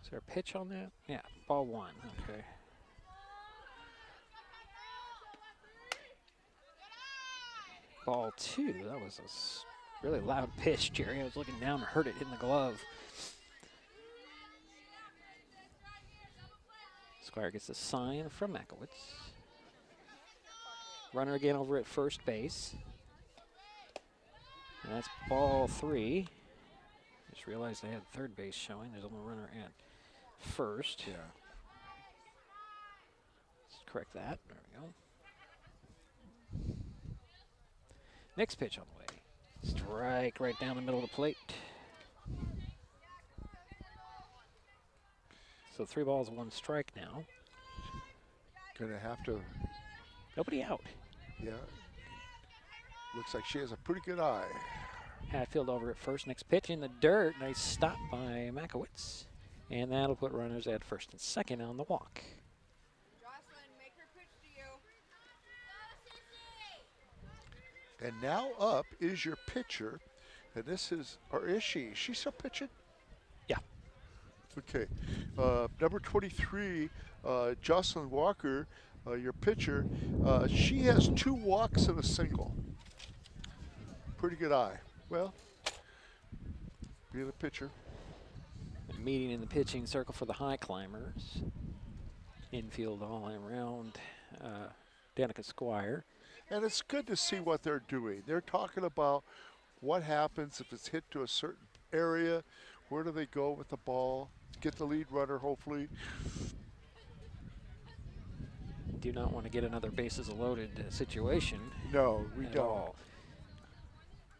Is there a pitch on that? Yeah, ball 1. Okay. Ball 2. That was a really loud pitch, Jerry. I was looking down and heard it in the glove. Squire gets a sign from Makowitz. Runner again over at first base. And that's ball 3. Just realized I had third base showing. There's only a runner at first. Yeah. Let's correct that. There we go. Next pitch on the way. Strike right down the middle of the plate. So 3 balls, 1 strike now. Gonna have to. Nobody out. Yeah. Looks like she has a pretty good eye. Hatfield over at first. Next pitch in the dirt. Nice stop by Makowitz. And that'll put runners at first and second on the walk. And now up is your pitcher. And this is, or is she? Is she still pitching? Yeah. Okay. Number 23, Jocelyn Walker, your pitcher. She has 2 walks and a single. Pretty good eye. Well, be the pitcher. A meeting in the pitching circle for the Highclimbers. Infield all around Danica Squire. And it's good to see what they're doing. They're talking about what happens if it's hit to a certain area. Where do they go with the ball? Get the lead runner, hopefully. Do not want to get another bases loaded situation. No, we at don't. all.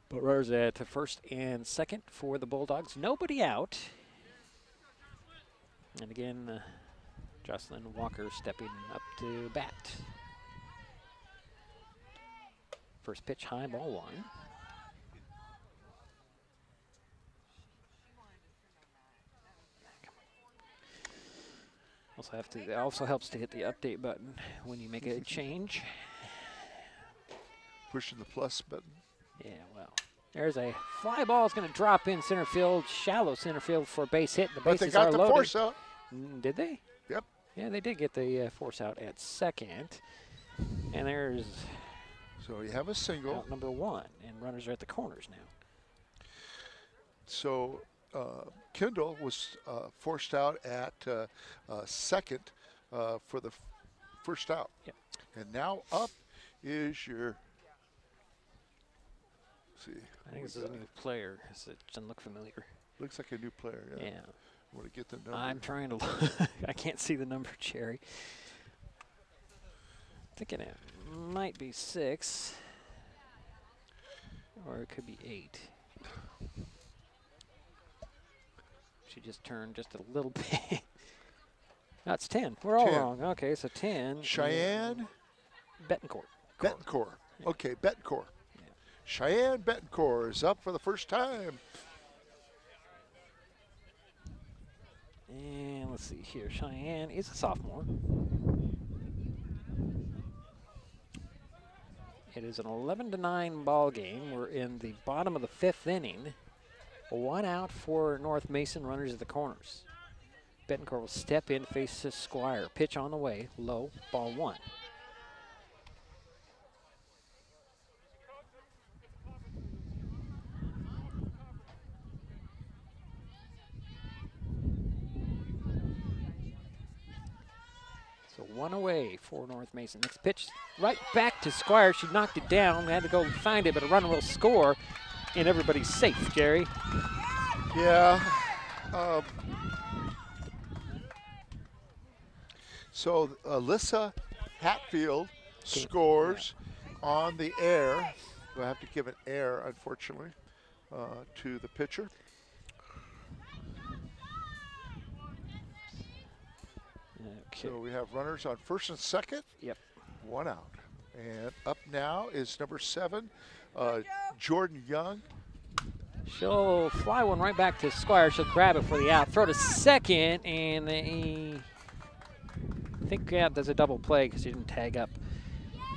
But runners at first and second for the Bulldogs. Nobody out. And again, Jocelyn Walker stepping up to bat. First pitch, high, ball 1. It also helps to hit the update button when you make a change. Pushing the plus button. Yeah, well, there's a fly ball. Is going to drop in center field, shallow center field for a base hit. The bases but they got are the loaded. force out. Did they? Yep. Yeah, they did get the force out at second. And there's so you have a single. Out number 1, and runners are at the corners now. So Kendall was forced out at second for the first out. Yep. And now up is your, let's see. I think this is a new player. It doesn't look familiar. Looks like a new player, yeah. Yeah. I want to get the number. I'm trying to I can't see the number, Jerry. Thinking it might be 6. Or it could be 8. She just turned just a little bit. No, it's 10. We're all 10. wrong. Okay, so 10. Cheyenne Betancourt. Betancourt. Okay, Betancourt. Yeah. Cheyenne Betancourt is up for the first time. And let's see here. Cheyenne is a sophomore. It is an 11-9 ball game. We're in the bottom of the 5th inning. 1 out for North Mason, runners at the corners. Bettencourt will step in, face Squire. Pitch on the way, low, ball 1. So 1 away for North Mason. Next pitch, right back to Squire. She knocked it down. We had to go find it, but a runner will score, and everybody's safe, Jerry. Yeah. So Alyssa Hatfield scores on the air. We'll have to give an air, unfortunately, to the pitcher. Okay. So we have runners on first and second. Yep. 1 out. And up now is number 7, Jordan Young. She'll fly one right back to Squire. She'll grab it for the out. Throw to second, and I think there's a double play because she didn't tag up.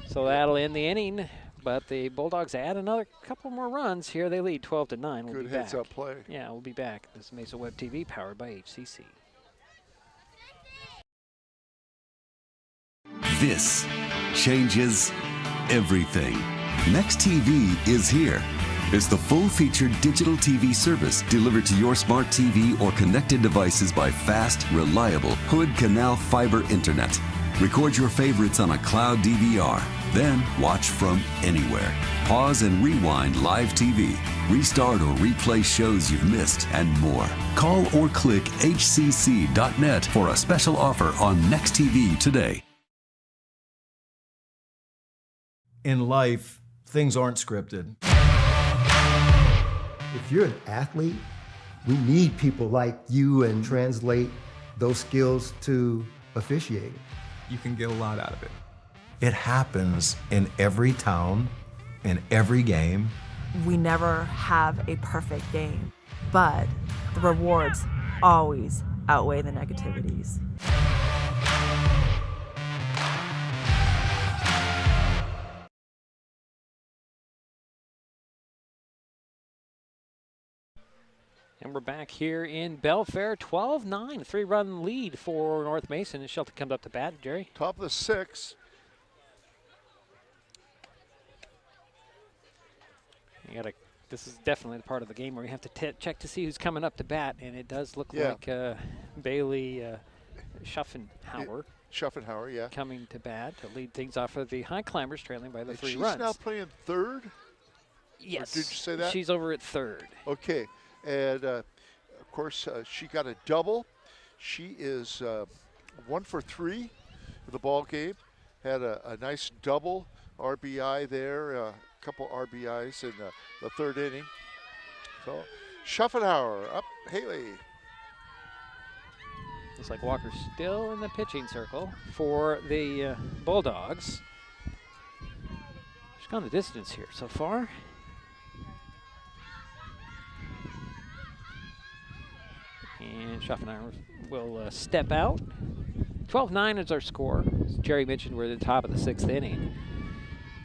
So that'll end the inning. But the Bulldogs add another couple more runs here. They lead 12-9. We'll Good be back. heads-up play. Yeah, we'll be back. This is Mesa Web TV, powered by HCC. This changes everything. Next TV is here. It's the full-featured digital TV service delivered to your smart TV or connected devices by fast, reliable Hood Canal fiber internet. Record your favorites on a cloud DVR, then watch from anywhere. Pause and rewind live TV, restart or replay shows you've missed, and more. Call or click hcc.net for a special offer on Next TV today. In life, things aren't scripted. If you're an athlete, we need people like you and translate those skills to officiating. You can get a lot out of it. It happens in every town, in every game. We never have a perfect game, but the rewards always outweigh the negativities. And we're back here in Belfair, 12-9, 3-run lead for North Mason. And Shelton comes up to bat. Jerry? Top of the 6th. This is definitely the part of the game where you have to check to see who's coming up to bat, and it does look like Bailey Schuffenhauer. Schuffenhauer, yeah. Coming to bat to lead things off of the Highclimbers, trailing by the 3 she's runs. She's now playing third? Yes. Or did you say that? She's over at third. Okay. And, of course, she got a double. She is 1 for 3 for the ball game. Had a nice double RBI there, a couple RBIs in the 3rd inning. So, Schuffenhauer up, Haley. Looks like Walker's still in the pitching circle for the Bulldogs. She's gone the distance here so far. And Schuffenhauer will step out. 12-9 is our score. As Jerry mentioned, we're at the top of the 6th inning.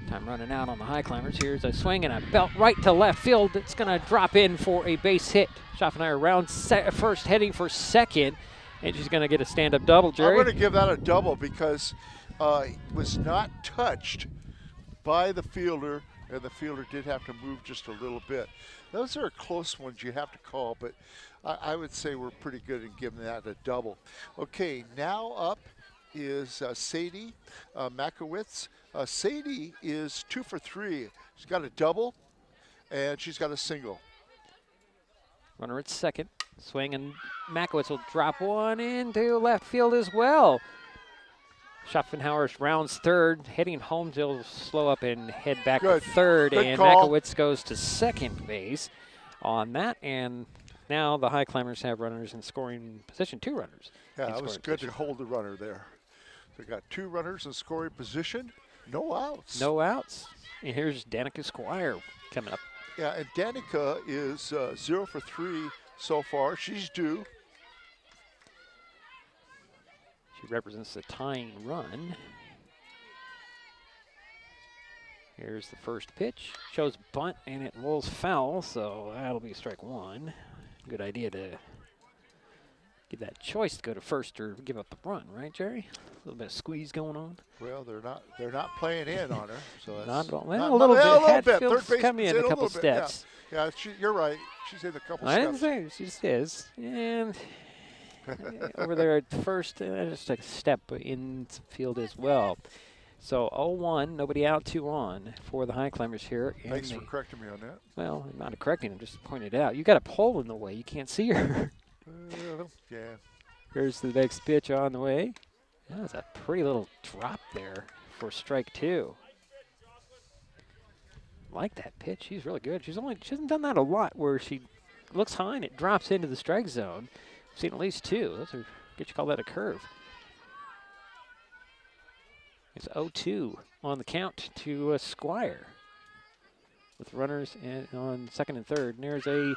Time running out on the Highclimbers. Here's a swing and a belt right to left field. It's going to drop in for a base hit. Schuffenhauer rounds first, heading for second. And she's going to get a stand-up double, Jerry. I'm going to give that a double because it was not touched by the fielder, and the fielder did have to move just a little bit. Those are close ones you have to call, but I would say we're pretty good in giving that a double. Okay, now up is Sadie Makowitz. Sadie is 2 for 3. She's got a double, and she's got a single. Runner at second. Swing, and Makowitz will drop one into left field as well. Schuffenhauer rounds third, heading home. He'll slow up and head back to third, and call. Makowitz goes to second base on that. And now the Highclimbers have runners in scoring position, 2 runners. Yeah, it was good to hold the runner there. They got 2 runners in scoring position, no outs. No outs. And here's Danica Squire coming up. Yeah, and Danica is 0 for 3 so far. She's due. She represents the tying run. Here's the first pitch. Shows bunt, and it rolls foul, so that'll be strike one. Good idea to give that choice to go to first or give up the run, right, Jerry? A little bit of squeeze going on. Well, they're not playing in on her, so that's not at all. Well, a little bit. Hatfield's come in a couple steps. Yeah, you're right. She's in a couple I steps. didn't say she just is. And over there at first, just a step infield as well. So 0-1, nobody out, 2 on for the Highclimbers here. Thanks for correcting me on that. Well, I'm not correcting him, just pointed out. You got a pole in the way. You can't see her. Yeah. Here's the next pitch on the way. That's a pretty little drop there for strike 2. Like that pitch. She's really good. She hasn't done that a lot where she looks high and it drops into the strike zone. I've seen at least 2. Those are, get you call that a curve. It's 0-2 on the count to Squire with runners on second and third. And there's a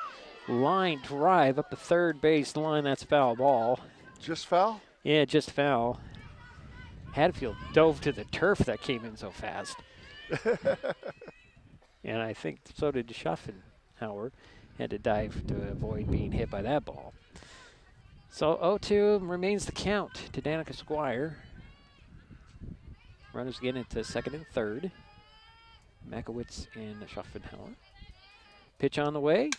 line drive up the third base line. That's foul ball. Just foul? Yeah, just foul. Hatfield dove to the turf. That came in so fast. And I think so did Schaffenhauer. Had to dive to avoid being hit by that ball. So 0-2 remains the count to Danica Squire. Runners again into second and third. Makowitz and Schaffenhauer. Pitch on the way.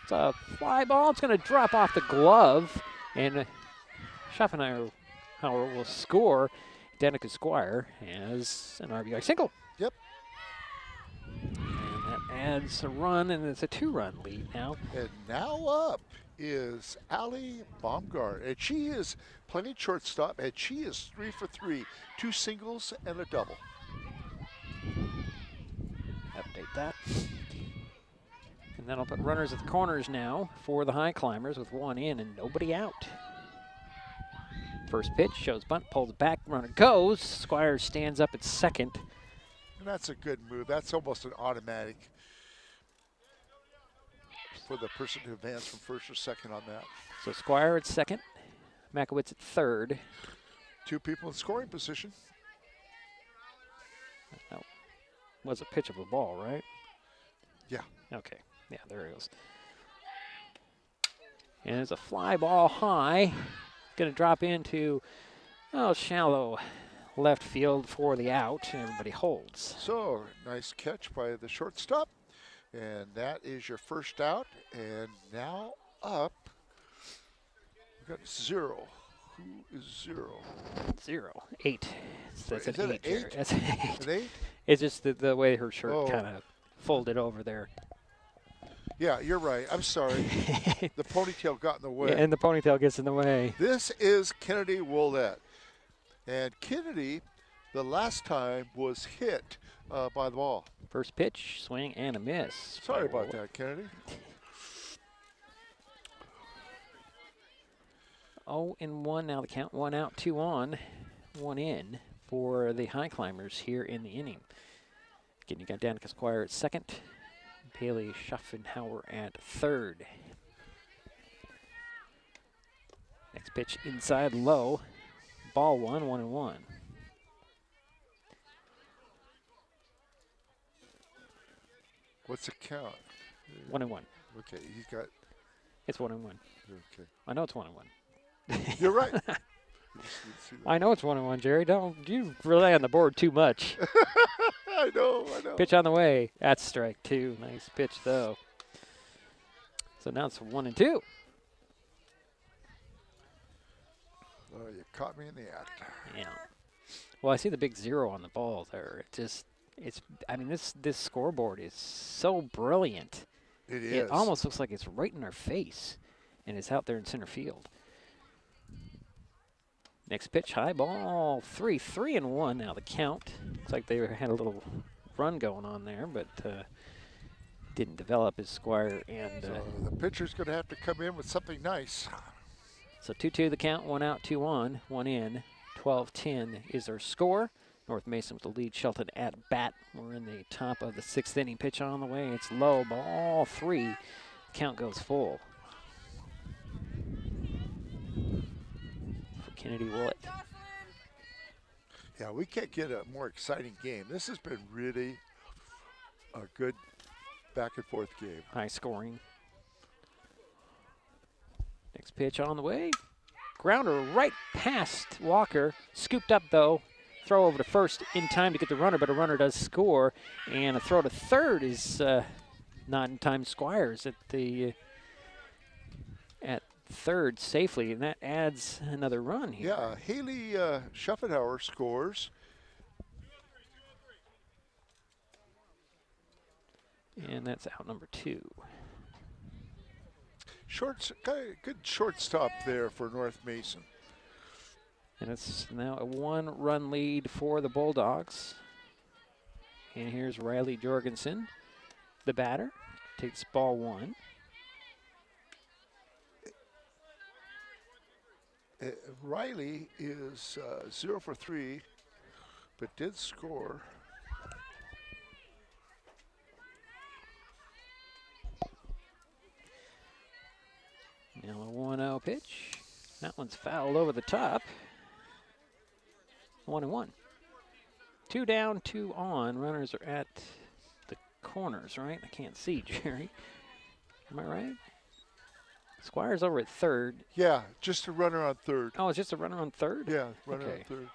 It's a fly ball. It's going to drop off the glove. And Schaffenhauer will score. Danica Squire has an RBI single. Yep. And that adds a run, and it's a 2-run lead now. And now up is Allie Baumgart, and she is playing shortstop, and she is 3 for 3, 2 singles and a double. Update that. And that'll put runners at the corners now for the Highclimbers with 1 in and nobody out. First pitch shows bunt, pulls back, runner goes. Squire stands up at second. And that's a good move. That's almost an automatic for the person to advance from first or second on that. So Squire at second, Makowitz at third. 2 people in scoring position. That was a pitch of a ball, right? Yeah. Okay. Yeah, there it goes. And it's a fly ball high. Going to drop into, shallow left field for the out, and everybody holds. So, nice catch by the shortstop. And that is your first out. And now up, we got 0. Who is 0? 0. 8. That's Is an that 8. an 8? That's an 8. An 8? It's just the way her shirt kind of folded over there. Yeah, you're right. I'm sorry. The ponytail got in the way. Yeah, and the ponytail gets in the way. This is Kennedy Willett. And Kennedy, the last time, was hit by the ball. First pitch, swing, and a miss. Sorry about that, Kennedy. 0-1 now the count. 1 out, 2 on, 1 in for the Highclimbers here in the inning. Again, you got Danica Squire at second. Paley Schaffenhauer at third. Next pitch inside low. Ball 1, 1-1. What's the count? 1-1. Okay, he's got. It's 1-1. Okay. I know it's 1-1. You're right. I know it's 1-1, Jerry. Don't you rely on the board too much. I know. Pitch on the way. That's strike 2. Nice pitch, though. So now it's 1-2. Oh, you caught me in the act. Yeah. Well, I see the big 0 on the ball there. I mean, this scoreboard is so brilliant. It is. It almost looks like it's right in our face, and it's out there in center field. Next pitch, high ball 3, 3-1 now the count. Looks like they had a little run going on there, but didn't develop as Squire and. So the pitcher's going to have to come in with something nice. So 2-2 the count, 1 out, 2 on, 1 in. 12-10 is our score. North Mason with the lead. Shelton at bat. We're in the top of the 6th inning. Pitch on the way. It's low. Ball 3. Count goes full. Kennedy Wood. Yeah, we can't get a more exciting game. This has been really a good back and forth game. High scoring. Next pitch on the way. Grounder right past Walker. Scooped up, though. Throw over to first in time to get the runner, but a runner does score. And a throw to third is not in time. Squires at third safely, and that adds another run here. Yeah, Haley Schaffenhauer scores. And that's out number 2. Good shortstop there for North Mason. And it's now a 1-run lead for the Bulldogs. And here's Riley Jorgensen, the batter, takes ball 1. Riley is 0 for 3, but did score. Now a 1-0 pitch. That one's fouled over the top. 1-1. 2 down, 2 on. Runners are at the corners, right? I can't see, Jerry. Am I right? Squire's over at third. Yeah, just a runner on third. Oh, it's just a runner on third? Yeah, runner on third.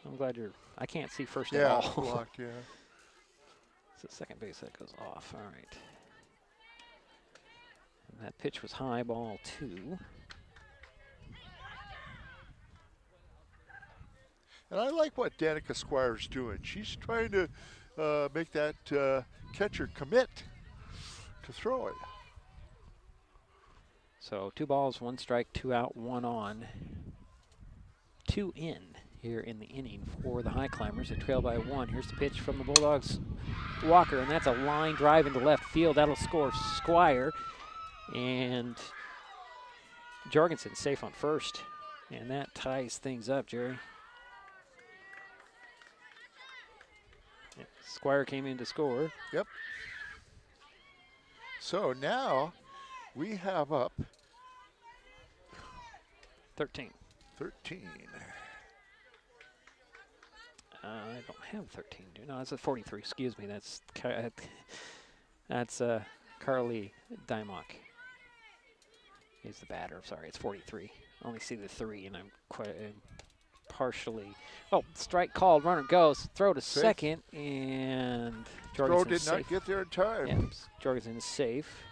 I'm glad I can't see first at all. Blocked, yeah. It's the second base that goes off. All right. And that pitch was high, ball 2. And I like what Danica Squire's doing. She's trying to make that catcher commit to throw it. So 2 balls, 1 strike, 2 out, 1 on. 2 in here in the inning for the Highclimbers. They trail by 1. Here's the pitch from the Bulldogs. Walker, and that's a line drive into left field. That'll score Squire. And Jorgensen safe on first. And that ties things up, Jerry. Squire came in to score. Yep. So now we have up 13. 13. I don't have 13. No, that's a 43. Excuse me. That's Carly Dymock is the batter. Sorry, it's 43. I only see the 3, and I'm partially. Oh, strike called. Runner goes. Throw to second, and Jorgensen did not get there in time. Yep, Jorgensen is safe.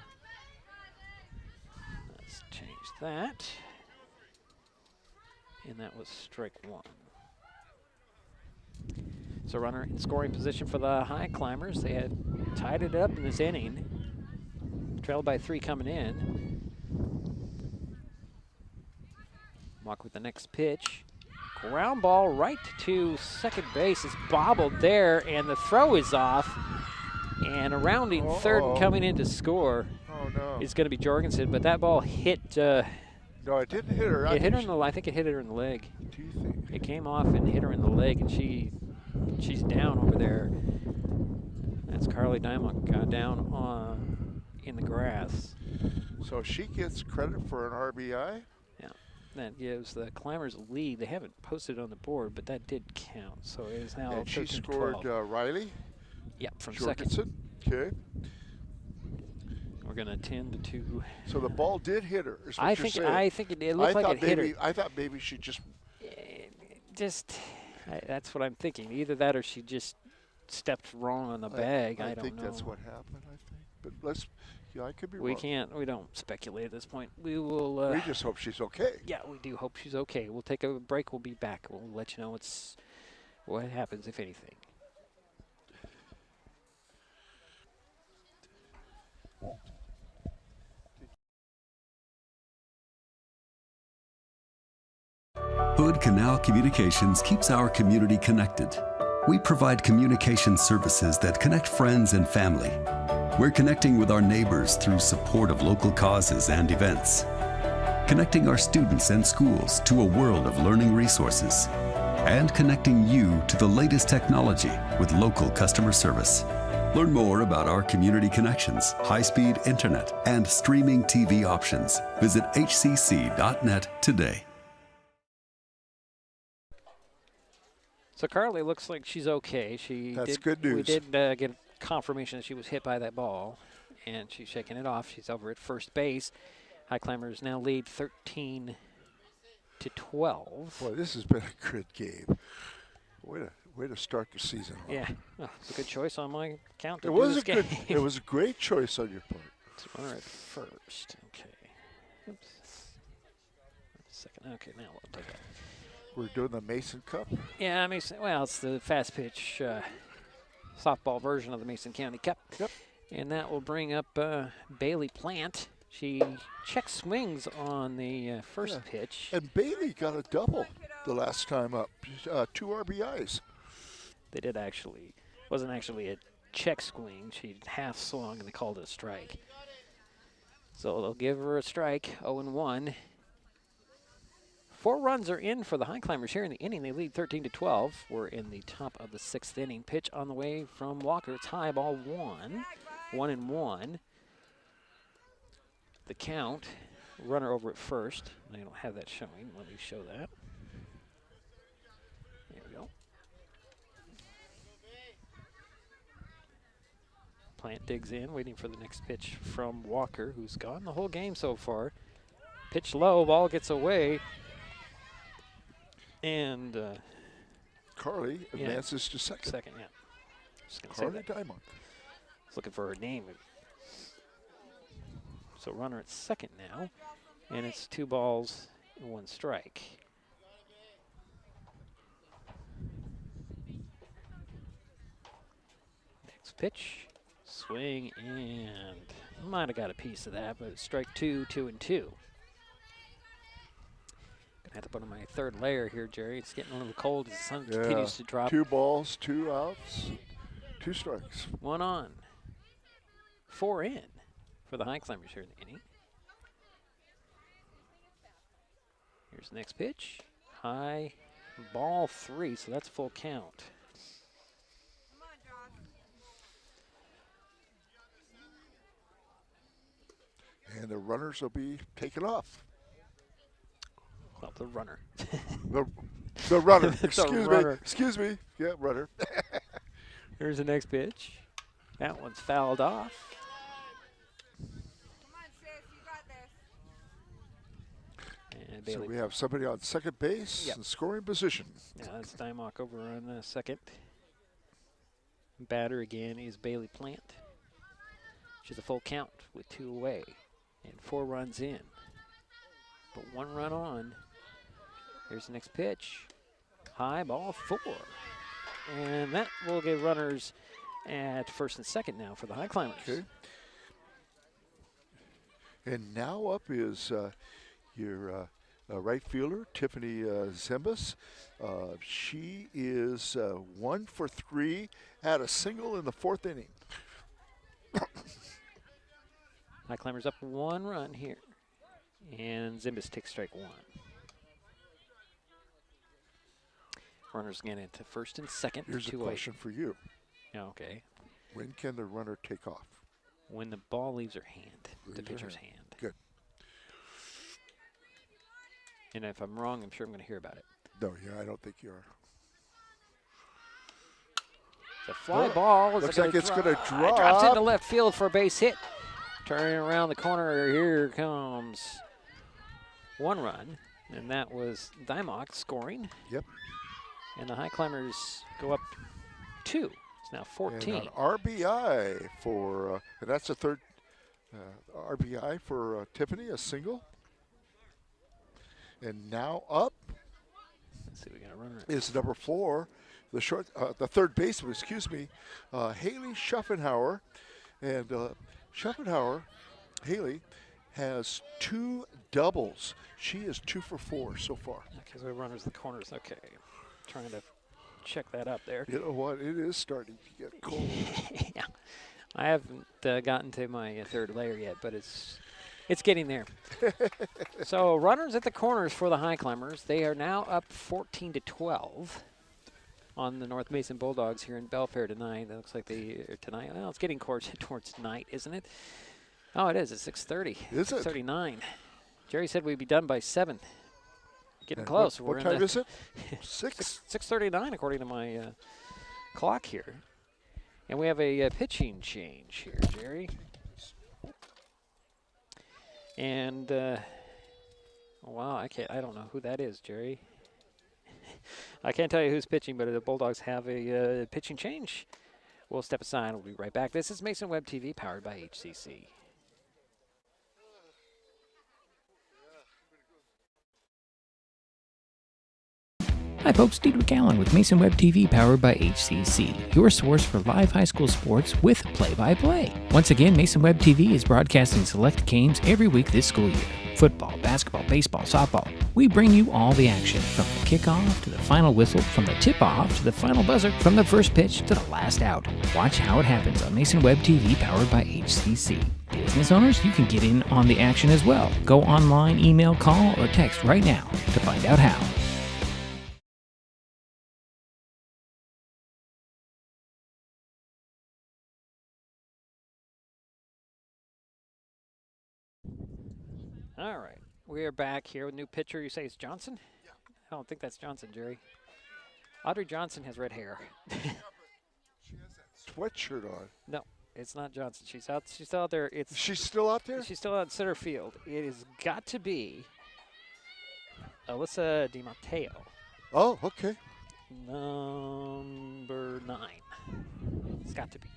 Let's change that. And that was strike 1. So runner in scoring position for the Highclimbers. They had tied it up in this inning. Trailed by 3 coming in. Mock with the next pitch. Ground ball right to second base. Is bobbled there, and the throw is off. And a rounding third and coming in to score is going to be Jorgensen, but that ball hit. No, it didn't hit her. It hit her in the. I think it hit her in the leg. Do you think? It came off and hit her in the leg, and she's down over there. That's Carly Dymock down in the grass. So she gets credit for an RBI. Yeah, that gives the Climbers a lead. They haven't posted it on the board, but that did count. So it is now. And she scored Riley. Yep, from Jorgensen. second. Okay. We're going to tend to. So the ball did hit her. Is what I you're think. saying. I think it looked like it hit her. I thought maybe she just. That's what I'm thinking. Either that or she just stepped wrong on the bag. I don't know. I think that's what happened. I think, but let's. Yeah, I could be wrong. We can't. We don't speculate at this point. We will. We just hope she's okay. Yeah, we do hope she's okay. We'll take a break. We'll be back. We'll let you know what happens, if anything. Hood Canal Communications keeps our community connected. We provide communication services that connect friends and family. We're connecting with our neighbors through support of local causes and events. Connecting our students and schools to a world of learning resources. And connecting you to the latest technology with local customer service. Learn more about our community connections, high-speed internet, and streaming TV options. Visit hcc.net today. So Carly looks like she's okay. That's good news. We did get confirmation that she was hit by that ball, and she's shaking it off. She's over at first base. Highclimbers now lead 13-12. Boy, this has been a good game. Way to start the season off. Yeah, it's a good choice on my count. It was a great choice on your part. It's runner at first. Okay. Oops. Second. Okay, now we'll take it. We're doing the Mason Cup. Yeah, Mason. Well, it's the Fastpitch softball version of the Mason County Cup. Yep. And that will bring up Bailey Plant. She check swings on the first pitch. And Bailey got a double the last time up. 2 RBIs. They did actually. Wasn't actually a check swing. She half swung and they called it a strike. So they'll give her a strike. 0-1. 4 runs are in for the Highclimbers here in the inning. They lead 13-12. We're in the top of the 6th inning. Pitch on the way from Walker. It's high, ball 1. 1-1. The count. Runner over at first. I don't have that showing. Let me show that. There we go. Plant digs in, waiting for the next pitch from Walker, who's gone the whole game so far. Pitch low, ball gets away. And Carly advances to second. Second, yeah. Just gonna Carly say that. Diamond. I was looking for her name. So runner at second now, and it's 2 balls and 1 strike. Next pitch, swing, and might have got a piece of that, but it's strike 2, 2-2. Gonna have to put on my 3rd layer here, Jerry. It's getting a little cold as the sun continues to drop. 2 balls, 2 outs, 2 strikes. 1 on, 4 in for the Highclimbers here in the inning. Here's the next pitch. High, ball 3, so that's full count. And the runners will be taken off. Well, the runner. the runner. Runner. Excuse me. Yeah, runner. Here's the next pitch. That one's fouled off. And So Bailey. we have somebody on second base in scoring position. Yeah, that's Dymock over on second. Batter again is Bailey Plant. She's a full count with 2 away and 4 runs in. But 1 run on. Here's the next pitch. High, ball 4. And that will give runners at first and second now for the Highclimbers. Okay. And now up is your right fielder, Tiffany Zimbas. She is 1 for 3, had a single in the 4th inning. Highclimbers up 1 run here. And Zimbas takes strike 1. Runners get into first and second. Here's a question for you. Yeah, okay. When can the runner take off? When the ball leaves her hand, the pitcher's hand. Good. And if I'm wrong, I'm sure I'm going to hear about it. No, I don't think you are. The fly ball. Looks like it's going to drop. Drops into left field for a base hit. Turning around the corner, here comes 1 run. And that was Dymock scoring. Yep. And the Highclimbers go up 2. It's now 14. And an RBI for, and that's a 3rd RBI for Tiffany, a single. And now up Let's see, we got a runner. Is number 4, the 3rd baseman, Haley Schuffenhauer. And Schuffenhauer, Haley, has 2 doubles. She is 2 for 4 so far. Okay, so runners the corners. Okay. Trying to check that up there. You know what? It is starting to get cold. Yeah. I haven't gotten to my 3rd layer yet, but it's getting there. So runners at the corners for the Highclimbers. They are now up 14-12 on the North Mason Bulldogs here in Belfair tonight. It looks like they are tonight. Well, it's getting towards night, isn't it? Oh, it is. It's 6:30. Is it? 6:39. Jerry said we'd be done by 7. Getting close. What time is it? 6:39 according to my clock here. And we have a pitching change here, Jerry. And wow, I don't know who that is, Jerry. I can't tell you who's pitching, but the Bulldogs have a pitching change. We'll step aside. We'll be right back. This is Mason Web TV, powered by HCC. Hi folks, Diedrich Allen with Mason Web TV powered by HCC, your source for live high school sports with play-by-play. Once again, Mason Web TV is broadcasting select games every week this school year. Football, basketball, baseball, softball. We bring you all the action, from the kickoff to the final whistle, from the tip-off to the final buzzer, from the first pitch to the last out. Watch how it happens on Mason Web TV powered by HCC. Business owners, you can get in on the action as well. Go online, email, call, or text right now to find out how. All right, we are back here with new pitcher. You say it's Johnson? Yeah. I don't think that's Johnson, Jerry. Audrey Johnson has red hair. She has that sweatshirt on. No, it's not Johnson. She's out. She's still out there. She's still out there? She's still out in center field. It has got to be Alyssa DiMatteo. Oh, okay. Number 9. It's got to be.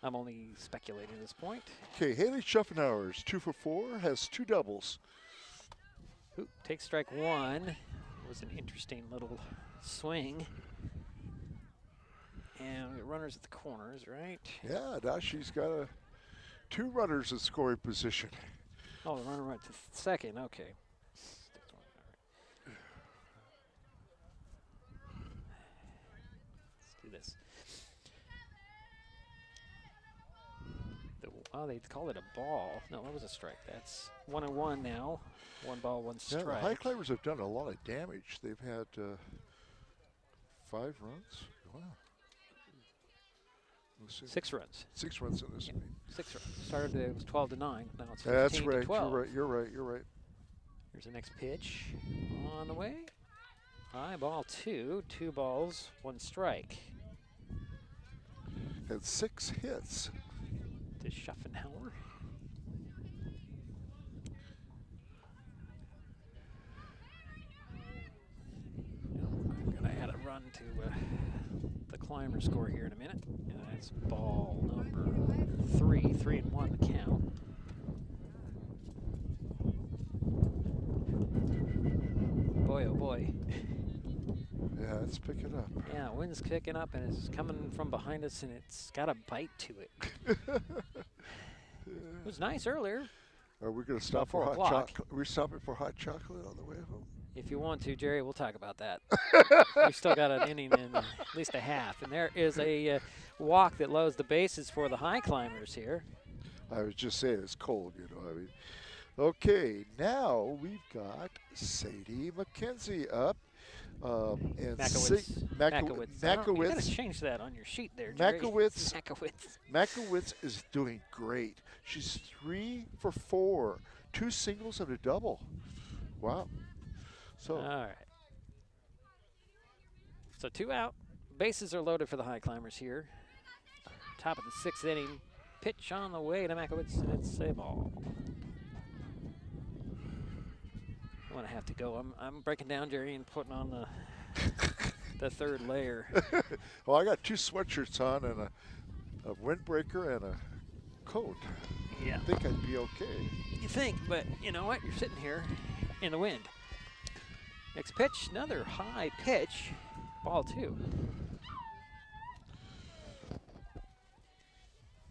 I'm only speculating at this point. Okay, Haley Schuffenauer's 2 for 4, has 2 doubles. Ooh, takes strike 1. It was an interesting little swing. And we got runners at the corners, right? Yeah, now she's got 2 runners in scoring position. Oh, the runner right to second, okay. Let's do this. Oh, they called it a ball. No, that was a strike. That's 1-1 now. 1 ball, 1 strike. Yeah, the Highclimbers have done a lot of damage. They've had 5 runs. Wow. 6 runs. 6 runs in this game. 6 runs. Started it was 12-9. Now it's 15 That's to right. 12. You're right. Here's the next pitch on the way. High ball 2. 2 balls, 1 strike. Had 6 hits. To Schuffenauer. I'm going to add a run to the climber score here in a minute. And that's ball number 3. 3-1 the count. Boy, oh boy. Yeah, it's picking up. Yeah, wind's picking up and it's coming from behind us and it's got a bite to it. It was nice earlier. Are we going to stop for hot chocolate? Are we stopping for hot chocolate on the way home? If you want to, Jerry, we'll talk about that. We've still got an inning and at least a half. And there is a walk that loads the bases for the Highclimbers here. I was just saying it's cold, you know. I mean, okay, now we've got Sadie McKenzie up. And Makowitz. Makowitz. You got to change that on your sheet there, Jerry. Makowitz is doing great. She's 3 for 4, 2 singles and a double. Wow. So. All right. So 2 out. Bases are loaded for the Highclimbers here. Top of the 6th inning. Pitch on the way to Makowitz, and it's a ball. I'm gonna have to go. I'm breaking down, Jerry, and putting on the 3rd layer. Well, I got 2 sweatshirts on and a windbreaker and a coat. Yeah. I think I'd be okay. You think, but you know what? You're sitting here in the wind. Next pitch, another high pitch. Ball 2.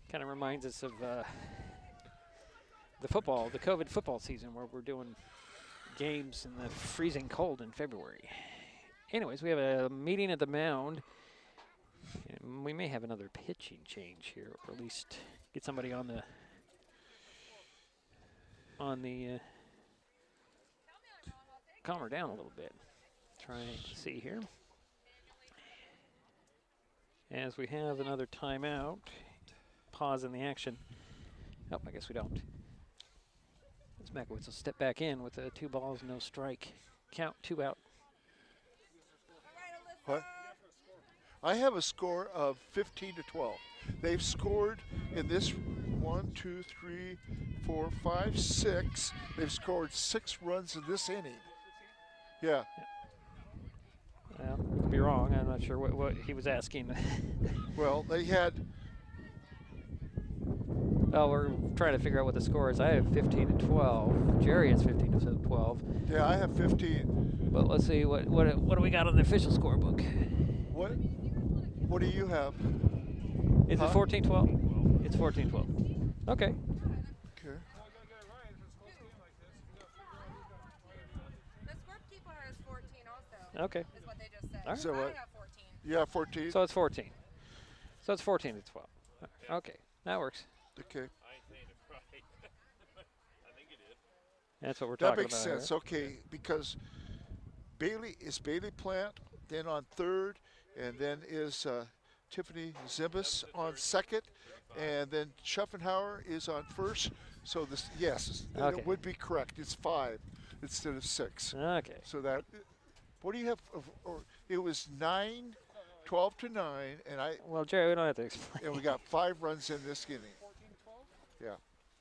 Kind of reminds us of the COVID football season where we're doing games in the freezing cold in February. Anyways, we have a meeting at the mound. And we may have another pitching change here, or at least get somebody on the calm her down a little bit. Trying to see here. As we have another timeout. Pause in the action. Oh, I guess we don't. Makowitz will step back in with 2 balls, no strike. count, 2 out. What? I have a score of 15-12. They've scored in this 1, 2, 3, 4, 5, 6. They've scored 6 runs in this inning. Yeah. Well, could be wrong. I'm not sure what he was asking. Well, they had. Well, we're trying to figure out what the score is. I have 15-12. Jerry has 15-12. Yeah, I have 15. But let's see what do we got on the official scorebook? What do you have? Is it 14-12? It's 14-12. Okay. Okay. The scorekeeper has 14 also. Okay. Is what they just said. All right. So I what? have 14. You have 14? So it's 14. So it's 14-12. Okay, that works. Okay. That's what we're that talking makes about. sense. Right? Okay, because Bailey Plant, then on third, and then is Tiffany Zimbus on second, and then Schuffenhauer is on first. So this, yes, Okay. it would be correct. It's 5 instead of 6. Okay. So that, what do you have? It was 9, 12-9, and I. Well, Jerry, we don't have to explain. And we got 5 runs in this inning. Yeah,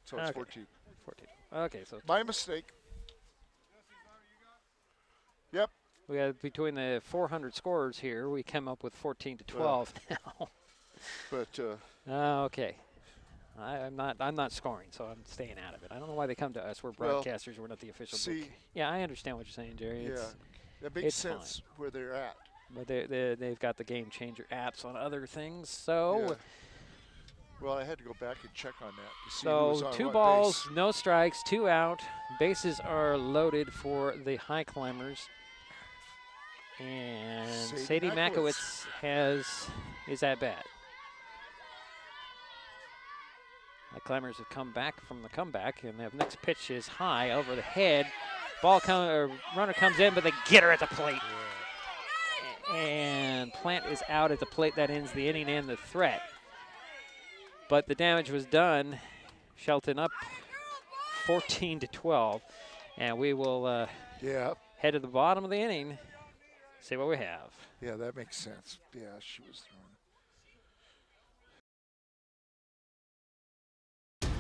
so it's Okay. 14. 14. Okay, so My mistake. Yep. we got between the 400 scorers here, we come up with 14-12 now. But okay. I'm not scoring, so I'm staying out of it. I don't know why they come to us. We're broadcasters. We're not the official book. Yeah, I understand what you're saying, Jerry. Yeah, that makes sense where they're at. But they've got the game changer apps on other things. So, Yeah. Well, I had to go back and check on that to see who was on 2 what balls, base. no strikes, 2 out. Bases are loaded for the Highclimbers. And Sadie Makowitz is at bat. Highclimbers have come back from the comeback, and the next pitch is high over the head. Runner comes in, but they get her at the plate. And Plant is out at the plate. That ends the inning and the threat. But the damage was done. Shelton up 14-12. And we will head to the bottom of the inning, see what we have. Yeah, that makes sense. Yeah, she was throwing.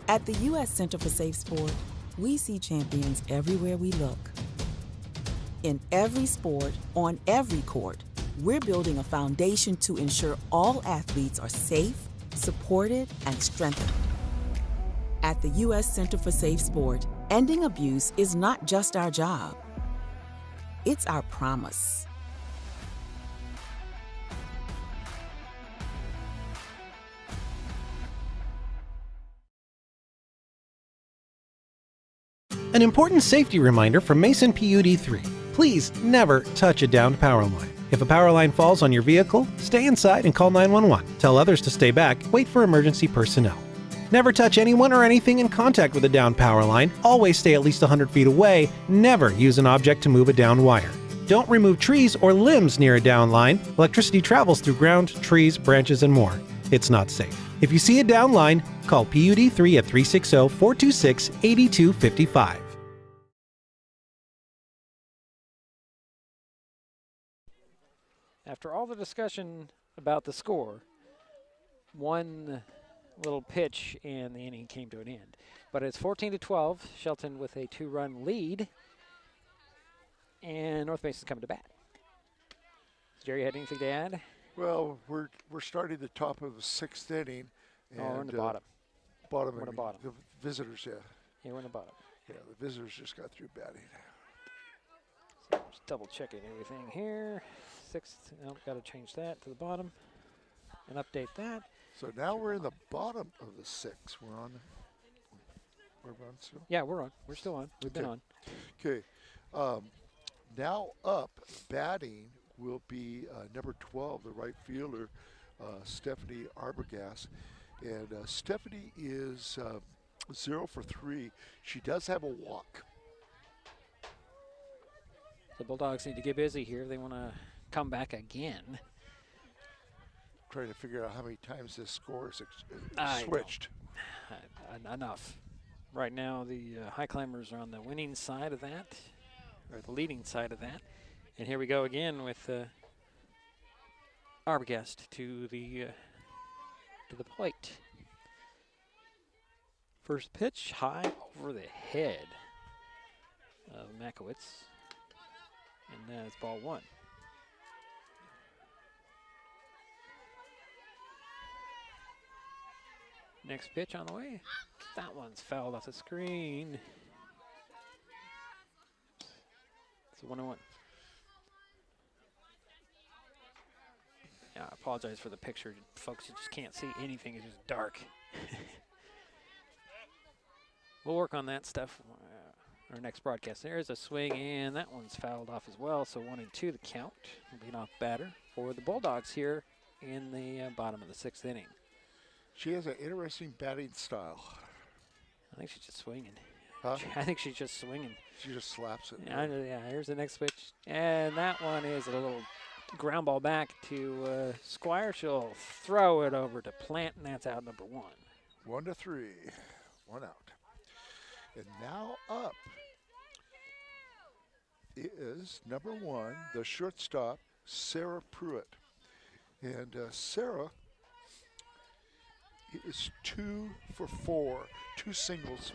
At the U.S. Center for Safe Sport, we see champions everywhere we look. In every sport, on every court, we're building a foundation to ensure all athletes are safe, supported, and strengthened. At the U.S. Center for Safe Sport, ending abuse is not just our job. It's our promise. An important safety reminder from Mason PUD 3. Please never touch a downed power line. If a power line falls on your vehicle, stay inside and call 911. Tell others to stay back, wait for emergency personnel. Never touch anyone or anything in contact with a downed power line. Always stay at least 100 feet away. Never use an object to move a downed wire. Don't remove trees or limbs near a downed line. Electricity travels through ground, trees, branches, and more. It's not safe. If you see a downed line, call PUD 3 at 360-426-8255. After all the discussion about the score, one little pitch and the inning came to an end. But it's 14-12, Shelton with a 2-run lead, and North Mason's coming to bat. Jerry, had anything to add? Well, we're starting the top of the 6th inning. And we're in the bottom. We're in the bottom. The visitors, yeah. Yeah, we're in the bottom. Yeah, the visitors just got through batting. So just double checking everything here. 6th, got to change that to the bottom and update that. So now we're in the bottom of the 6th. We're on still? Yeah, we're on. We're still on. We've been on. Okay. Now up batting will be number 12, the right fielder, Stephanie Arbogast. And Stephanie is 0 for 3. She does have a walk. The Bulldogs need to get busy here if they want to come back again. Trying to figure out how many times this score is switched. Enough. Right now, the Highclimbers are on the winning side of that. or the leading side of that. And here we go again with Arbogast to the plate. First pitch, high over the head of Makowitz. And that's ball one. Next pitch on the way. That one's fouled off the screen. It's a 1-1. Yeah, I apologize for the picture. Folks, you just can't see anything. It's just dark. We'll work on that stuff our next broadcast. There's a swing, and that one's fouled off as well. So 1-2 the count. Lead off batter for the Bulldogs here in the bottom of the 6th inning. She has an interesting batting style. I think she's just swinging. Huh? I think she's just swinging. She just slaps it. Yeah, here's the next pitch. And that one is a little ground ball back to Squire. She'll throw it over to Plant, and that's out number 1. 1-3. 1 out. And now up is number 1, the shortstop, Sarah Pruitt. And Sarah is 2 for 4, 2 singles.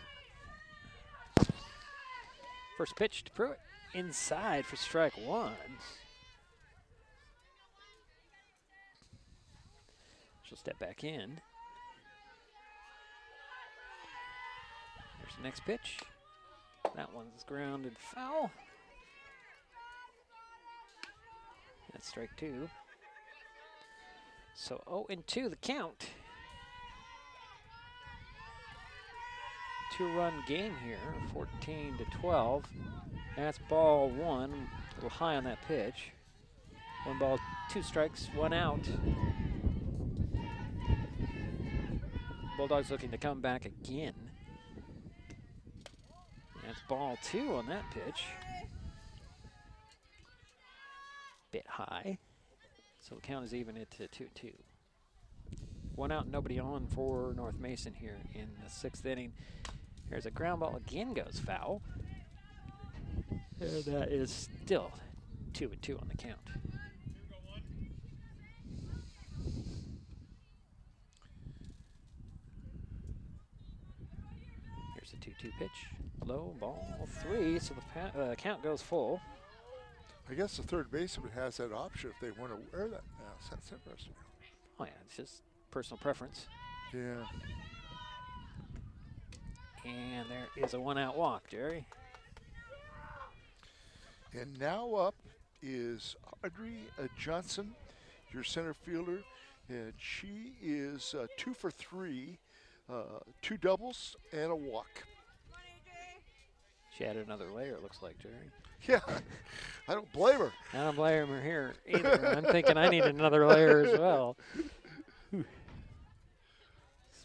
First pitch to Pruitt, inside for strike 1. She'll step back in. There's the next pitch. That one's grounded foul. That's strike 2. So 0-2 the count. 2-run game here, 14-12. That's ball 1. A little high on that pitch. 1 ball, 2 strikes, 1 out. Bulldogs looking to come back again. That's ball 2 on that pitch. Bit high. So the count is even at 2-2. 1 out, nobody on for North Mason here in the 6th inning. Here's a ground ball, again goes foul. And that is still 2-2 on the count. Here's the 2-2 pitch. Low, ball 3, so the count goes full. I guess the third baseman has that option if they want to wear that now. So that's interesting. Oh yeah, it's just personal preference. Yeah. And there is a 1-out walk, Jerry. And now up is Audrey Johnson, your center fielder. And she is 2 for 3, 2 doubles and a walk. She added another layer, it looks like, Jerry. Yeah, I don't blame her. I don't blame her here either. I'm thinking I need another layer as well. So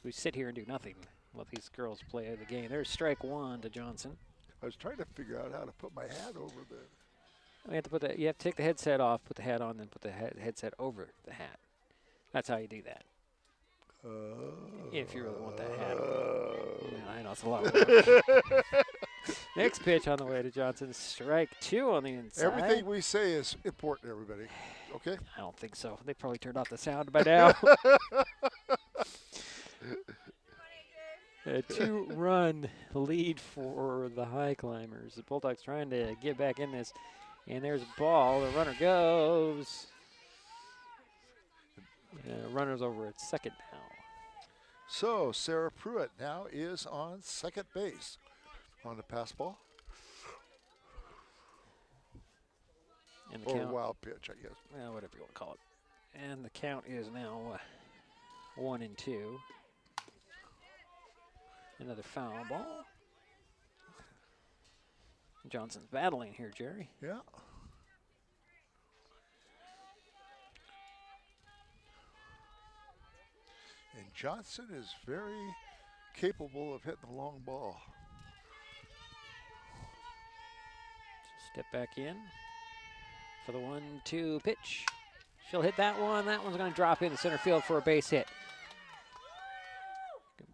we sit here and do nothing while these girls play the game. There's strike 1 to Johnson. I was trying to figure out how to put my hat over the. You have to put you have to take the headset off, put the hat on, then put the headset over the hat. That's how you do that. If you really want that hat on. Yeah, I know, it's a lot of work. Next pitch on the way to Johnson. Strike 2 on the inside. Everything we say is important, everybody. Okay? I don't think so. They probably turned off the sound by now. A 2-run lead for the Highclimbers. The Bulldogs trying to get back in this. And there's a ball. The runner goes. Runner's over at second now. So Sarah Pruitt now is on second base on the pass ball. And the or count, wild pitch, I guess. Well, whatever you want to call it. And the count is now 1-2. Another foul ball. Johnson's battling here, Jerry. Yeah. And Johnson is very capable of hitting the long ball. Step back in for the 1-2 pitch. She'll hit that one. That one's going to drop into center field for a base hit.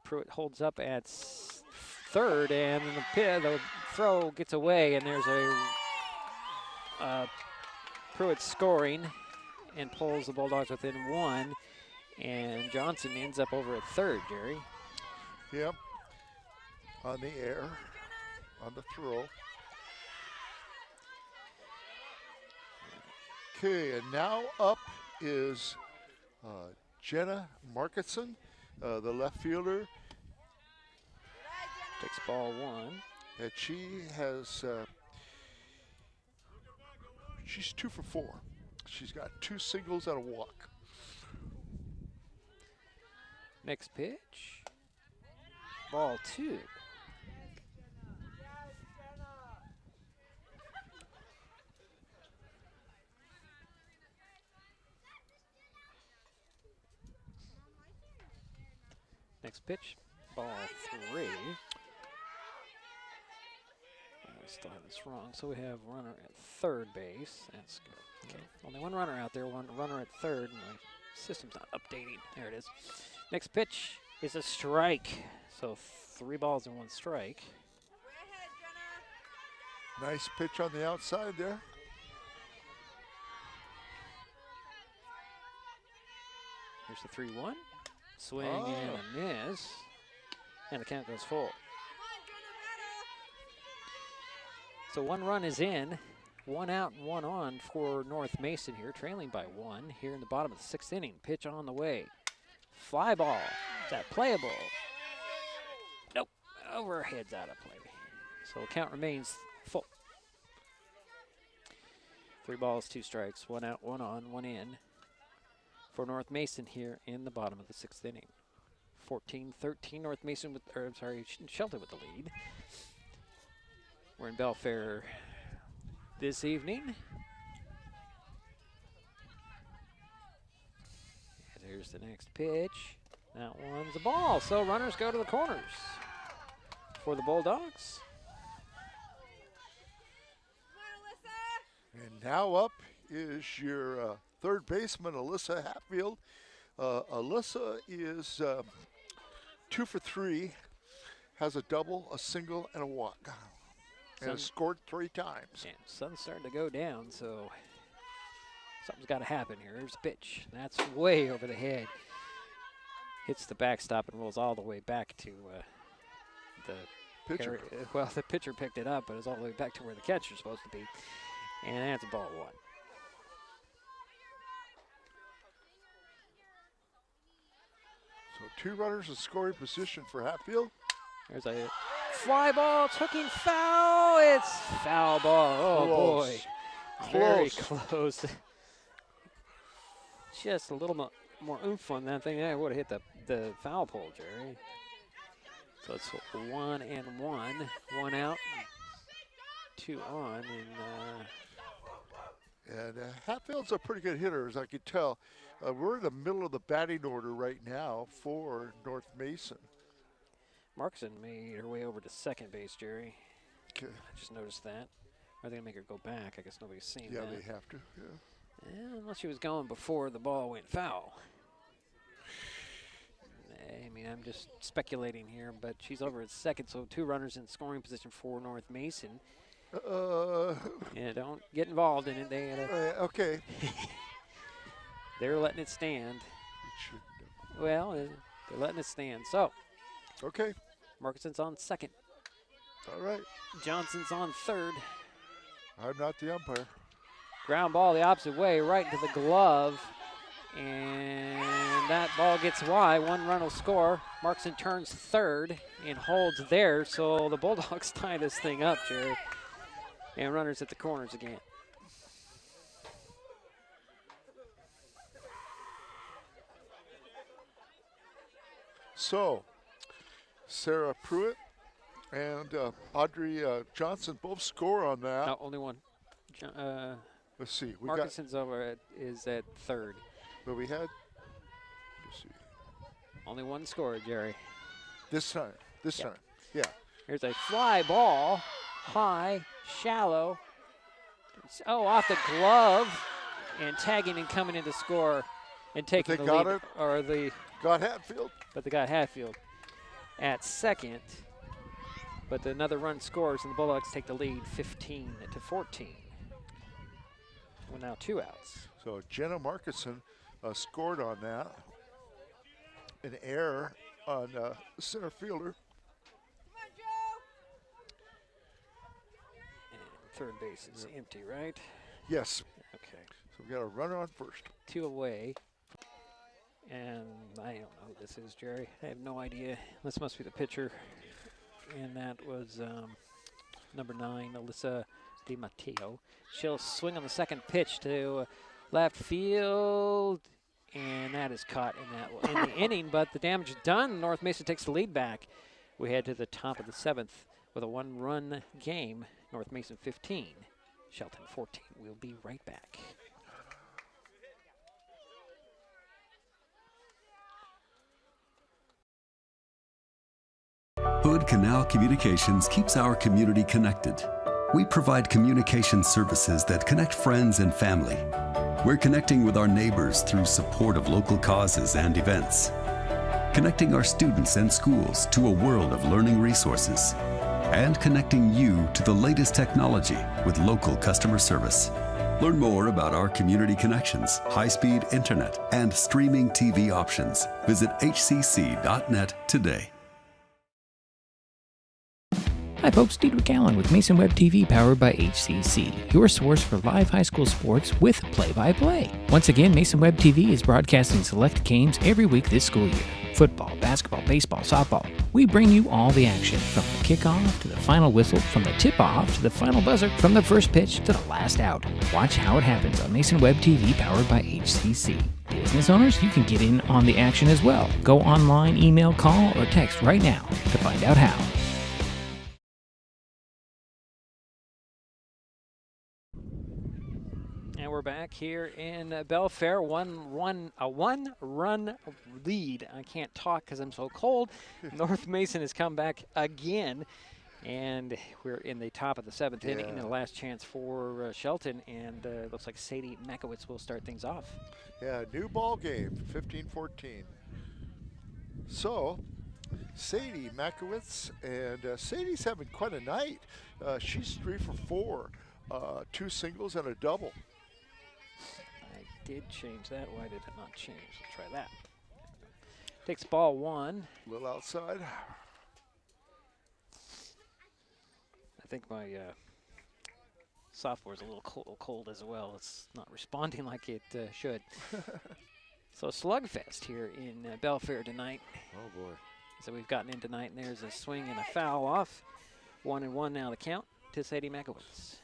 Pruitt holds up at third, and the throw gets away, and there's a Pruitt scoring and pulls the Bulldogs within 1. And Johnson ends up over at third, Jerry. Yep. On the air, on the throw. Okay, and now up is Jenna Markinson, the left fielder. Takes ball 1. And she has, she's 2 for 4. She's got 2 singles and a walk. Next pitch. Ball 2. Next pitch, ball 3. I still have this wrong, so we have runner at third base. That's good. Okay, only one runner out there, one runner at third. My system's not updating. There it is. Next pitch is a strike. So 3 balls and 1 strike. Nice pitch on the outside there. Here's the 3-1. Swing and a miss. And the count goes full. So 1 run is in. 1 out and 1 on for North Mason here, trailing by 1 here in the bottom of the 6th inning. Pitch on the way. Fly ball. Is that playable? Nope. Overhead's out of play. So the count remains full. 3 balls, 2 strikes. 1 out, 1 on, 1 in for North Mason here in the bottom of the 6th inning. 14-13 North Mason with, or I'm sorry, Shelton with the lead. We're in Belfair this evening. And here's the next pitch. That one's a ball. So runners go to the corners for the Bulldogs. And now up is your third baseman, Alyssa Hatfield. Alyssa is 2 for 3, has a double, a single, and a walk. And has scored 3 times. And sun's starting to go down, so something's got to happen here. Here's the pitch. That's way over the head. Hits the backstop and rolls all the way back to the pitcher. Well, the pitcher picked it up, but it's all the way back to where the catcher's supposed to be. And that's a ball 1. So 2 runners in scoring position for Hatfield. There's a fly ball, hooking foul. It's foul ball. Oh, close. Boy. Very close. Just a little more oomph on that thing. I would have hit the foul pole, Jerry. So it's 1 and 1. 1 out, 2 on. And Hatfield's a pretty good hitter, as I could tell. We're in the middle of the batting order right now for North Mason. Markson made her way over to second base, Jerry. Okay. I just noticed that. Are they going to make her go back? I guess nobody's seen that. Yeah, they have to, yeah. Unless she was going before the ball went foul. I mean, I'm just speculating here, but she's over at second, so 2 runners in scoring position for North Mason. Yeah, don't get involved in it. They okay. They're letting it stand. Well, they're letting it stand. So, okay. Markinson's on second. All right. Johnson's on third. I'm not the umpire. Ground ball the opposite way, right into the glove. And that ball gets wide. 1 run will score. Markson turns third and holds there. So the Bulldogs tie this thing up, Jerry. And runners at the corners again. So, Sarah Pruitt and Audrey Johnson both score on that. No, only one. Let's see. Markinson's is at third. But we had, let's see. Only 1 score, Jerry. This time. Yeah. Here's a fly ball. High, shallow. Off the glove. And tagging and coming in to score and taking the lead. Got Hatfield. But they got Hatfield at second. But another run scores and the Bulldogs take the lead 15-14. Well, now 2 outs. So Jenna Markinson scored on that. An error on center fielder. And third base is empty, right? Yes. Okay. So we got a runner on first. 2 away. And I don't know who this is, Jerry. I have no idea. This must be the pitcher. And that was number 9, Alyssa DiMatteo. She'll swing on the second pitch to left field. And that is caught in the inning, but the damage is done. North Mason takes the lead back. We head to the top of the 7th with a 1-run game. North Mason 15, Shelton 14. We'll be right back. Hood Canal Communications keeps our community connected. We provide communication services that connect friends and family. We're connecting with our neighbors through support of local causes and events, connecting our students and schools to a world of learning resources, and connecting you to the latest technology with local customer service. Learn more about our community connections, high-speed internet, and streaming TV options. Visit hcc.net today. Hi folks, Diedrich Allen with Mason Web TV powered by HCC, your source for live high school sports with play-by-play. Once again, Mason Web TV is broadcasting select games every week this school year. Football, basketball, baseball, softball. We bring you all the action, from the kickoff to the final whistle, from the tip-off to the final buzzer, from the first pitch to the last out. Watch how it happens on Mason Web TV powered by HCC. Business owners, you can get in on the action as well. Go online, email, call, or text right now to find out how. And we're back here in Belfair, a one-run lead. I can't talk because I'm so cold. North Mason has come back again, and we're in the top of the 7th inning, and the last chance for Shelton, and looks like Sadie Makowitz will start things off. Yeah, new ball game, 15-14. So, Sadie Makowitz, and Sadie's having quite a night. She's 3 for 4, 2 singles and a double. I did change that. Why did it not change? Let's try that. Takes ball 1. A little outside. I think my software's a little cold as well. It's not responding like it should. So slugfest here in Belfair tonight. Oh boy. So we've gotten in tonight, and there's a swing and a foul off. 1-1 now the count to Sadie Makowitz.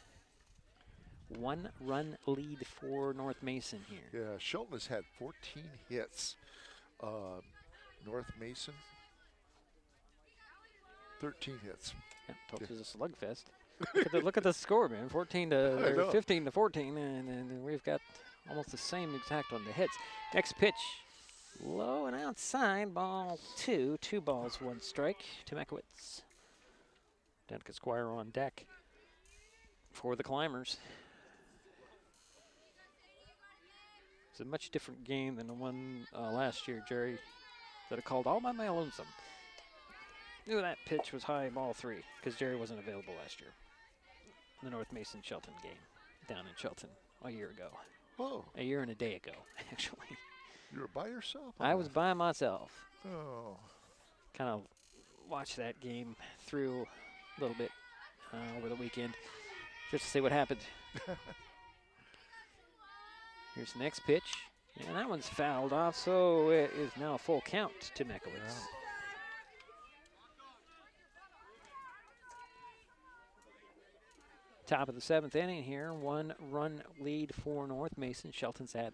1-run lead for North Mason here. Yeah, Shelton has had 14 hits. North Mason, 13 hits. Yeah, told you it's a slugfest. Look at the score, man. 15 to 14, and we've got almost the same exact on the hits. Next pitch, low and outside, ball 2. 2 balls, 1 strike to Makowitz. Danica Squire on deck for the Climbers. It's a much different game than the one last year, Jerry, that I called all by my lonesome. Knew that pitch was high, ball 3, because Jerry wasn't available last year. The North Mason Shelton game down in Shelton a year ago. Oh. A year and a day ago, actually. You were by yourself? I was by myself. Oh. Kind of watched that game through a little bit over the weekend just to see what happened. Here's the next pitch, and that one's fouled off, so it is now a full count to Makowitz. Yeah. Top of the 7th inning here, 1-run lead for North Mason. Shelton's up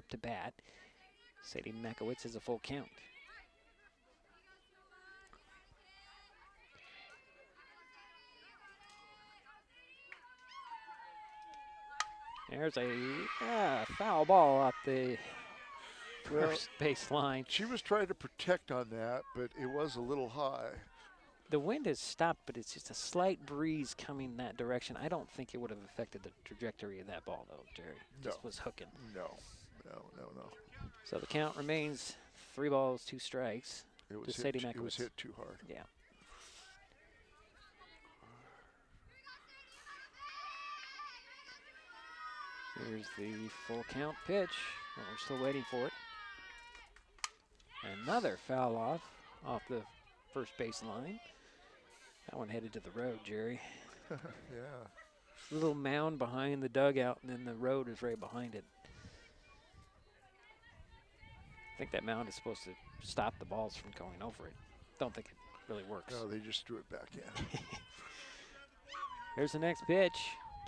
to bat. Sadie Makowitz is a full count. There's a foul ball up the first base line. She was trying to protect on that, but it was a little high. The wind has stopped, but it's just a slight breeze coming that direction. I don't think it would have affected the trajectory of that ball, though, Jerry. No. Just was hooking. No. So the count remains 3 balls, 2 strikes to Sadie Makowitz. It was hit too hard. Yeah. Here's the full count pitch. Well, we're still waiting for it. Another foul off the first base line. That one headed to the road, Jerry. Yeah. A little mound behind the dugout, and then the road is right behind it. I think that mound is supposed to stop the balls from going over it. Don't think it really works. No, they just threw it back in. Here's the next pitch.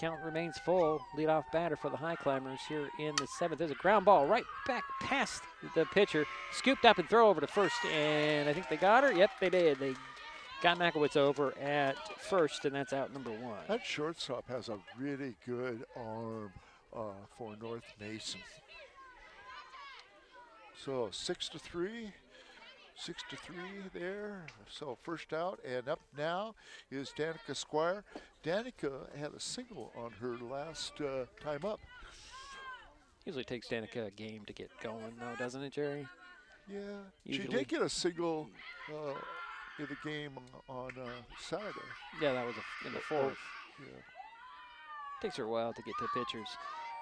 Count remains full. Leadoff batter for the Highclimbers here in the 7th. There's a ground ball right back past the pitcher. Scooped up and throw over to first, and I think they got her. Yep, they did. They got Makowitz over at first, and that's out number 1. That shortstop has a really good arm for North Mason. So 6-3. 6-3 there. So first out, and up now is Danica Squire. Danica had a single on her last time up. Usually takes Danica a game to get going, though, doesn't it, Jerry? Yeah. Usually. She did get a single in the game on Saturday. Yeah, that was in the 4th. Yeah. Takes her a while to get to pitchers.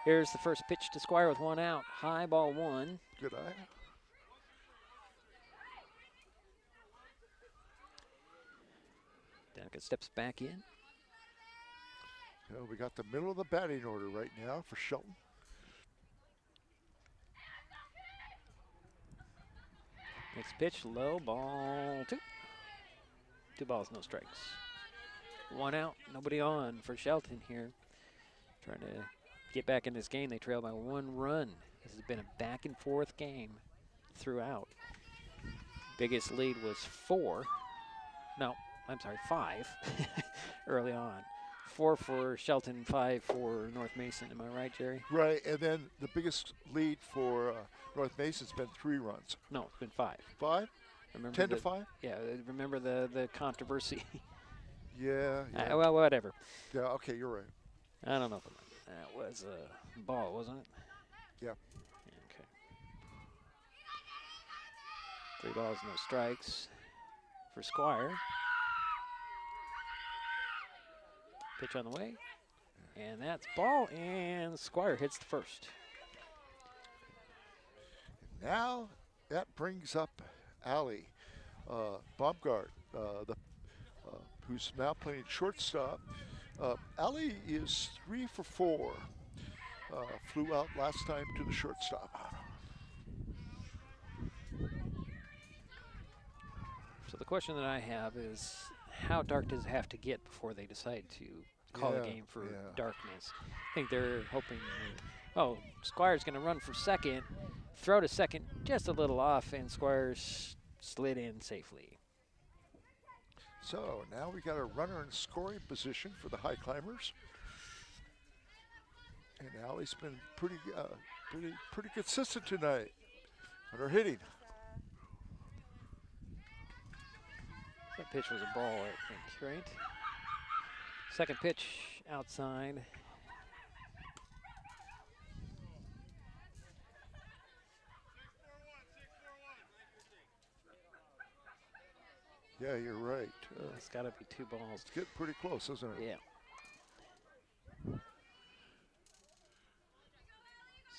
Here's the first pitch to Squire with 1 out. High ball 1. Good eye. Danica steps back in. You know, we got the middle of the batting order right now for Shelton. Next pitch, low, ball 2. 2 balls, no strikes. 1 out, nobody on for Shelton here. Trying to get back in this game. They trail by 1 run. This has been a back and forth game throughout. Biggest lead was 4. No, I'm sorry, 5 early on. 4 for Shelton, 5 for North Mason. Am I right, Jerry? Right, and then the biggest lead for North Mason's been 3 runs. No, it's been 5. 5? Remember 10-5? Yeah, remember the controversy. Yeah. Well, whatever. Yeah, okay, you're right. I don't know if that was a ball, wasn't it? Yeah. Okay. 3 balls, no strikes for Squire. Pitch on the way, and that's ball, and Squire hits the first. Now that brings up Allie Baumgart, who's now playing shortstop. Allie is 3 for 4. Flew out last time to the shortstop. So the question that I have is, how dark does it have to get before they decide to call the game for darkness? I think they're hoping, Squire's going to run for second, throw to second just a little off, and Squire's slid in safely. So now we got a runner in scoring position for the Highclimbers. And Allie's been pretty consistent tonight on her hitting. That pitch was a ball, I think, right? Second pitch outside. Yeah, you're right. It's got to be 2 balls. It's getting pretty close, isn't it? Yeah.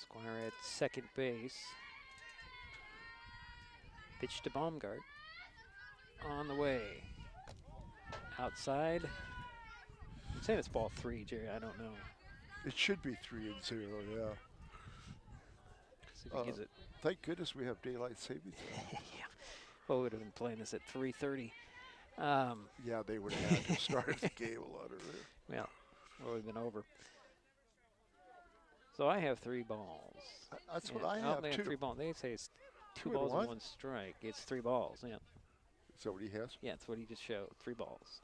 Squire at second base. Pitch to Baumgart. On the way. Outside. I'm saying it's ball 3, Jerry. I don't know. It should be 3-0, yeah. See if he gets it. Thank goodness we have daylight savings. Yeah. Well, we would have been playing this at 3:30. Yeah, they would have had to start the game a lot earlier. Well, it would have been over. So I have 3 balls. That's what I have, they too. Have 3 balls. They say it's 2 balls and 1 strike. It's 3 balls, yeah. Is that what he has? Yeah, that's what he just showed. 3 balls.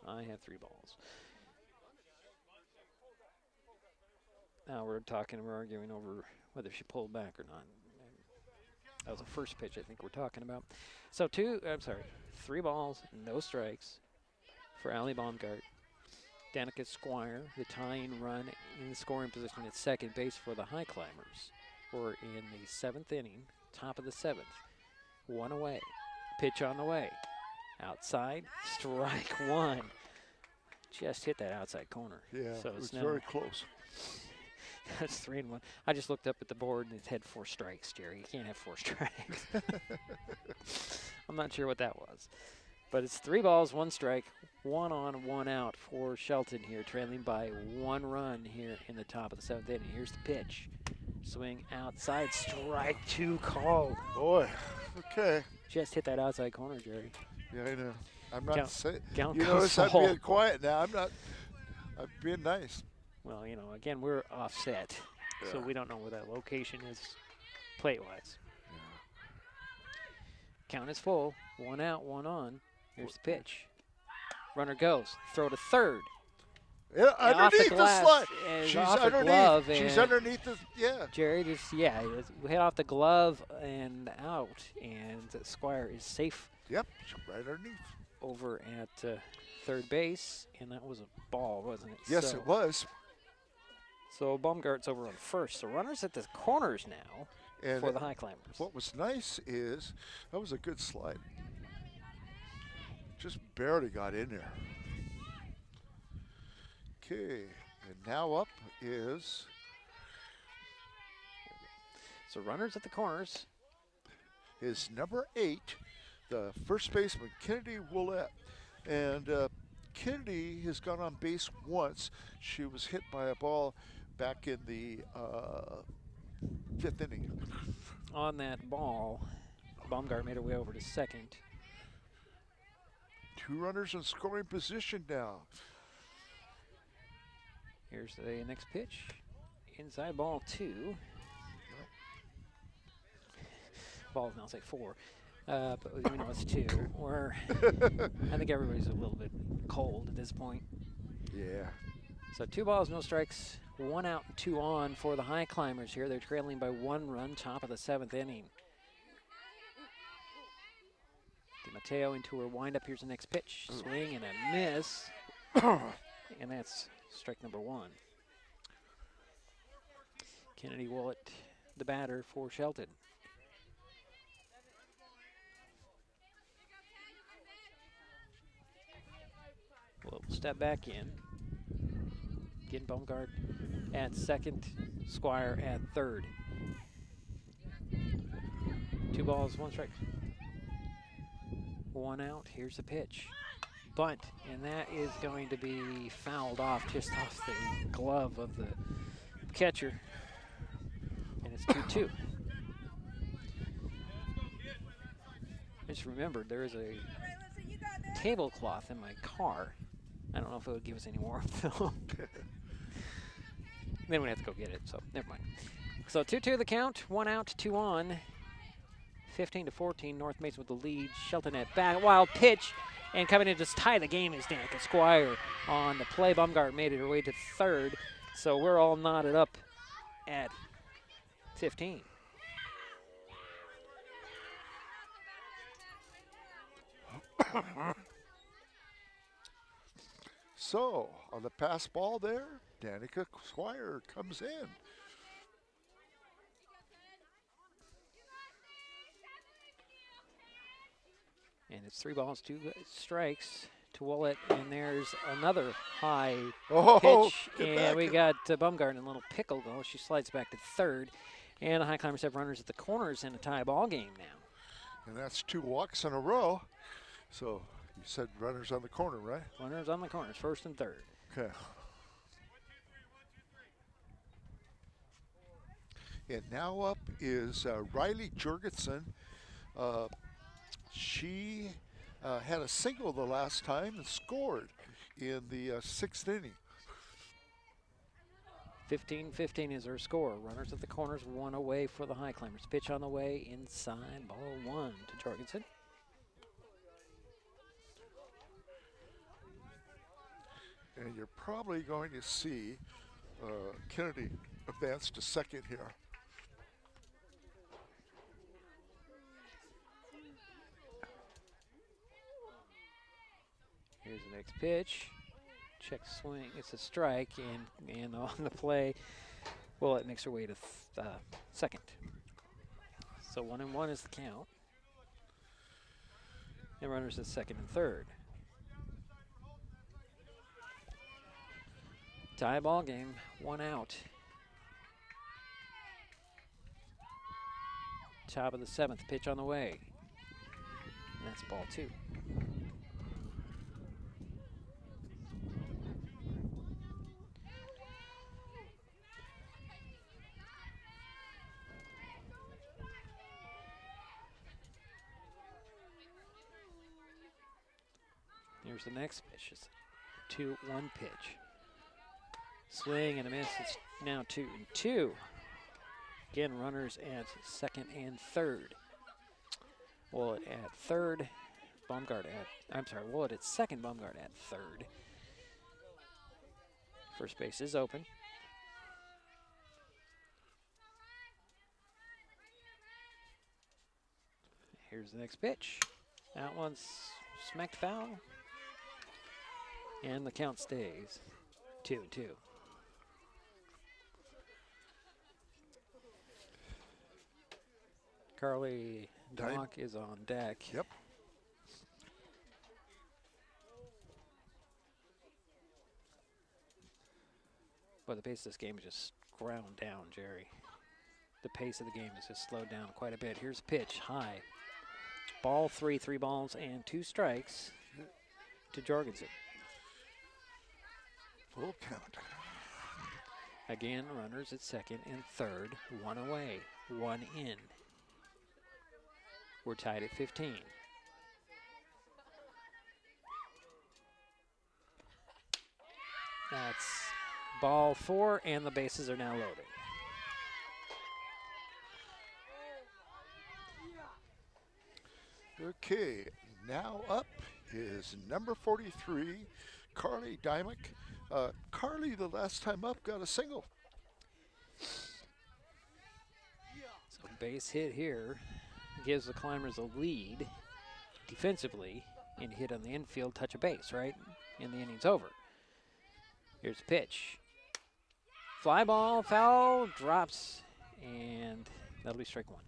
I have 3 balls. Now we're arguing over whether she pulled back or not. That was the first pitch I think we're talking about. So 3 balls, no strikes for Allie Baumgart. Danica Squire, the tying run in the scoring position at second base for the Highclimbers. We're in the 7th inning, top of the 7th. 1 away. Pitch on the way. Outside, strike 1. just hit that outside corner. Yeah, so it was it's now very close. That's 3-1. I just looked up at the board and it had 4 strikes, Jerry. You can't have 4 strikes. I'm not sure what that was. But it's 3 balls, 1 strike, 1 on, 1 out for Shelton here, trailing by 1 run here in the top of the 7th inning. Here's the pitch. Swing outside, strike 2 called. Boy, okay. Just hit that outside corner, Jerry. Yeah, I know. I'm not saying. Count You goes notice I'm all. being quiet now. I'm being nice. Well, you know, again, we're offset, so Yeah. we don't know where that location is plate-wise. Count is full. 1 out, 1 on. Here's the pitch. Runner goes. Throw to third. Yeah, And underneath the slide. She's She's off the glove. She's and underneath the, yeah. Jerry just, we hit off the glove and out, and Squire is safe. Yep, right underneath. Over at third base, and that was a ball, wasn't it? Yes, So- it was. So Baumgart's over on first. So runners at the corners now And for the Highclimbers. What was nice is that was a good slide. Just barely got in there. Okay, and now up is. So runners at the corners. Is number 8, the first baseman, Kennedy Willett. And Kennedy has gone on base once. She was hit by a ball back in the 5th inning. On that ball, Baumgart made her way over to second. 2 runners in scoring position now. Here's the next pitch. Inside ball 2. Ball's now say 4. But we know it's 2. I think everybody's a little bit cold at this point. Yeah. So 2 balls, no strikes, 1 out and 2 on for the Highclimbers here. They're trailing by 1 run, top of the 7th inning. DiMatteo into her windup. Here's the next pitch. Swing and a miss. And that's strike number 1. Kennedy Willett, the batter for Shelton. We'll step back in. Again, Baumgart at second, Squire at third. 2 balls, 1 strike. 1 out. Here's the pitch. Bunt, and that is going to be fouled off just off the glove of the catcher. And it's 2-2. I just remembered there is a tablecloth in my car. I don't know if it would give us any more film. Then we'd have to go get it, so never mind. So 2-2 the count, 1 out, 2 on. 15-14, North Mason with the lead. Shelton at bat, wild pitch, and coming in to just tie the game is Danica Squire on the play. Baumgart made it her way to third, so we're all knotted up at 15. So, on the pass ball there, Danica Squire comes in. And it's 3 balls, 2 strikes to Willett, and there's another high pitch, and we got Baumgart in a little pickle goal. She slides back to third, and the Highclimbers have runners at the corners in a tie ball game now. And that's 2 walks in a row. So, you said runners on the corner, right? Runners on the corners, first and third. Okay. And now up is Riley Jurgensen. She had a single the last time and scored in the 6th inning. 15-15 is her score. Runners at the corners, 1 away for the Highclimbers. Pitch on the way, inside, ball 1 to Jorgensen. And you're probably going to see Kennedy advance to second here. Here's the next pitch. Check swing. It's a strike, and on the play, Willett makes her way to second. So 1-1 is the count. And runners at second and third. Tie ball game, 1 out. Top of the 7th, pitch on the way. And that's ball 2. Here's the next pitch. It's a 2-1 pitch. Swing and a miss. It's now 2-2. Again, runners at second and third. Willett at third. Baumgart Willett at second. Baumgart at third. First base is open. Here's the next pitch. That one's smacked foul. And the count stays 2-2. Carly Dock is on deck. Yep. But the pace of this game is just ground down, Jerry. The pace of the game has just slowed down quite a bit. Here's a pitch, high. Ball 3, 3 balls and 2 strikes to Jorgensen. Full count. Again, runners at second and third, 1 away, 1 in. We're tied at 15. That's ball 4, and the bases are now loaded. Okay, now up is number 43, Carly Dymick. Carly, the last time up, got a single. So base hit here gives the Climbers a lead defensively, and hit on the infield, touch a base, right? And the inning's over. Here's a pitch. Fly ball, foul, drops, and that'll be strike 1.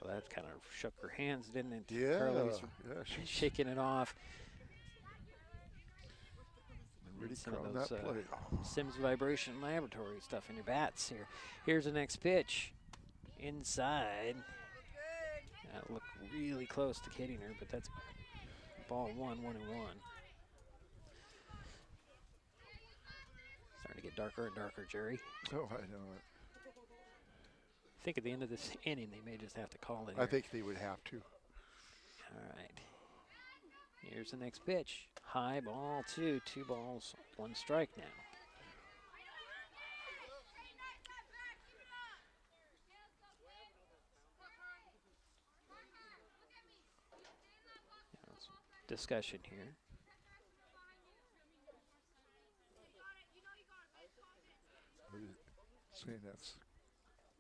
Well, that kind of shook her hands, didn't it? Yeah. Carly's she's shaking it off. Really some of calling those that play. Sims Vibration Laboratory stuff in your bats here. Here's the next pitch. Inside. That looked really close to hitting her, but that's ball 1, 1-1. Starting to get darker and darker, Jerry. Oh, I know it. I think at the end of this inning, they may just have to call it. I think they would have to. All right. Here's the next pitch. High ball 2, 2 balls, 1 strike now. Yeah, some discussion here. Are you saying that's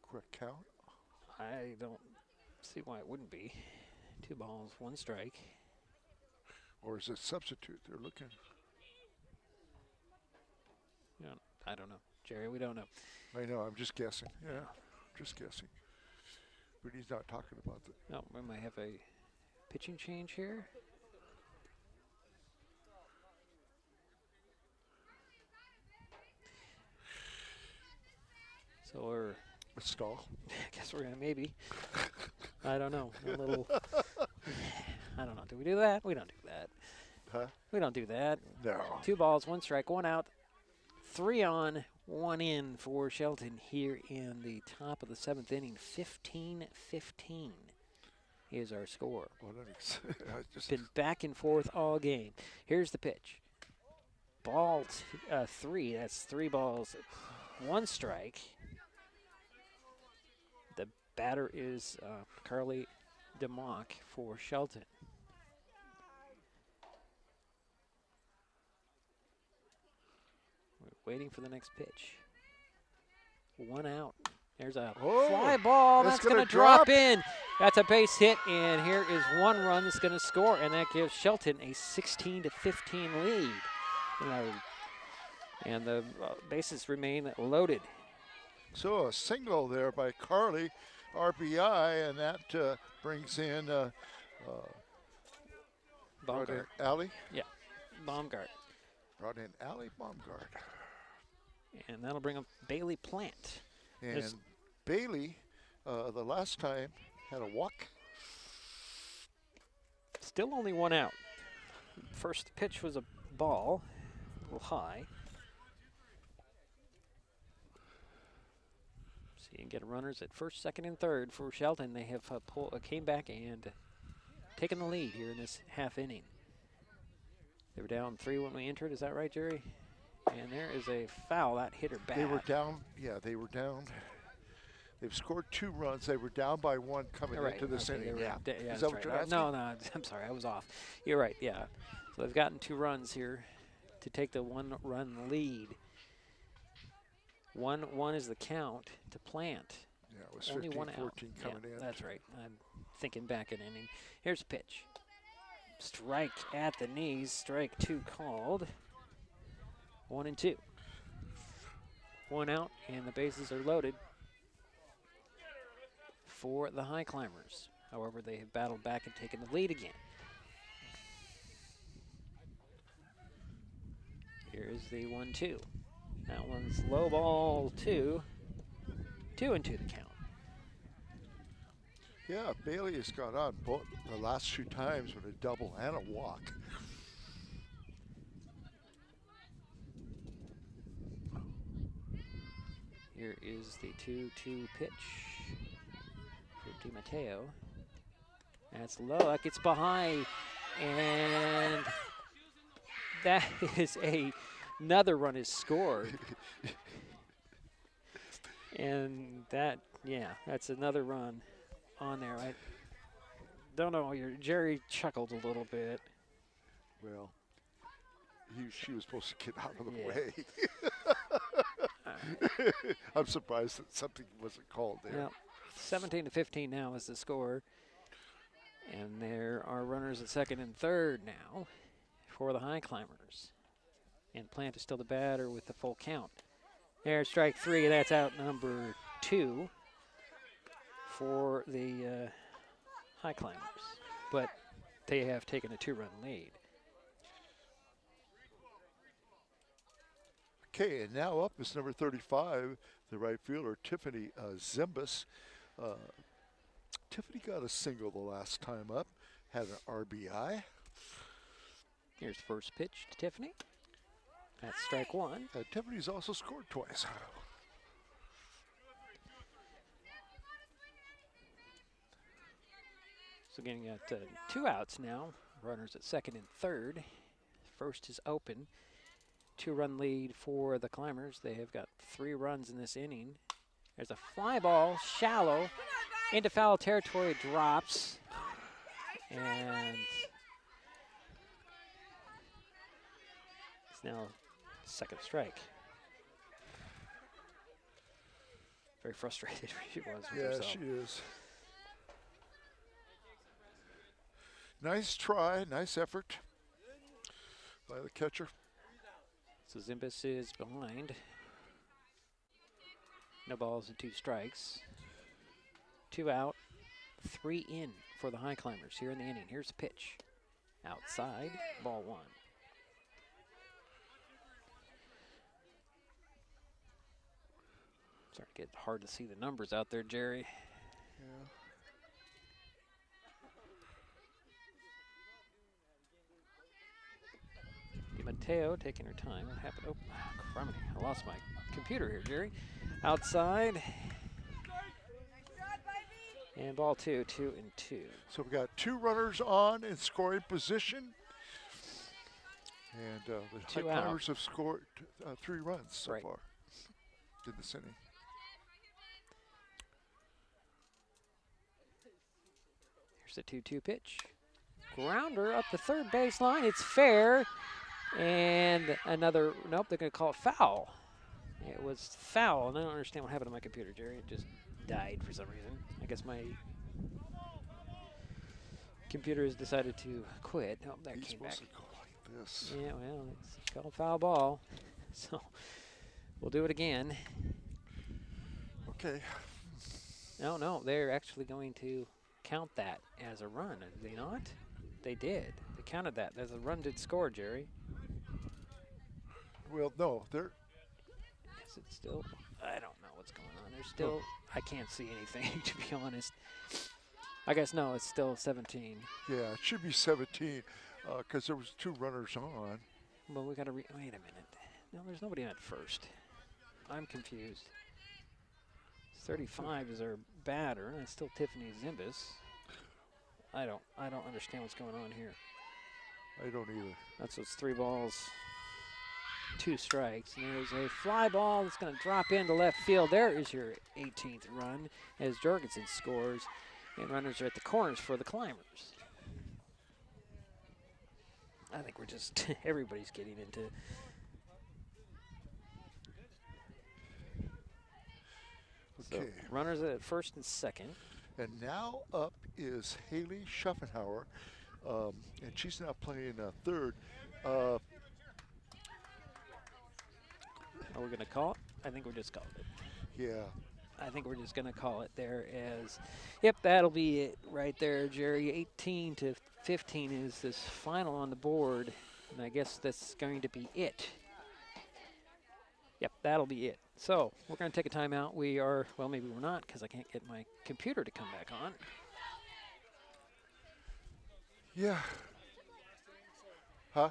correct count? I don't see why it wouldn't be. 2 balls, 1 strike. Or is it substitute they're looking? Yeah, I don't know. Jerry, we don't know. I know, I'm just guessing. Yeah, just guessing. But he's not talking about that. No, we might have a pitching change here. So we're... A stall? I guess we're going to maybe. I don't know. A little... I don't know. Do we do that? We don't do that. Huh? We don't do that. No. 2 balls, 1 strike, 1 out. 3 on, 1 in for Shelton here in the top of the 7th inning. 15-15 is our score. Been back and forth all game. Here's the pitch. Ball 3. That's 3 balls, 1 strike. The batter is Carly DeMock for Shelton. We're waiting for the next pitch. 1 out. There's a fly ball. That's going to drop in. That's a base hit, and here is 1 run that's going to score, and that gives Shelton a 16-15 lead. And the bases remain loaded. So a single there by Carly, RBI, and that brings in Baumgart. Allie. Yeah, Baumgart. Brought in Allie Baumgart. And that'll bring up Bailey Plant. And Bailey, the last time, had a walk. Still only one out. First pitch was a ball, a little high. So you can get runners at first, second, and third for Shelton. They have came back and taken the lead here in this half inning. They were down 3 when we entered. Is that right, Jerry? And there is a foul that hit her back. They were down. Yeah, they were down. They've scored 2 runs. They were down by 1 coming into this inning. Yeah, is that what you're asking? No, I'm sorry. I was off. You're right, yeah. So they've gotten 2 runs here to take the 1-run lead. 1-1 is the count to Plant. Yeah, it was only 15, one out. 14 coming in. That's right. I'm thinking back an inning. Here's a pitch. Strike at the knees. Strike 2 called. 1-2. 1 out, and the bases are loaded for the Highclimbers. However, they have battled back and taken the lead again. Here is the 1-2. That one's low ball 2. 2-2 the count. Yeah, Bailey has got on both the last 2 times with a double and a walk. Here is the 2-2 pitch for Di Matteo. That's low. That gets behind, and that is another run is scored. And that, yeah, that's another run on there. I don't know. Jerry chuckled a little bit. Well, she was supposed to get out of the way. I'm surprised that something wasn't called there. Yeah. 17-15 now is the score. And there are runners at second and third now for the Highclimbers. And Plant is still the batter with the full count. There's strike 3. That's out number 2 for the Highclimbers. But they have taken a 2-run lead. Okay, and now up is number 35, the right fielder, Tiffany Zimbus. Tiffany got a single the last time up, had an RBI. Here's first pitch to Tiffany. That's strike 1. Tiffany's also scored twice. So again, you got 2 outs now. Runners at second and third. First is open. 2-run lead for the Climbers. They have got 3 runs in this inning. There's a fly ball, shallow, into foul territory, drops. And it's now second strike. Very frustrated she was with herself. Yeah, she is. Nice try, nice effort by the catcher. So Zimbus is behind. No balls and 2 strikes. 2 out, 3 in for the Highclimbers here in the inning. Here's the pitch. Outside, ball 1. Starting to get hard to see the numbers out there, Jerry. Yeah. Di Matteo taking her time. What happened? Oh, crumbly. I lost my computer here, Jerry. Outside. And ball 2, 2-2. So we've got 2 runners on in scoring position. And the Highclimbers have scored 3 runs so far in this inning. Here's the 2-2 pitch. Grounder up the third baseline. It's fair. And another, nope, they're going to call it foul. It was foul, and I don't understand what happened to my computer, Jerry. It just died for some reason. I guess my computer has decided to quit. Oh, that came back. To go like this. Yeah, well, it's called foul ball. So we'll do it again. Okay. No, they're actually going to count that as a run, are they not? They did. They counted that as a run did score, Jerry. Well, no, they're. Is it still? I don't know what's going on. There's still. I can't see anything, to be honest. I guess no, it's still 17. Yeah, it should be 17 because there was 2 runners on. Well, we got to wait a minute. No, there's nobody at first. I'm confused. 35 is our batter, and it's still Tiffany Zimbus. I don't understand what's going on here. I don't either. That's what's 3 balls, 2 strikes. And there's a fly ball that's going to drop into left field. There is your 18th run as Jorgensen scores, and runners are at the corners for the Climbers. I think we're just everybody's getting into. Okay. So runners at first and second. And now up is Haley Schuffenhauer, and she's now playing third. Are we going to call it? I think we're just calling it. Yeah. I think we're just going to call it there as, yep, that'll be it right there, Jerry. 18 to 15 is this final on the board, and I guess that's going to be it. Yep, that'll be it. So we're going to take a timeout. We are, well, maybe we're not because I can't get my computer to come back on. Yeah. Huh?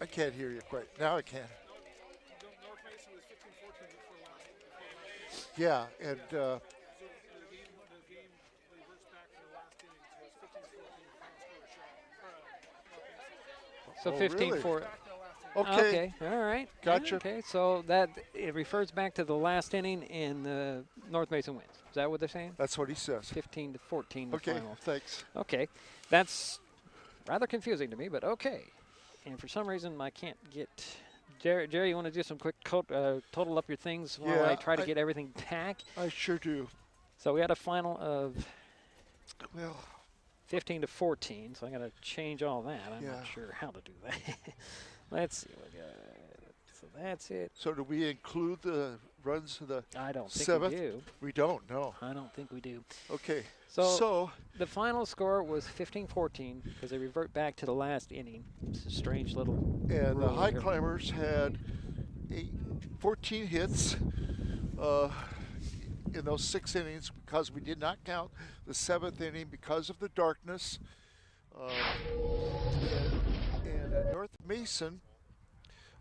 I can't hear you quite. Now I can. Yeah, and so 15-4. Really? Okay, all right. Gotcha. Okay, so that it refers back to the last inning and the North Mason wins. Is that what they're saying? That's what he says. 15 to 14 the okay, final. Thanks. Okay, that's rather confusing to me, but okay. And for some reason, I can't get Jerry, you want to do some quick total up your things while I try to get everything back? I sure do. So we had a final of 15 to 14, so I got to change all that. I'm not sure how to do that. Let's see. So that's it. So do we include the runs to the I don't think 7th? we do. We don't, no. I don't think we do. Okay. So the final score was 15-14 because they revert back to the last inning. It's a strange little And the Highclimbers had 14 hits in those 6 innings because we did not count the 7th inning because of the darkness. And North Mason,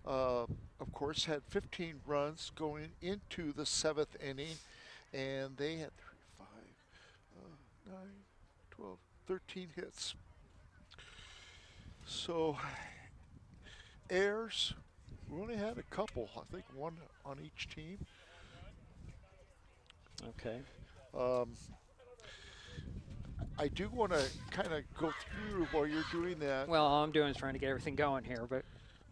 of course, had 15 runs going into the 7th inning, and they had 3, 5, 9, 12, 13 hits. So, errors, we only had a couple, I think 1 on each team. Okay. I do want to kind of go through while you're doing that. Well, all I'm doing is trying to get everything going here, but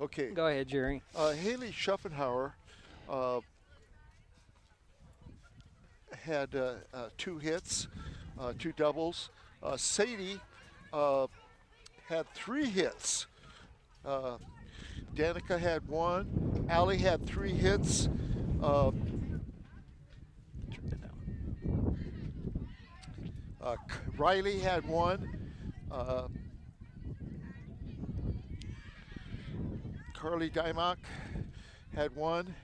okay. Go ahead, Jerry. Haley Schuffenhauer had 2 hits, 2 doubles. Sadie had 3 hits. Danica had 1. Allie had 3 hits. Riley had 1. Carly Dymock had 1.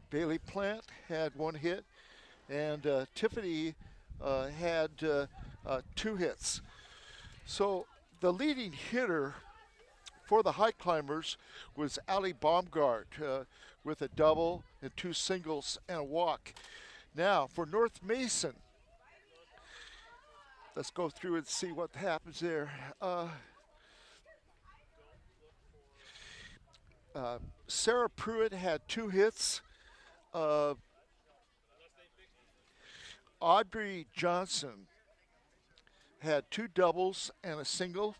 Bailey Plant had 1 hit. And Tiffany had 2 hits. So the leading hitter for the Highclimbers was Allie Baumgart with a double and 2 singles and a walk. Now for North Mason, let's go through and see what happens there. Sarah Pruitt had 2 hits. Audrey Johnson had 2 doubles and a single.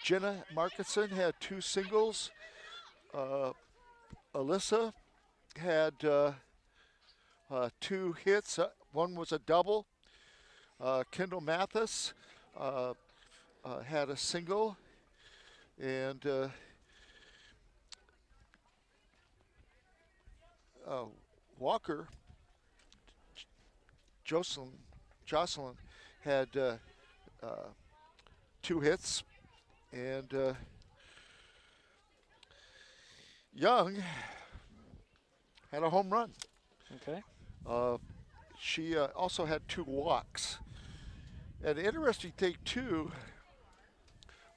Jenna Markinson had 2 singles. Alyssa had 2 hits, One was a double. Kendall Mathis had a single, and Walker, Jocelyn had 2 hits, and Young had a home run. Okay. She also had 2 walks. And the interesting thing, too,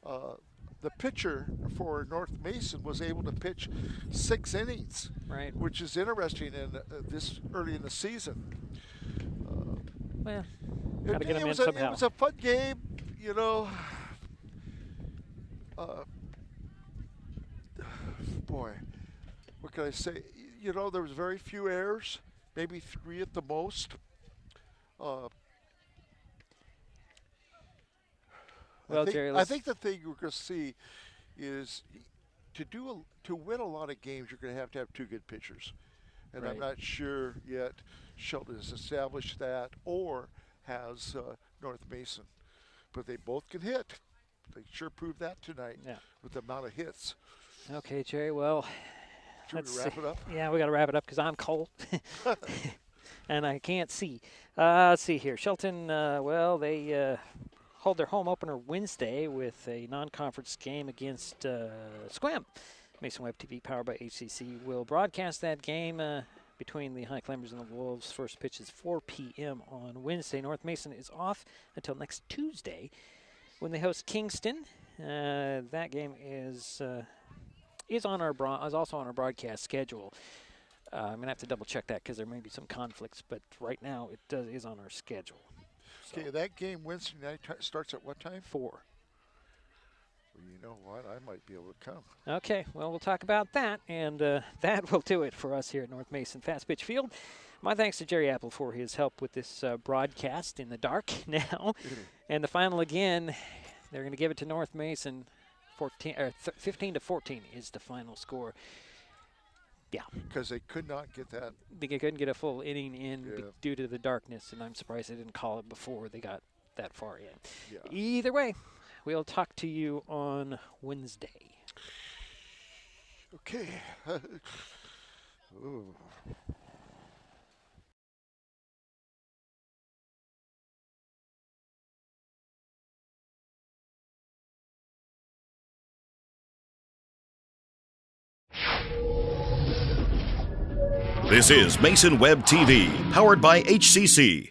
the pitcher for North Mason was able to pitch 6 innings, right? Which is interesting in this early in the season. Well, gotta get them in somehow. It was a fun game, you know. Boy, what can I say? You know, there was very few errors, maybe 3 at the most. Well, Jerry, I think the thing we're going to see is to win a lot of games, you're going to have 2 good pitchers. And right. I'm not sure yet Shelton has established that or has North Mason. But they both can hit. They sure proved that tonight with the amount of hits. Okay, Jerry, well, let's wrap it up. Yeah, we got to wrap it up because I'm cold. And I can't see. Let's see here. Shelton, well, they hold their home opener Wednesday with a non-conference game against Sequim. Mason Web TV, powered by HCC, will broadcast that game between the Highclimbers and the Wolves. First pitch is 4 p.m. on Wednesday. North Mason is off until next Tuesday when they host Kingston. That game is also on our broadcast schedule. I'm going to have to double-check that because there may be some conflicts, but right now it is on our schedule. Okay, so that game Wednesday night starts at what time? 4. Well, you know what? I might be able to come. Okay, well, we'll talk about that, and that will do it for us here at North Mason Fastpitch Field. My thanks to Jerry Apple for his help with this broadcast in the dark now. And the final again, they're going to give it to North Mason. 15-14 is the final score. Yeah. Because they could not get that. They couldn't get a full inning in due to the darkness, and I'm surprised they didn't call it before they got that far in. Yeah. Either way, we'll talk to you on Wednesday. Okay. Ooh. This is Mason Web TV, powered by HCC.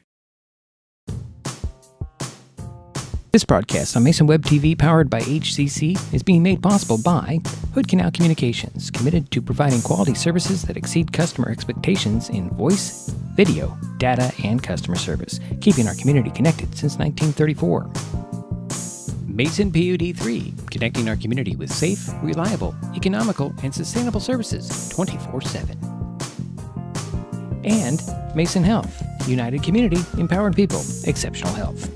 This broadcast on Mason Web TV, powered by HCC, is being made possible by Hood Canal Communications, committed to providing quality services that exceed customer expectations in voice, video, data, and customer service, keeping our community connected since 1934. Mason PUD3, connecting our community with safe, reliable, economical, and sustainable services 24/7. And Mason Health, United Community, Empowered People, Exceptional Health.